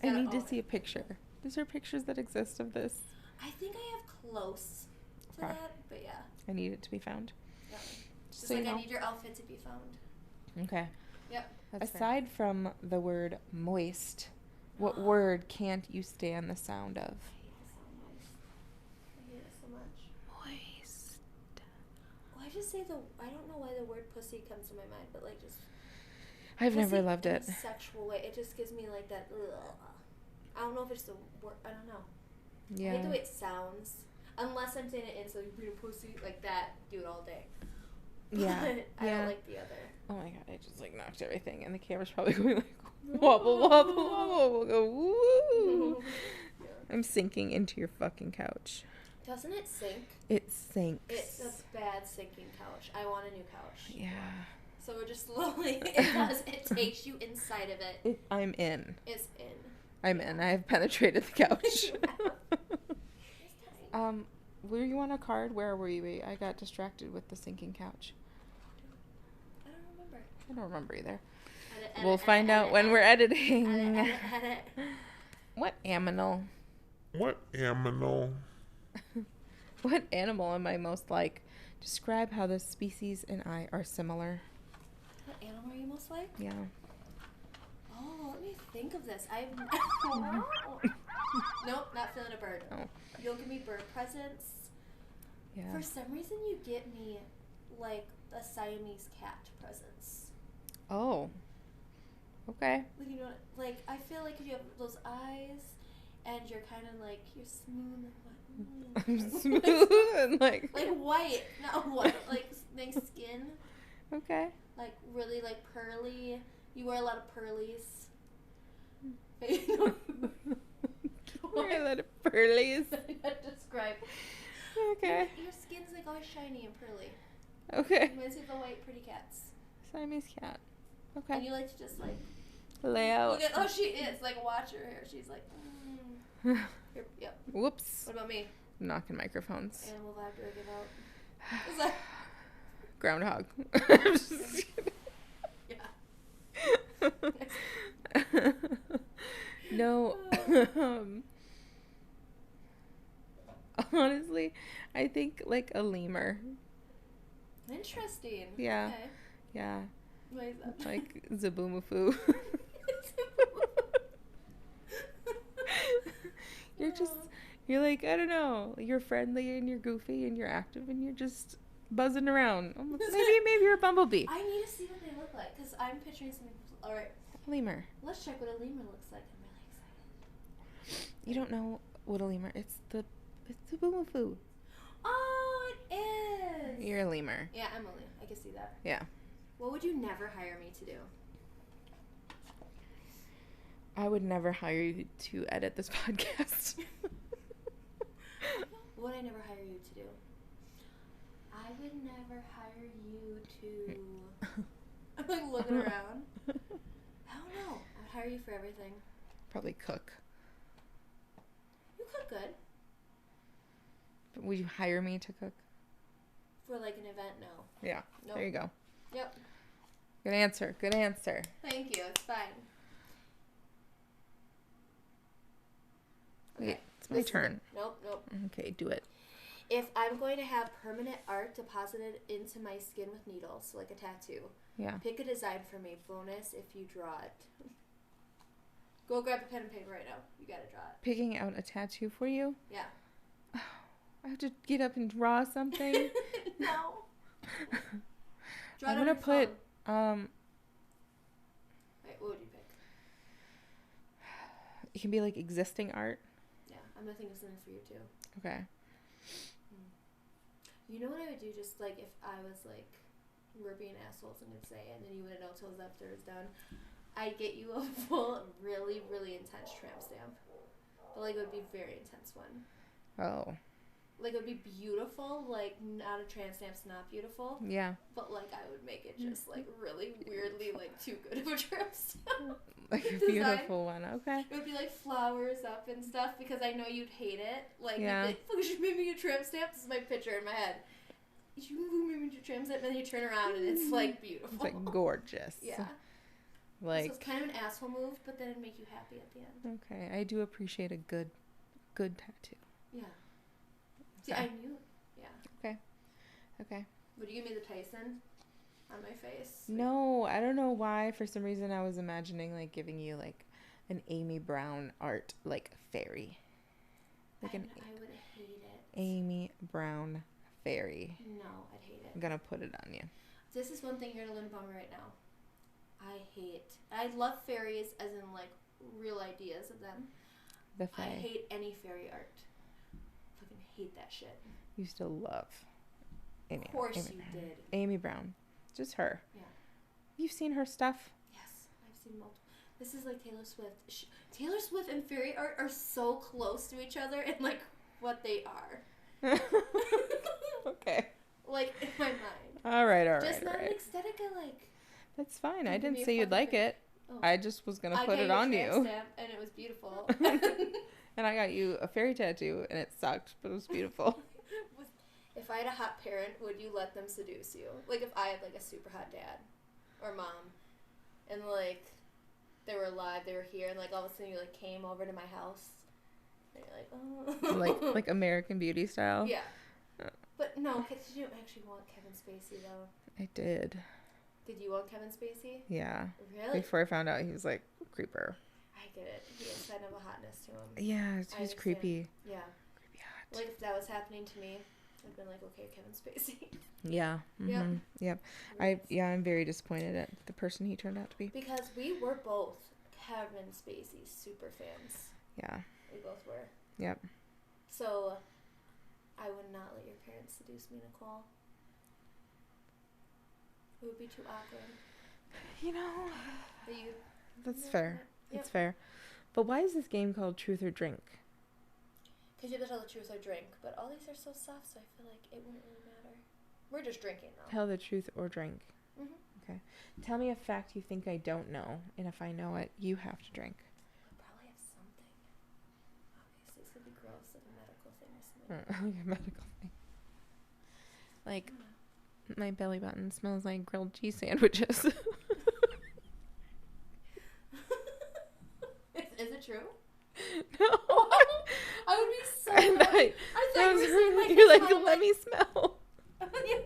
I need to see a picture. Is there pictures that exist of this? I think I have close to Okay. that, but yeah. I need it to be found. Yeah. Just Just so you like I know. need your outfit to be found. Okay. Yep. Aside from the word moist, what word can't you stand the sound of? I hate it so much. Moist. Well, I just say I don't know why the word pussy comes to my mind, but like just. I've never pussy loved in it. a sexual way. It just gives me like that. Ugh. I don't know if it's the word. I don't know. Yeah. I hate the way it sounds. Unless I'm saying it in, so you being a pussy like that, do it all day. Yeah. But I Yeah. don't like the other. Oh my god, I just like knocked everything, and the camera's probably going like wobble, wobble, wobble. We'll go woo. Yeah. I'm sinking into your fucking couch. Doesn't it sink? It sinks. It's a bad sinking couch. I want a new couch. Yeah. So we're just slowly. It does. It takes you inside of it. I'm in. It's in. I'm in. I have penetrated the couch. It's tiny. Were you on a card? Where were you? I got distracted with the sinking couch. I don't remember. I don't remember either. We'll find out when we're editing. Edit. What animal? What aminal? What animal am I most like? Describe how the species and I are similar. What animal are you most like? Yeah. Oh, let me think of this. Nope, not feeling a bird. Oh. You don't give me bird presents. Yeah. For some reason, you get me like a Siamese cat presents. Oh. Okay. Like, you know, like I feel like if you have those eyes and you're kind of like you're smooth and what? Smooth and like white, not white, like nice skin, okay. like really like pearly. You wear a lot of pearlies. Wear a lot of pearlies. Describe. Okay. Your skin's like always shiny and pearly. Okay. Reminds me of the white pretty cats. Siamese cat. And Okay. you like to just like Lay out. look at she is like watch her hair. She's like. Here, yep. Whoops. What about me? Knocking microphones. Animal vibe do I give out? Is that? Groundhog. Yeah. No. Honestly, I think like a lemur. Interesting. Yeah. Okay. Yeah. Why is that? Like Zaboomafoo. You're like, I don't know, you're friendly and you're goofy and you're active and you're just buzzing around. Maybe you're a bumblebee. I need to see what they look like because I'm picturing something. All right, Lemur. let's check what a lemur looks like. I'm really excited. You don't know what a lemur. It's Zaboomafoo. Oh, it is. You're a lemur. Yeah, I'm a lemur. I can see that. Yeah. What would you never hire me to do? I would never hire you to edit this podcast. What would I never hire you to do? I would never hire you to. I'm like looking around. I don't know. I'd hire you for everything. Probably cook. You cook good. But would you hire me to cook? For like an event, no. Yeah. Nope. There you go. Yep. Good answer. Good answer. Thank you. It's fine. Wait, it's my turn. Nope. Okay, do it. If I'm going to have permanent art deposited into my skin with needles, so like a tattoo, Yeah. pick a design for me. Bonus if you draw it. Go grab a pen and paper right now. You gotta draw it. Picking out a tattoo for you? Yeah. I have to get up and draw something. No. Draw it I'm on gonna your put phone. Wait, what would you pick? it can be like existing art. Yeah, I'm gonna think of something for you too. Okay. You know what I would do? Just like if I was like, we're being assholes and gonna say, and then you wouldn't know till after it's done. I'd get you a full, really, really intense tramp stamp. But like it would be a very intense one. Oh. Like it would be beautiful. Like not a tramp stamp's not beautiful. Yeah. But like I would make it just like really weirdly like too good of a tramp stamp. Like a Design. beautiful one. Okay. It would be like flowers up and stuff because I know you'd hate it. Like, Yeah. you'd be like, you made me a tramp stamp. This is my picture in my head. You made me a tramp stamp, and then you turn around and it's like beautiful. It's like gorgeous. Yeah. Like. So it's kind of an asshole move, but then it'd make you happy at the end. Okay, I do appreciate a good tattoo. Yeah. See, Okay. I knew. Yeah. Okay. Would you give me the Tyson on my face? No, I don't know why. For some reason, I was imagining like giving you like an Amy Brown art like fairy. Like I would hate it. Amy Brown fairy. No, I'd hate it. I'm gonna put it on you. This is one thing you're gonna learn about me right now. I love fairies as in like real ideas of them. The I fae. hate any fairy art. Fucking hate that shit. You still love Amy. Of course Amy, you did. Amy Brown. Just her. Yeah. You've seen her stuff? Yes, I've seen multiple. This is like Taylor Swift. Taylor Swift and fairy art are so close to each other in like what they are. Okay. Like in my mind. All right. Just not an aesthetic I like. That's fine. Don't I give didn't me a say you'd fucking like fairy. it. Oh. I just was gonna I put got it a on tramp you. stamp, and it was beautiful. And I got you a fairy tattoo, and it sucked, but it was beautiful. If I had a hot parent, would you let them seduce you? Like if I had like a super hot dad or mom, and like they were alive, they were here, and like all of a sudden you like came over to my house, and you're like, oh. like American Beauty style. Yeah. But no, because you didn't actually want Kevin Spacey though. I did. Did you want Kevin Spacey? Yeah. Really? Before I found out he was like creeper. I get it. He has kind of a hotness to him. Yeah, he's creepy. Yeah. Creepy hot. Like if that was happening to me, I'd been like, okay, Kevin Spacey. Yeah. Mm-hmm. Yep. I'm very disappointed at the person he turned out to be. Because we were both Kevin Spacey super fans. Yeah. We both were. Yep. So, I would not let your parents seduce me, Nicole. It would be too awkward. You know, that's fair. Yep. That's fair. But why is this game called Truth or Drink? Because you have to tell the truth or drink, but all these are so soft, so I feel like it wouldn't really matter. We're just drinking, though. Tell the truth or drink. Mm-hmm. Okay. Tell me a fact you think I don't know, and if I know it, you have to drink. I probably have something. Obviously, it's going to be gross, like a medical thing or something. Like a medical thing. Like, my belly button smells like grilled cheese sandwiches. Is it true? No. I would be so I annoyed. I thought you were saying like you're like, smell let me smell. Yeah.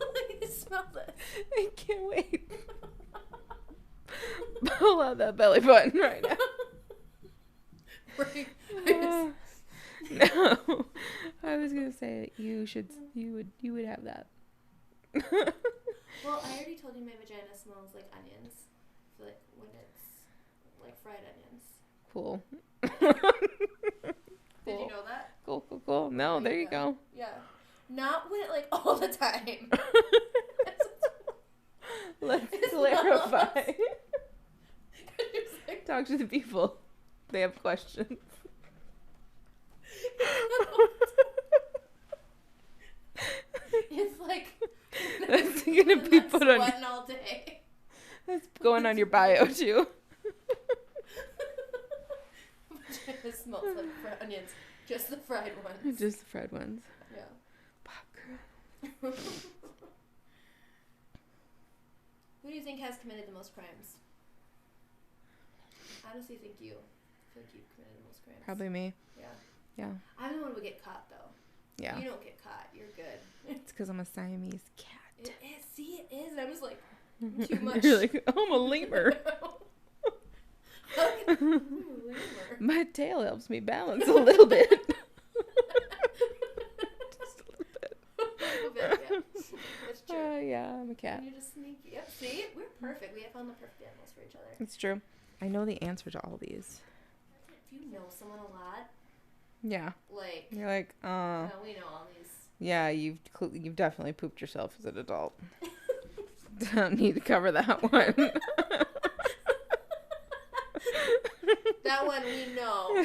Let me smell this. I can't wait. Pull out that belly button right now. Right. No, I was gonna say you would have that. Well, I already told you my vagina smells like onions. I feel like when it's like fried onions. Cool. Did you know that? Cool. No, there you go. Yeah. Not when like all the time. Let's clarify. Talk to the people. They have questions. It's like That's gonna be put on. Sweating all day. That's going on your bio too. It smells like fried onions. Just the fried ones. Just the fried ones. Yeah. Popcorn. Who do you think has committed the most crimes? I honestly think you. I feel like you've committed the most crimes. Probably me. Yeah. Yeah. I'm the one who would get caught though. Yeah. You don't get caught. You're good. It's because I'm a Siamese cat. It is. See, it is. And I'm just like, too much. You're like, I'm a lemur. Lemur. My tail helps me balance a little bit. Just a little bit. A little bit, yeah. That's true. Yeah, I'm a cat. And you're just sneaky. Yep. See, we're perfect. We have found the perfect animals for each other. It's true. I know the answer to all these. If you know someone a lot, Yeah. like, You're like, no, we know all these. yeah, you've definitely pooped yourself as an adult. Don't need to cover that one. That one we know.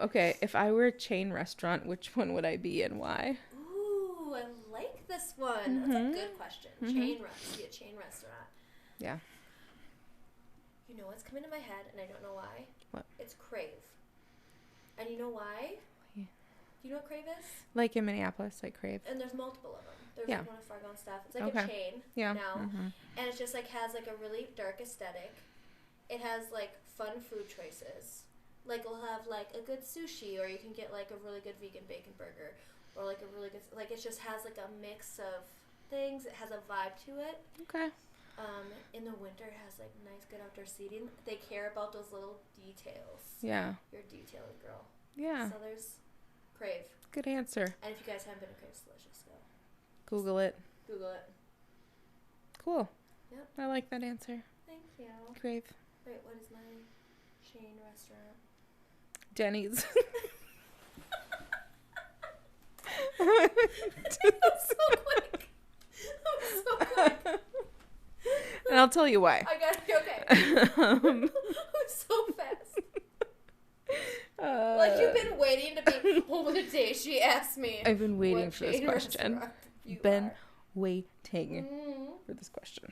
Okay, if I were a chain restaurant, which one would I be and why? Ooh, I like this one. That's a good question. Chain restaurant. Yeah. You know what's coming to my head, and I don't know why. What? It's Crave. And you know why? Yeah. Do you know what Crave is? Like in Minneapolis, like Crave. And there's multiple of them. There's Yeah. like one in Fargo and stuff. It's like a Okay. chain Yeah. now. Mhm. And it's just like has like a really dark aesthetic. It has like fun food choices. Like it'll have like a good sushi, or you can get like a really good vegan bacon burger, or like a really good like it just has like a mix of things. It has a vibe to it. Okay. In the winter, it has like nice, good outdoor seating. They care about those little details. Yeah. You're a detailing girl. Yeah. So there's Crave. Good answer. And if you guys haven't been to Crave, it's delicious. Go Google it. Google it. Cool. Yep. I like that answer. Thank you. Crave. Wait, what is my chain restaurant? Denny's. That's so quick. I'm so quick. And I'll tell you why. I got it. Okay. I'm so fast. Like you've been waiting to be. Well, the day she asked me. I've been waiting what for this chain question. restaurant you Been are. waiting for this question.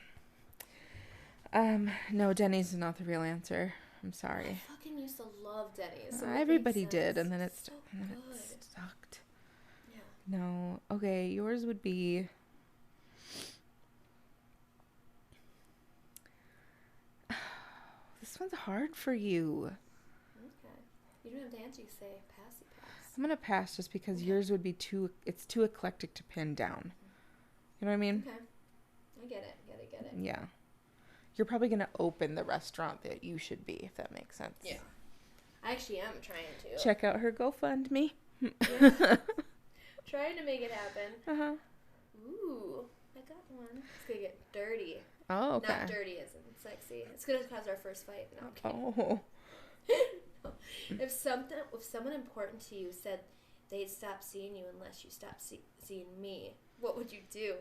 No, Denny's is not the real answer. I'm sorry. I fucking used to love Denny's. So it Everybody makes did, sense. and then it So sucked. Yeah. No. Okay, yours would be. This one's hard for you. Okay. You don't have to answer. You say passy pass. I'm gonna pass just because yours would be it's too eclectic to pin down. You know what I mean? Okay. I get it. Get it. Yeah. You're probably gonna open the restaurant that you should be, if that makes sense. Yeah. I actually am trying to. Check out her GoFundMe. Yeah. Trying to make it happen. Uh-huh. Ooh, I got one. It's gonna get dirty. Oh, okay. Not dirty as in sexy. It's gonna cause our first fight. No, I'm kidding. Oh. If someone important to you said they'd stop seeing you unless you stop seeing me, what would you do?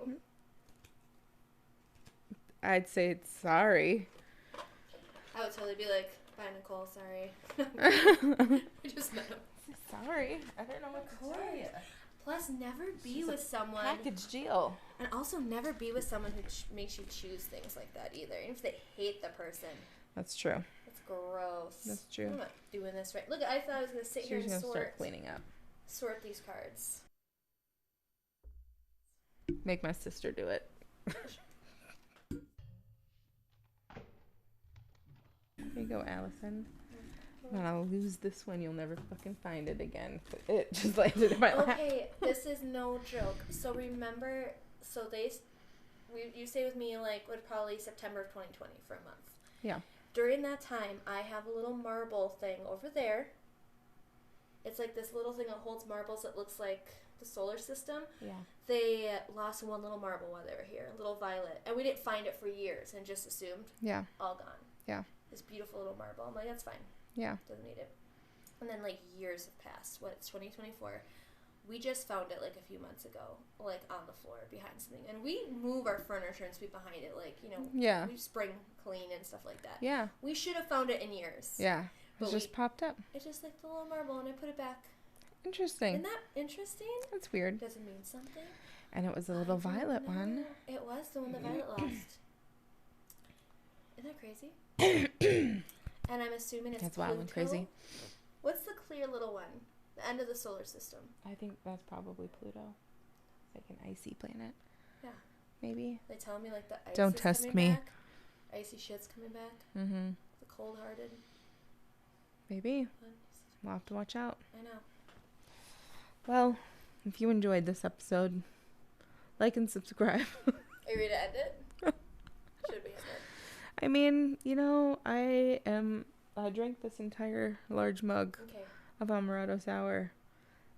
I'd say it's sorry. I would totally be like, bye, Nicole, sorry. I just met him. Sorry. I don't know what to tell you. Plus, never be with someone. Package deal. And also, never be with someone who makes you choose things like that either. Even if they hate the person. That's true. It's gross. That's true. I'm not doing this right. Look, I thought I was going to sit here and She's gonna start cleaning up. Sort these cards. Make my sister do it. Here you go, Allison. When I'll lose this one, you'll never fucking find it again. It just landed in my lap. Okay, this is no joke. So remember, you stay with me would probably September of 2020 for a month. Yeah. During that time, I have a little marble thing over there. It's like this little thing that holds marbles that looks like the solar system. Yeah. They lost one little marble while they were here, a little violet. And we didn't find it for years and just assumed. Yeah. All gone. Yeah. This beautiful little marble. I'm like, that's fine. Yeah. Doesn't need it. And then years have passed. It's 2024. We just found it a few months ago, on the floor behind something. And we move our furniture and sweep behind it, Yeah. we spring clean and stuff like that. Yeah. We should have found it in years. Yeah. But It just popped up. It's just the little marble, and I put it back. Interesting. Isn't that interesting? That's weird. Does it mean something? And it was a little violet one. It was the one that Violet lost. Isn't that crazy? And I'm assuming it's That's wild and crazy. What's the clear little one? The end of the solar system. I think that's probably Pluto. Like an icy planet. Yeah. Maybe. They tell me the ice Don't is test coming me. back. Icy shit's coming back. Mm-hmm. The cold-hearted. Maybe. Ones. We'll have to watch out. I know. Well, if you enjoyed this episode, like and subscribe. Are you ready to end it? Should we end it? I mean, I drank this entire large mug Okay. of amaretto sour,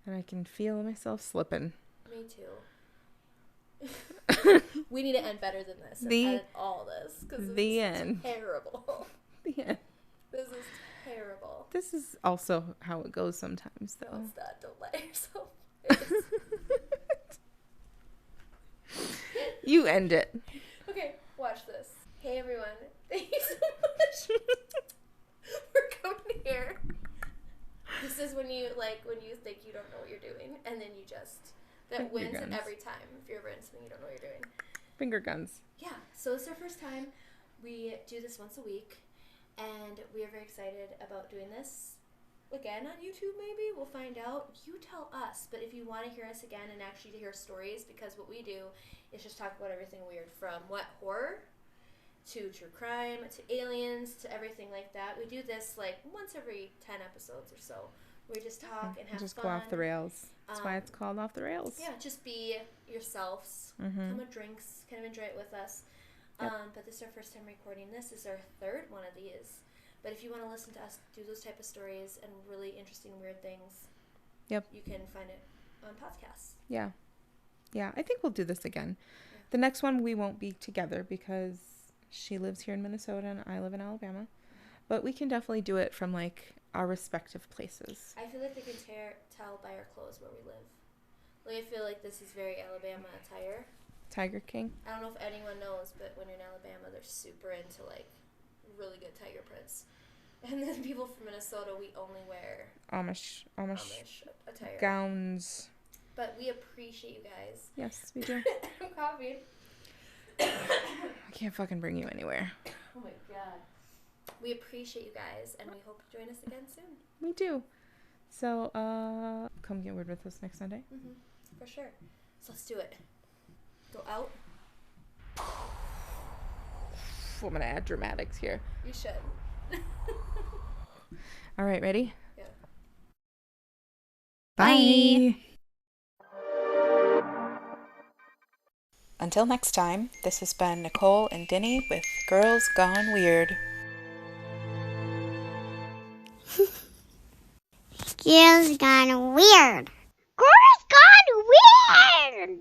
and I can feel myself slipping. Me too. We need to end better than this. And The- edit all this. Because the end. Terrible. The end. This is terrible. This is also how it goes sometimes, though. What's that? Don't let yourself. You end it. Okay, watch this. Hey everyone. Thank you so much for coming here. This is when you think you don't know what you're doing, and then you just Finger wins guns. every time if you're ever in something you don't know what you're doing. Finger guns. Yeah, so it's our first time. We do this once a week, and we are very excited about doing this again on YouTube. Maybe we'll find out. You tell us. But if you want to hear us again and actually hear stories, because what we do is just talk about everything weird, from horror to true crime to aliens to everything like that. We do this once every 10 episodes or so. We just talk and have Just fun. go off the rails. That's why it's called Off the Rails. Yeah, just be yourselves. Mm-hmm. Come with drinks. Kind of enjoy it with us. Yep. But this is our first time recording this. This is our third one of these. But if you want to listen to us do those type of stories and really interesting, weird things, Yep. you can find it on podcasts. Yeah. Yeah, I think we'll do this again. Yeah. The next one we won't be together because she lives here in Minnesota and I live in Alabama. But we can definitely do it from our respective places. I feel like they can tell by our clothes where we live. I feel like this is very Alabama attire. Tiger King. I don't know if anyone knows, but when you're in Alabama, they're super into really good tiger prints. And then people from Minnesota, we only wear Amish attire. gowns. But we appreciate you guys. Yes, we do. I'm coughing. I can't fucking bring you anywhere. Oh my god. We appreciate you guys, and we hope you join us again soon. We do. So, come get word with us next Sunday. Mm-hmm. For sure. So let's do it. Go out. I'm gonna add dramatics here. You should. All right, ready? Yeah. Bye. Until next time, this has been Nicole and Dini with Girls Gone Weird. Girls gone weird. Girls gone weird.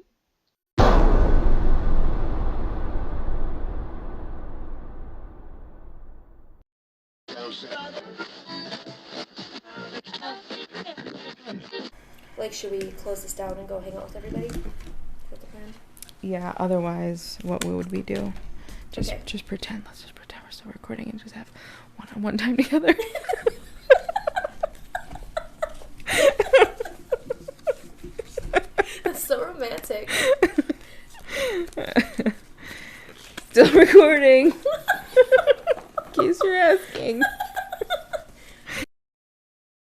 Like, should we close this down and go hang out with everybody? What's the plan? Yeah, otherwise, what would we do? Okay. Just pretend. Let's just pretend we're still recording and just have one-on-one time together. That's so romantic. Still recording.